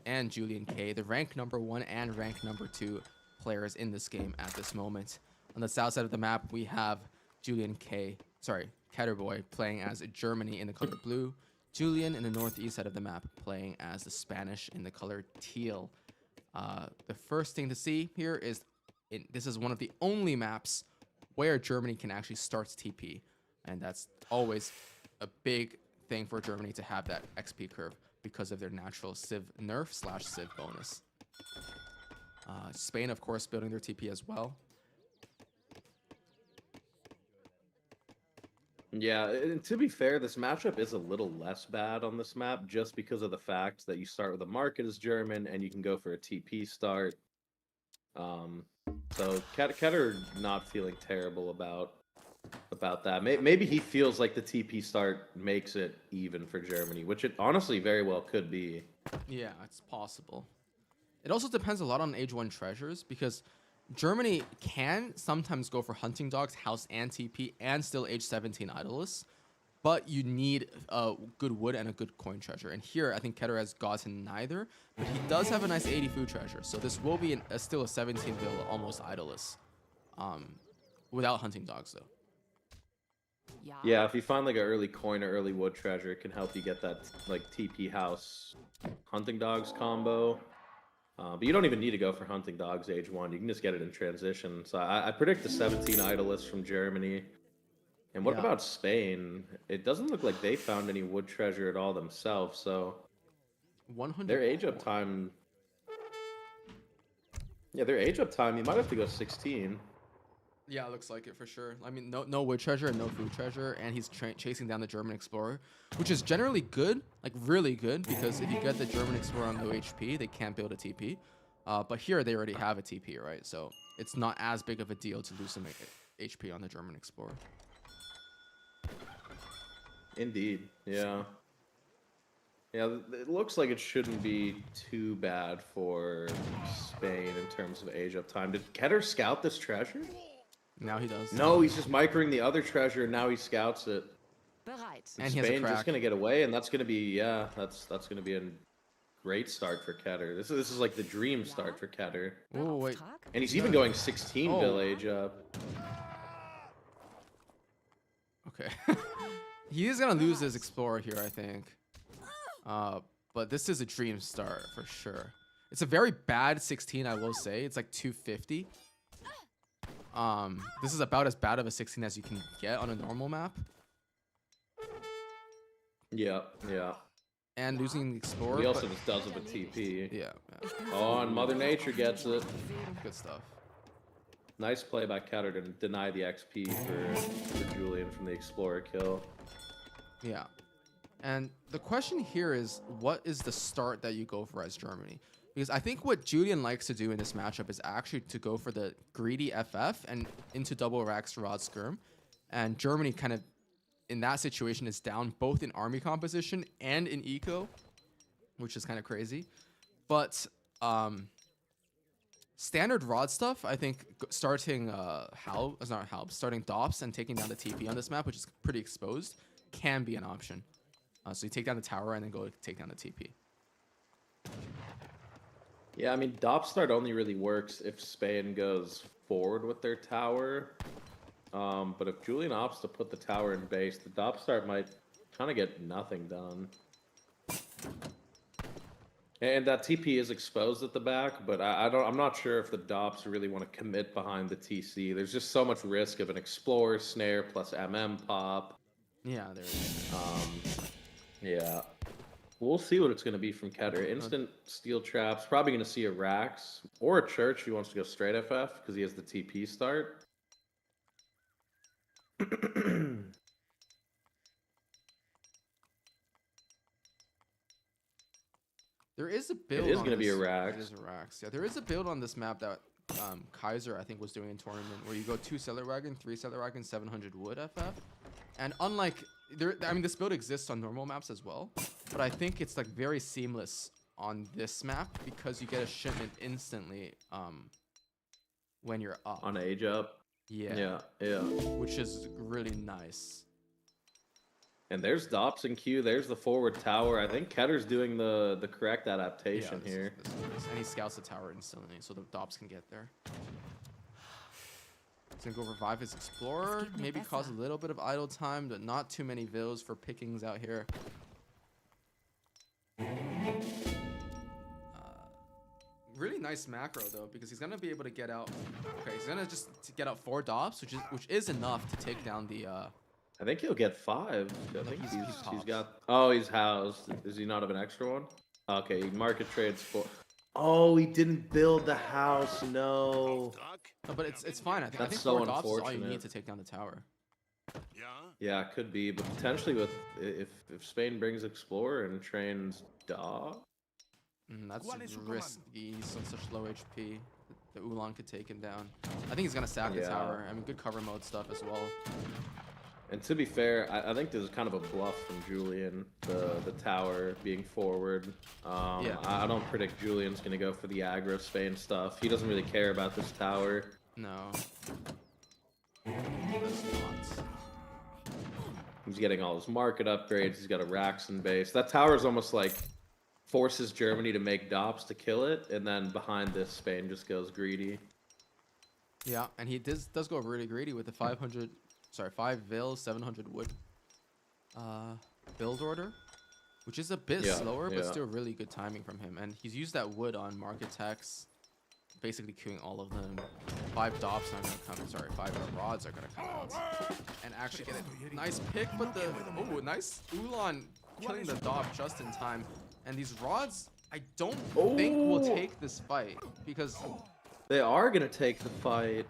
and JulianK, the rank number 1 and rank number 2 players in this game at this moment. On the south side of the map, we have Keturboy playing as Germany in the color blue, Julian in the northeast side of the map playing as the Spanish in the color teal. The first thing to see here is this is one of the only maps where Germany can actually start TP, and that's always a big thing for Germany to have that XP curve because of their natural Civ nerf / Civ bonus. Spain, of course, building their TP as well. Yeah, and to be fair, this matchup is a little less bad on this map just because of the fact that you start with a market as German and you can go for a TP start. So Keter not feeling terrible about that. Maybe he feels like the TP start makes it even for Germany, which it honestly very well could be. Yeah, it's possible. It also depends a lot on Age 1 treasures because Germany can sometimes go for Hunting Dogs, House, and TP, and still Age 17 Idolists, but you need a good wood and a good coin treasure. And here, I think Keter has gotten neither, but he does have a nice 80 food treasure, so this will be still a 17 bill, almost Idolist, without Hunting Dogs, though. Yeah, if you find like an early coin or early wood treasure, it can help you get that like TP House Hunting Dogs combo. But you don't even need to go for Hunting Dogs Age 1. You can just get it in transition. So I predict the 17 Idolists from Germany. And what about Spain? It doesn't look like they found any wood treasure at all themselves. So 100. Their age up time. Yeah, their age up time. You might have to go 16. Yeah, it looks like it for sure. I mean, no wood treasure and no food treasure, and he's chasing down the German Explorer, which is generally good, like really good, because if you get the German Explorer on low HP, they can't build a TP. But here they already have a TP, right? So it's not as big of a deal to lose some HP on the German Explorer. Indeed, yeah. Yeah, it looks like it shouldn't be too bad for Spain in terms of age up time. Did Keter scout this treasure? Now he does. No, he's just microing the other treasure, and now he scouts it. And he has a Spain crack. just gonna get away, and that's gonna be that's gonna be a great start for Keter. This is like the dream start for Keter. Oh wait, and he's even going 16 bill age up. Okay, he is gonna lose his Explorer here, I think. But this is a dream start for sure. It's a very bad 16, I will say. It's like 250. This is about as bad of a 16 as you can get on a normal map. Yeah. And losing the Explorer. He also just does it with TP. Yeah. Oh, and Mother Nature gets it. Good stuff. Nice play by Keter to deny the XP for Julian from the Explorer kill. Yeah. And the question here is, what is the start that you go for as Germany? Because I think what Julian likes to do in this matchup is actually to go for the greedy FF and into double racks Rod Skirm. And Germany kind of, in that situation, is down both in army composition and in eco, which is kind of crazy. But standard Rod stuff, I think starting starting Dops and taking down the TP on this map, which is pretty exposed, can be an option. So you take down the tower and then go take down the TP. Yeah, I mean, Dop start only really works if Spain goes forward with their tower. But if Julian opts to put the tower in base, the Dop start might kind of get nothing done. And that TP is exposed at the back, but I'm not sure if the Dops really want to commit behind the TC. There's just so much risk of an Explorer snare plus MM pop. Yeah, there is. Yeah. We'll see what it's going to be from Keter. Instant steel traps. Probably going to see a Rax or a Church if he wants to go straight FF because he has the TP start. There is a build. It is going to be a Rax. It is a Rax. Yeah, there is a build on this map that Kaiser, I think, was doing in tournament where you go 2 Cellar Wagon, 3 Cellar Wagon, 700 wood FF. And unlike, I mean, this build exists on normal maps as well, but I think it's like very seamless on this map because you get a shipment instantly when you're up. On age up. Yeah. Yeah. Which is really nice. And there's Dops in queue. There's the forward tower. I think Ketter's doing the correct adaptation here. And he scouts the tower instantly, so the Dops can get there. He's gonna go revive his Explorer. Maybe cause a little bit of idle time, but not too many vills for pickings out here. Really nice macro though, because he's gonna be able to get out. Okay, he's gonna just get out 4 Dops, which is enough to take down the. I think he'll get 5. I think he he's got. Oh, he's housed. Does he not have an extra one? Okay, market trades for. Oh, he didn't build the house. No. No, but it's fine. I think so 4 Dops is all you unfortunate. need to take down the tower. Yeah, it could be, but potentially with if Spain brings Explorer and trains Dog. That's risky. He's on such low HP. The Ulan could take him down. I think he's gonna sack the tower. I mean, good cover mode stuff as well. And to be fair, I think this is kind of a bluff from Julian, the tower being forward. I don't predict Julian's going to go for the aggro Spain stuff. He doesn't really care about this tower. No. He does not. He's getting all his market upgrades. He's got a Raxon base. That tower is almost like forces Germany to make Dops to kill it, and then behind this, Spain just goes greedy. Yeah, and he does go really greedy with the 5 Vil, 700 wood build order, which is a bit slower, but still really good timing from him. And he's used that wood on market techs, basically queuing all of them. 5 Dops are gonna come. 5 rods are gonna come out and actually get a nice pick. But nice Ulan killing the Dop just in time. And these rods, I don't think will take this fight because they are gonna take the fight.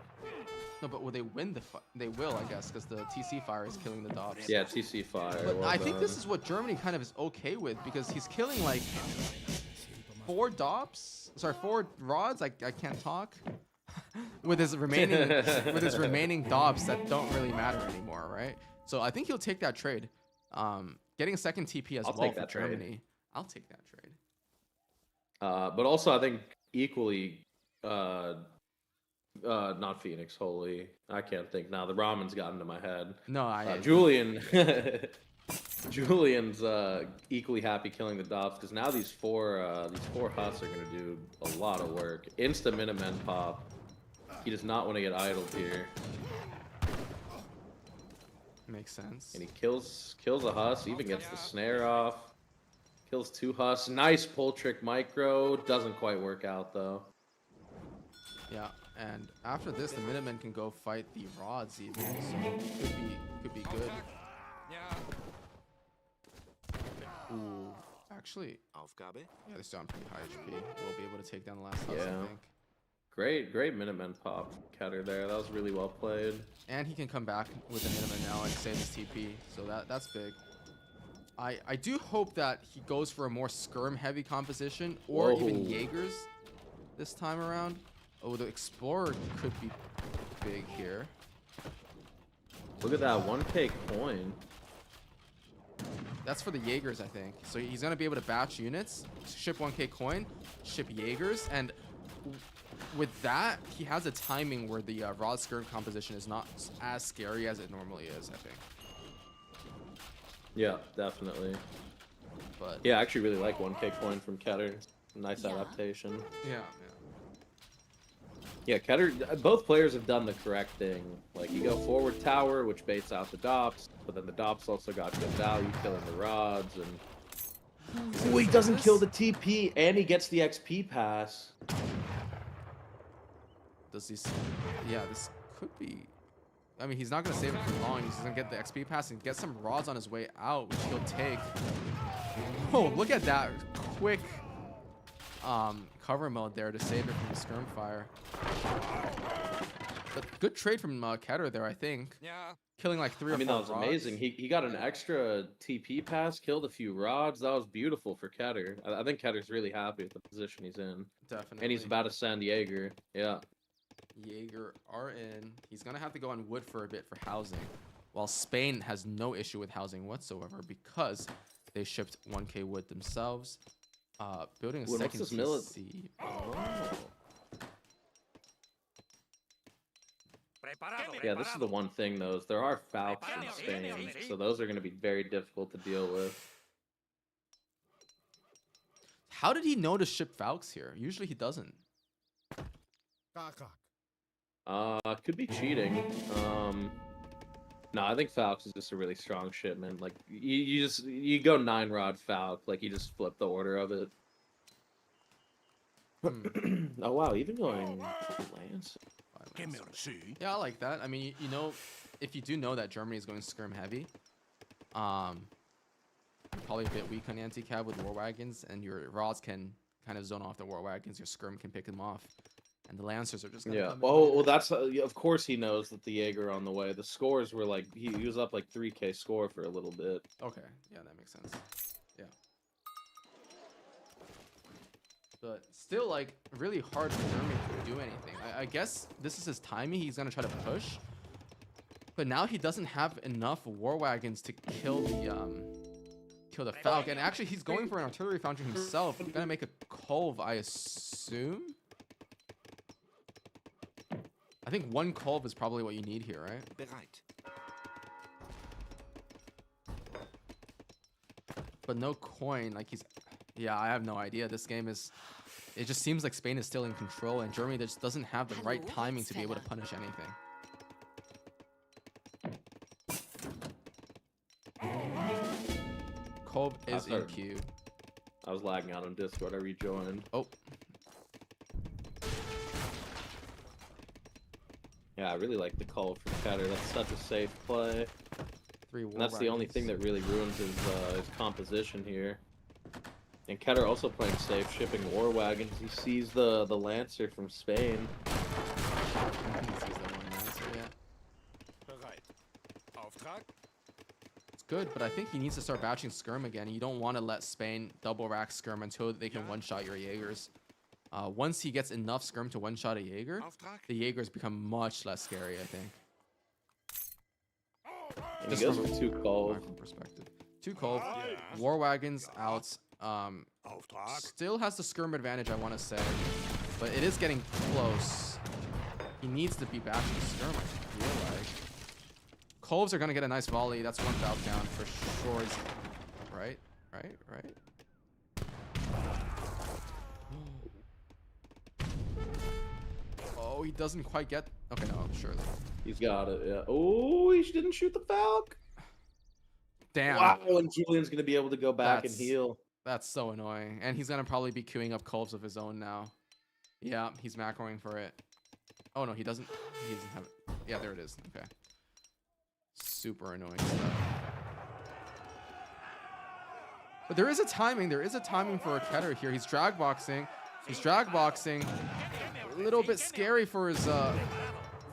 No, but will they win the fight? They will, I guess, because the TC fire is killing the Dops. Yeah, TC fire. But I think this is what Germany kind of is okay with because he's killing like 4 Dops. Sorry, 4 rods. I can't talk. with his remaining Dops that don't really matter anymore, right? So I think he'll take that trade. Getting a second TP as well for Germany. I'll take that trade. But also, I think equally. Not Phoenix, holy. I can't think now. The ramen's got into my head. No, Julian. Julian's equally happy killing the Dops because now these four huts are gonna do a lot of work. Insta Minumen pop. He does not want to get idled here. Makes sense. And he kills a Huss, even gets the snare off. Kills 2 Huss. Nice pull trick micro. Doesn't quite work out though. Yeah, and after this, the Minutemen can go fight the rods even, so could be good. Ooh, actually, yeah, they're still on pretty high HP. We'll be able to take down the last house, I think. Great Minutemen pop Keter there. That was really well played. And he can come back with the Minutemen now and save his TP, so that's big. I do hope that he goes for a more skirm heavy composition or even Jaegers this time around. Oh, the Explorer could be big here. Look at that 1K coin. That's for the Jaegers, I think. So he's going to be able to batch units, ship 1K coin, ship Jaegers, and with that, he has a timing where the raw skirm composition is not as scary as it normally is, I think. Yeah, definitely. But yeah, I actually really like 1K coin from Keter. Nice adaptation. Yeah. Yeah, Keter, both players have done the correct thing. Like, you go forward tower, which baits out the Dops, but then the Dops also got good value, killing the rods, and... Oh, he doesn't kill the TP, and he gets the XP pass. Does he... Yeah, this could be... I mean, he's not going to save it for long. He's going to get the XP pass and get some rods on his way out, which he'll take. Oh, look at that quick cover mode there to save it from the skirm fire. But good trade from Keter there, I think. Yeah. Killing like 3 or 4 I mean, that was rods. amazing. He got an extra TP pass, killed a few rods. That was beautiful for Keter. I think Ketter's really happy with the position he's in. Definitely. And he's about to send Jaeger. Yeah. Jaeger are in. He's going to have to go on wood for a bit for housing. While Spain has no issue with housing whatsoever because they shipped 1K wood themselves. Building a second TC. Oh. Yeah, this is the one thing, though, is there are Falcons in Spain, so those are going to be very difficult to deal with. How did he know to ship Falcons here? Usually he doesn't. Could be cheating. No, I think Falcons is just a really strong shipment. Like, you go 9-rod Falc, like, you just flip the order of it. Oh, wow, even going Lance. Yeah, I like that. I mean, you know, if you do know that Germany is going skirm heavy, probably a bit weak on anti-cav with war wagons, and your rods can kind of zone off the war wagons. Your skirm can pick them off, and the lancers are just gonna come in. Well, that's of course he knows that the Jaeger on the way. The scores were like he was up like 3K score for a little bit. Okay, yeah, that makes sense. Yeah, but still, like, really hard for Germany to do anything. I guess this is his timing. He's gonna try to push, but now he doesn't have enough war wagons to kill the Falcon. And actually, he's going for an artillery foundry himself. He's gonna make a Kolv, I assume. I think 1 Kolv is probably what you need here, right? But no coin. Like, he's... Yeah, I have no idea. This game is... It just seems like Spain is still in control, and Germany just doesn't have the right timing to be able to punish anything. Kolb is in queue. I was lagging out on Discord. I rejoined. Oh. Yeah, I really like the call from Keter. That's such a safe play. And that's the only thing that really ruins his composition here. And Keter also playing safe, shipping war wagons. He sees the Lancer from Spain. It's good, but I think he needs to start batching skirm again. You don't want to let Spain double rack skirm until they can one-shot your Jaegers. Once he gets enough skirm to one-shot a Jaeger, the Jaegers become much less scary, I think. And he goes with 2 Kolb. Perspective. 2 Kolb. War wagons out. Still has the skirm advantage, I want to say, but it is getting close. He needs to be batching skirm, I feel like. Kolbs are going to get a nice volley. That's 1 Falcon down for sure. Right. Oh, he doesn't quite get... Okay, no, surely. He's got it, yeah. Oh, he didn't shoot the Falc. Damn. Wow, and Julian's going to be able to go back and heal. That's so annoying. And he's going to probably be queuing up Kolbs of his own now. Yeah, he's macroing for it. Oh, no, he doesn't have it. Yeah, there it is. Okay. Super annoying stuff. But there is a timing. There is a timing for a Keter here. He's drag boxing. A little bit scary for his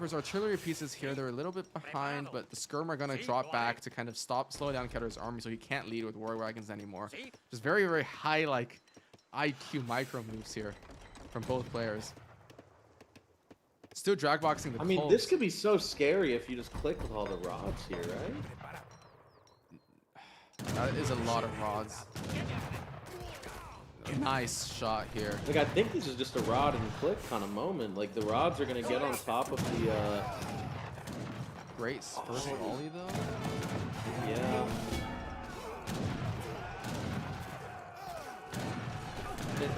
for his artillery pieces here, they're a little bit behind, but the Skirm are going to drop back to kind of slow down Ketur's army so he can't lead with war wagons anymore. Just very, very high, like, IQ micro moves here from both players. Still drag boxing the I mean, Colts. this could be so scary if you just click with all the rods here, right? That is a lot of rods. Nice shot here. Like, I think this is just a rod and click kind of moment. Like, the rods are going to get on top of the, Great first volley, though. Yeah.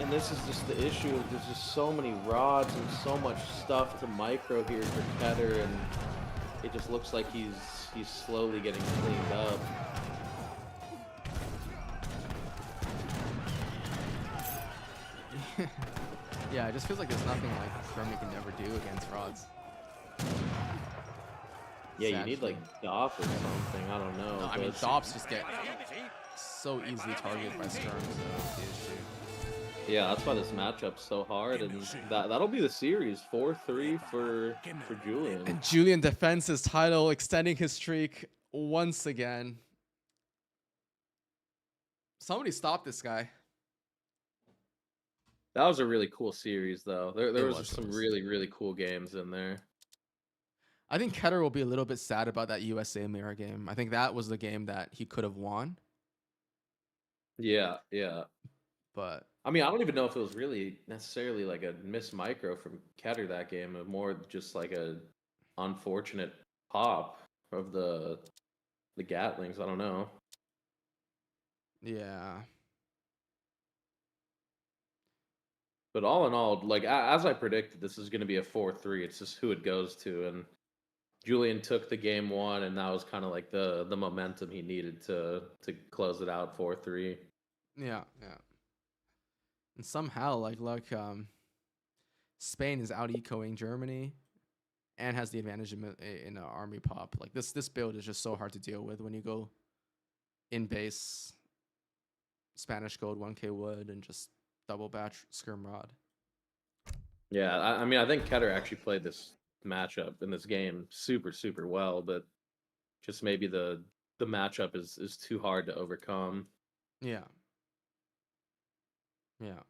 And this is just the issue of there's just so many rods and so much stuff to micro here for Ketur, and it just looks like he's slowly getting cleaned up. Yeah, it just feels like there's nothing like Germany can never do against rods. Yeah, you need like DOP or something. I don't know. No, I mean, DOPs just get so easily targeted by Skirms. So the issue. Yeah, that's why this matchup's so hard, and that'll be the series 4-3 for Julian. And Julian defends his title, extending his streak once again. Somebody stop this guy. That was a really cool series, though. There was some really cool games in there. I think Ketur will be a little bit sad about that USA mirror game. I think that was the game that he could have won. Yeah, yeah. But I mean, I don't even know if it was really necessarily like a miss micro from Ketur that game, but more just like a unfortunate pop of the Gatlings. I don't know. yeah. But all in all, like as I predicted, this is going to be a 4-3. It's just who it goes to, and Julian took the game one, and that was kind of like the momentum he needed to close it out 4-3. Yeah, yeah. And somehow, like Spain is out ecoing Germany, and has the advantage in army pop. Like this build is just so hard to deal with when you go in base Spanish gold 1K wood and just double batch Skirm rod. Yeah, I mean, I think Ketur actually played this matchup in this game super well, but just maybe the matchup is too hard to overcome. Yeah. Yeah.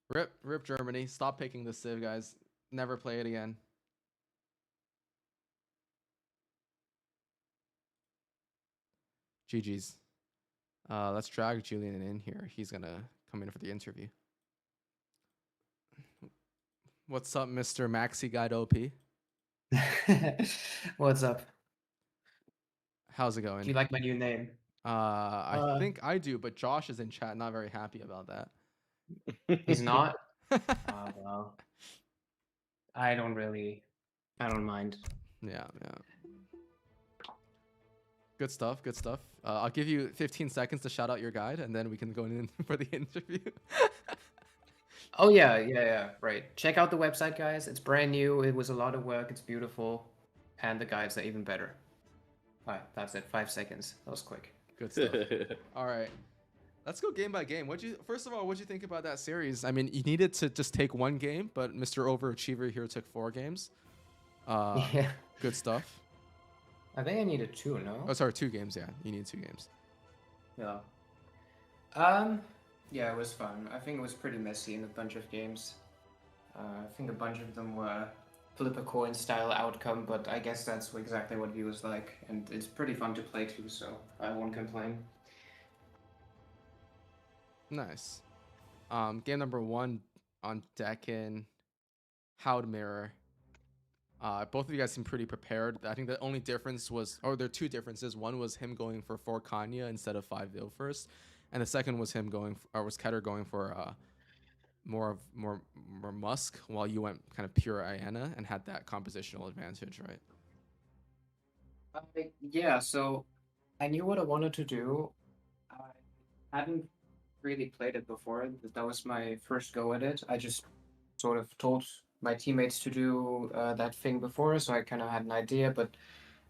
Rip Germany. Stop picking the Civ, guys. Never play it again. GG's. Let's drag Julian in here. He's gonna come in for the interview. What's up, Mr. Maxi Guide OP? What's up? How's it going? Do you like my new name? I think I do, but Josh is in chat, not very happy about that. He's not? Well, I don't mind. Yeah. Good stuff. I'll give you 15 seconds to shout out your guide, and then we can go in for the interview. Oh, yeah, right. Check out the website, guys. It's brand new. It was a lot of work. It's beautiful. And the guides are even better. All right, that's it. 5 seconds. That was quick. Good stuff. All right. Let's go game by game. First of all, what'd you think about that series? I mean, you needed to just take one game, but Mr. Overachiever here took 4 games. Yeah. Good stuff. I think I needed 2, no? Oh, sorry, 2 games. Yeah, you need 2 games. Yeah. Yeah, it was fun. I think it was pretty messy in a bunch of games. I think a bunch of them were flip a coin style outcome, but I guess that's exactly what he was like, and it's pretty fun to play too, so I won't complain. Nice. Game number 1 on Decken, Howd Mirror. Both of you guys seem pretty prepared. I think the only difference was, or there are 2 differences. One was him going for 4 Kanya instead of 5 Vilfirst, and the second was him going, was Ketur going for more Musk, while you went kind of pure Iana and had that compositional advantage, right? Yeah, so I knew what I wanted to do. I hadn't really played it before. That was my first go at it. I just sort of told my teammates to do that thing before, so I kind of had an idea, but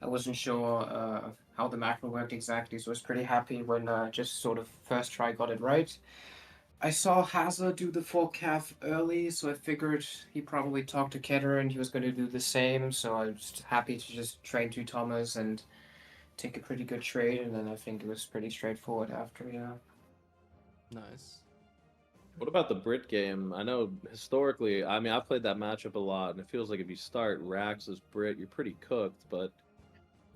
I wasn't sure how the macro worked exactly, so I was pretty happy when just sort of first try got it right. I saw Hazard do the full calf early, so I figured he probably talked to Ketter and he was going to do the same. So I was happy to just train 2 Thomas and take a pretty good trade, and then I think it was pretty straightforward after. Yeah. Nice. What about the Brit game? I know historically, I mean, I've played that matchup a lot, and it feels like if you start Rax as Brit, you're pretty cooked, but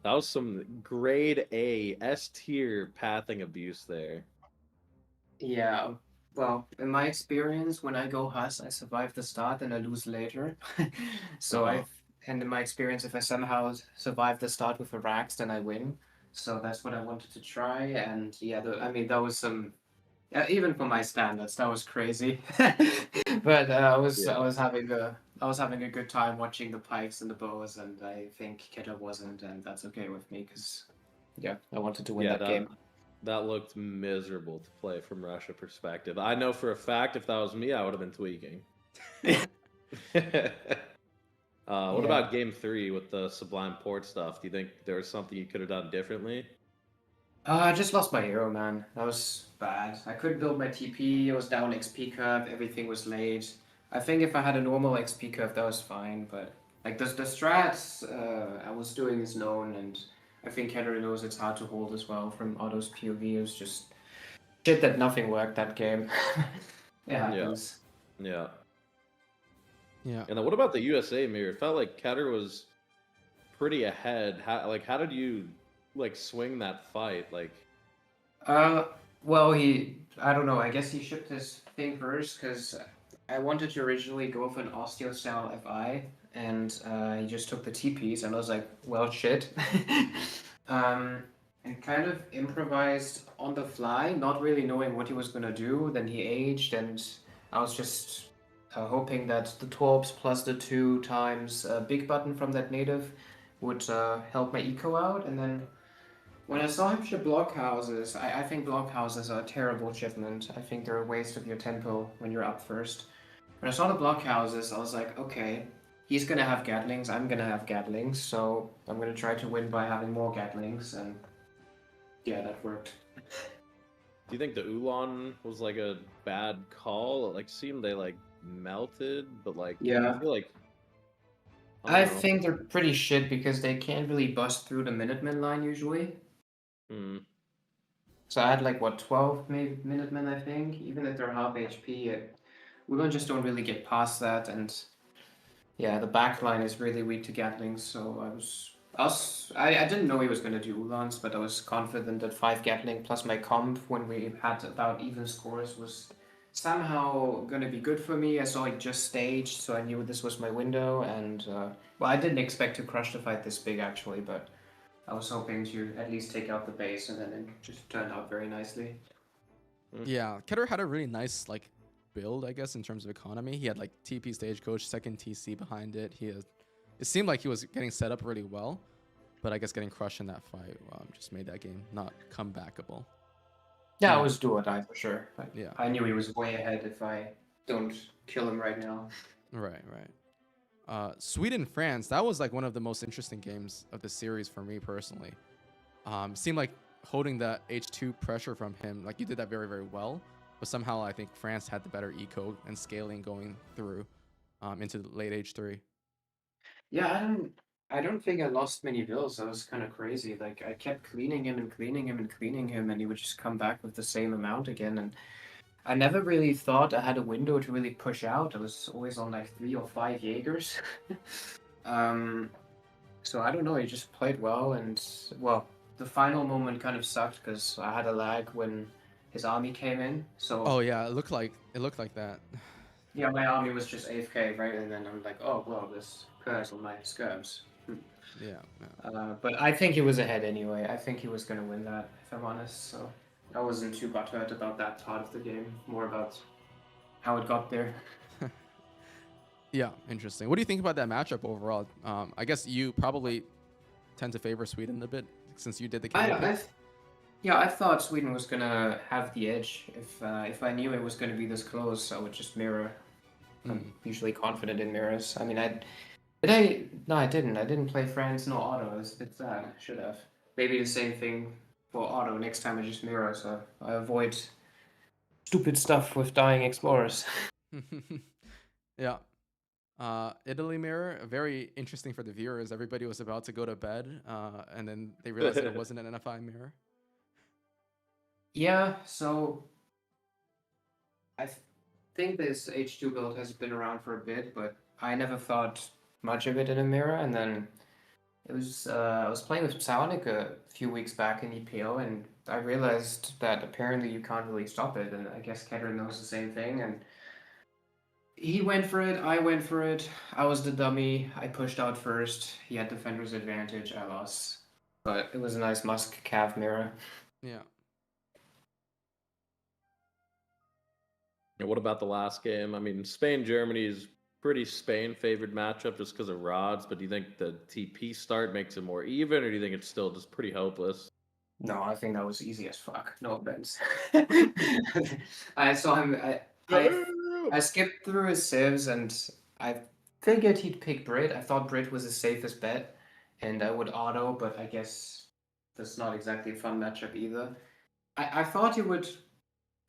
that was some grade A, S tier pathing abuse there. Yeah. Well, in my experience, when I go Hus, I survive the start and I lose later. So Uh-huh. and in my experience, if I somehow survive the start with a Rax, then I win. So that's what I wanted to try, and yeah, I mean, that was some. Even for my standards, that was crazy. But Yeah. I was having a good time watching the pikes and the bows, and I think Keto wasn't, and that's okay with me because yeah, I wanted to win Yeah, that game. that looked miserable to play from Russia perspective. I know for a fact if that was me, I would have been tweaking. What Yeah. about game 3 with the Sublime Port stuff? Do you think there was something you could have done differently? I just lost my hero, man. That was bad. I couldn't build my TP. I was down XP curve. Everything was late. I think if I had a normal XP curve, that was fine. But like the strats I was doing is known, and I think Ketter knows it's hard to hold as well from Otto's POV. It was just shit that nothing worked that game. It happens. Yeah. Yeah. And then what about the USA mirror? It felt like Ketter was pretty ahead. How did you like swing that fight? Like, Well, I don't know. I guess he shipped his thing first because I wanted to originally go for an Osteo style FI, and he just took the TPs, and I was like, well, shit. And kind of improvised on the fly, not really knowing what he was gonna do. Then he aged, and I was just hoping that the Torps plus the 2 times big button from that native would help my eco out, and then. When I saw him ship blockhouses, I think blockhouses are a terrible shipment. I think they're a waste of your tempo when you're up first. When I saw the blockhouses, I was like, okay, he's gonna have Gatlings, I'm gonna have Gatlings, so I'm gonna try to win by having more Gatlings, and yeah, that worked. do you think the Ulan was like a bad call? It like seemed they like melted, but like Yeah. I feel like I don't know. think they're pretty shit because they can't really bust through the Minutemen line usually. Hmm. So I had like what 12 Minutemen, I think. Even if they're half HP, we just don't really get past that. And yeah, the back line is really weak to Gatlings. So I didn't know he was going to do Ulans, but I was confident that 5 Gatling plus my comp when we had about even scores was somehow going to be good for me. I saw it just staged, so I knew this was my window. And well, I didn't expect to crush the fight this big actually, but. I was hoping to at least take out the base, and then it just turned out very nicely. Yeah, Ketter had a really nice like build, I guess, in terms of economy. He had like TP Stagecoach, second TC behind it. It seemed like he was getting set up really well, but I guess getting crushed in that fight just made that game not comebackable. Yeah, I was do or die for sure. But yeah, I knew he was way ahead if I don't kill him right now. Right. Sweden France, that was like one of the most interesting games of the series for me personally. Seemed like holding the H2 pressure from him, like you did that very, very well, but somehow I think France had the better eco and scaling going through into the late H3. Yeah, I don't think I lost many bills. That was kind of crazy. Like I kept cleaning him and cleaning him and cleaning him, and he would just come back with the same amount again. And I never really thought I had a window to really push out. I was always on like 3 or 5 Jaegers. So I don't know. He just played well, and well, the final moment kind of sucked because I had a lag when his army came in. So Oh yeah, it looked like that. yeah, my army was just AFK, right? And then I'm like, oh well, this curse on my skirms. Yeah. But I think he was ahead anyway. I think he was gonna win that, if I'm honest. So I wasn't too butthurt about that part of the game. More about how it got there. Yeah, interesting. What do you think about that matchup overall? I guess you probably tend to favor Sweden a bit since you did the game. I thought Sweden was gonna have the edge. If I knew it was gonna be this close, I would just mirror. I'm usually confident in mirrors. I mean, No, I didn't. I didn't play France nor Auto. It's a bit sad. I should have. Maybe the same thing for Auto. Next time I just mirror, so I avoid stupid stuff with dying explorers. Yeah. Italy mirror, very interesting for the viewers. Everybody was about to go to bed, and then they realized that it wasn't an NFI mirror. Yeah, so I think this H2 build has been around for a bit, but I never thought much of it in a mirror. And then it was I was playing with Psionic a few weeks back in EPL, and I realized that apparently you can't really stop it. And I guess Ketter knows the same thing. And he went for it, I went for it. I was the dummy. I pushed out first. He had defender's advantage. I lost. But it was a nice Musk calf mirror. Yeah. And what about the last game? I mean, Spain-Germany is pretty Spain-favored matchup just because of rods, but do you think the TP start makes it more even, or do you think it's still just pretty hopeless? No, I think that was easy as fuck. No offense. I saw him. I skipped through his civs and I figured he'd pick Brit. I thought Brit was the safest bet, and I would auto, but I guess that's not exactly a fun matchup either. I thought he would,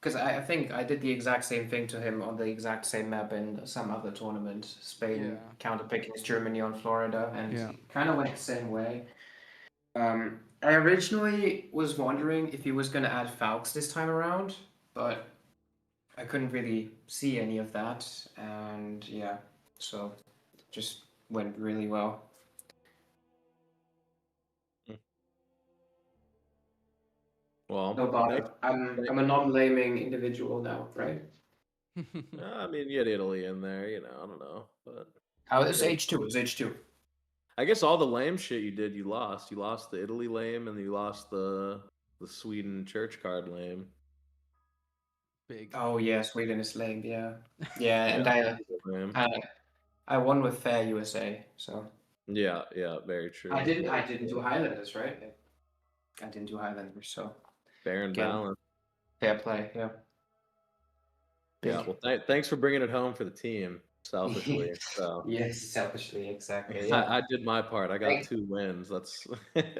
because I think I did the exact same thing to him on the exact same map in some other tournament. Spain counterpicking Germany on Florida, and kind of went the same way. I originally was wondering if he was going to add Falks this time around, but I couldn't really see any of that, and yeah, so it just went really well. Well, no bother. I'm a non-blaming individual now, right? I mean, you had Italy in there, you know, I don't know, but Oh, it's H2. It was H2. I guess all the lame shit you did, you lost. You lost the Italy lame, and you lost the Sweden church card lame. Big. Oh yeah, Sweden is lame. Yeah, yeah, and I won with fair USA. So yeah, very true. I didn't do Highlanders, right? I didn't do Highlanders, so fair and balanced. Fair play. Yeah. Yeah. Well, thanks for bringing it home for the team. Selfishly, so yes, selfishly, exactly. Yeah. I did my part. I got 2 wins. That's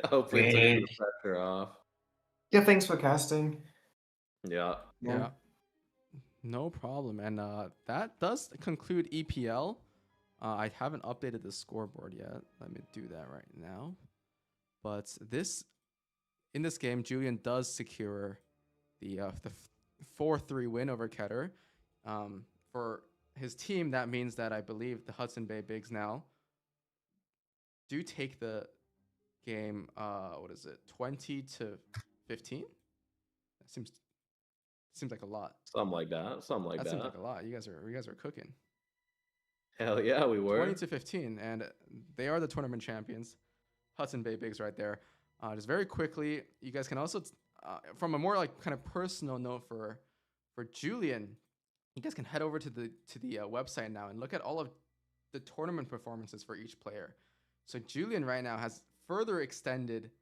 hopefully it took a bit of pressure off. Yeah, thanks for casting. Yeah. No problem. And that does conclude EPL. I haven't updated the scoreboard yet. Let me do that right now. But in this game, Julian does secure the 4-3 win over Keter. For his team, that means that I believe the Hudson Bay Bigs now do take the game, 20-15? That seems like a lot. Something like that. That seems like a lot. You guys are cooking. Hell yeah, we were. 20-15, and they are the tournament champions. Hudson Bay Bigs right there. Just very quickly, you guys can also, from a more like kind of personal note for Julian, you guys can head over to the website now and look at all of the tournament performances for each player. So Julian right now has further extended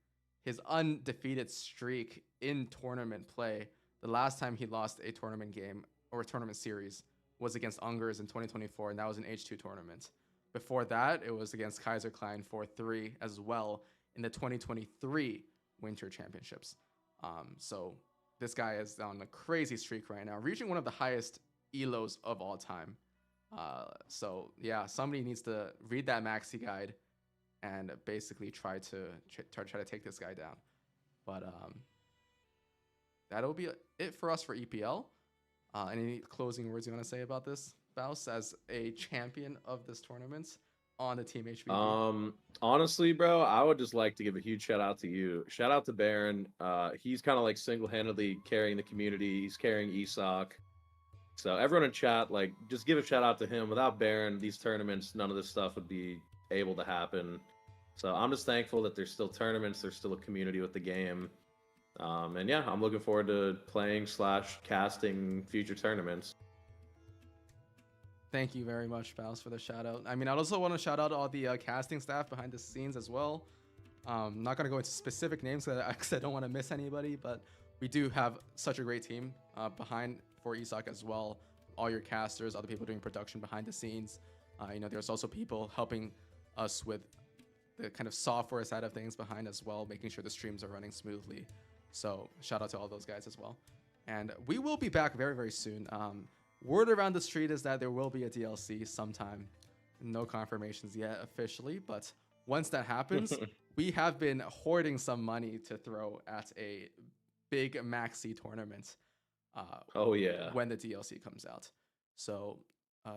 his undefeated streak in tournament play. The last time he lost a tournament game or a tournament series was against Ungers in 2024, and that was an H2 tournament. Before that, it was against Kaiser Klein 4-3 as well in the 2023 Winter Championships. So this guy is on a crazy streak right now, reaching one of the highest elos of all time. So yeah, somebody needs to read that maxi guide and basically try to take this guy down. But that'll be it for us for EPL. Any closing words you want to say about this, Faust, as a champion of this tournament on the Team HBB? Honestly, bro, I would just like to give a huge shout out to you. Shout out to Baron. He's kind of like single-handedly carrying the community. He's carrying ESOC. So everyone in chat, like, just give a shout out to him. Without Baron, these tournaments, none of this stuff would be able to happen. So I'm just thankful that there's still tournaments. There's still a community with the game. And yeah, I'm looking forward to playing / casting future tournaments. Thank you very much, Faust, for the shout out. I mean, I also want to shout out all the casting staff behind the scenes as well. I'm not going to go into specific names because I don't want to miss anybody, but we do have such a great team behind for ESOC as well. All your casters, other people doing production behind the scenes. There's also people helping us with the kind of software side of things behind as well, making sure the streams are running smoothly. So shout out to all those guys as well. And we will be back very, very soon. Word around the street is that there will be a DLC sometime. No confirmations yet officially, but once that happens, we have been hoarding some money to throw at a big maxi tournament. Oh yeah. When the DLC comes out. So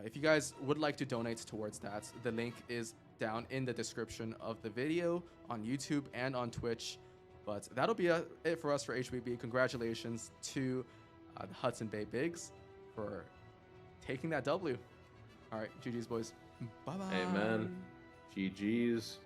if you guys would like to donate towards that, the link is down in the description of the video on YouTube and on Twitch. But that'll be it for us for HBB. Congratulations to the Hudson Bay Bigs for taking that W. All right, GG's boys. Bye-bye. Amen. GG's.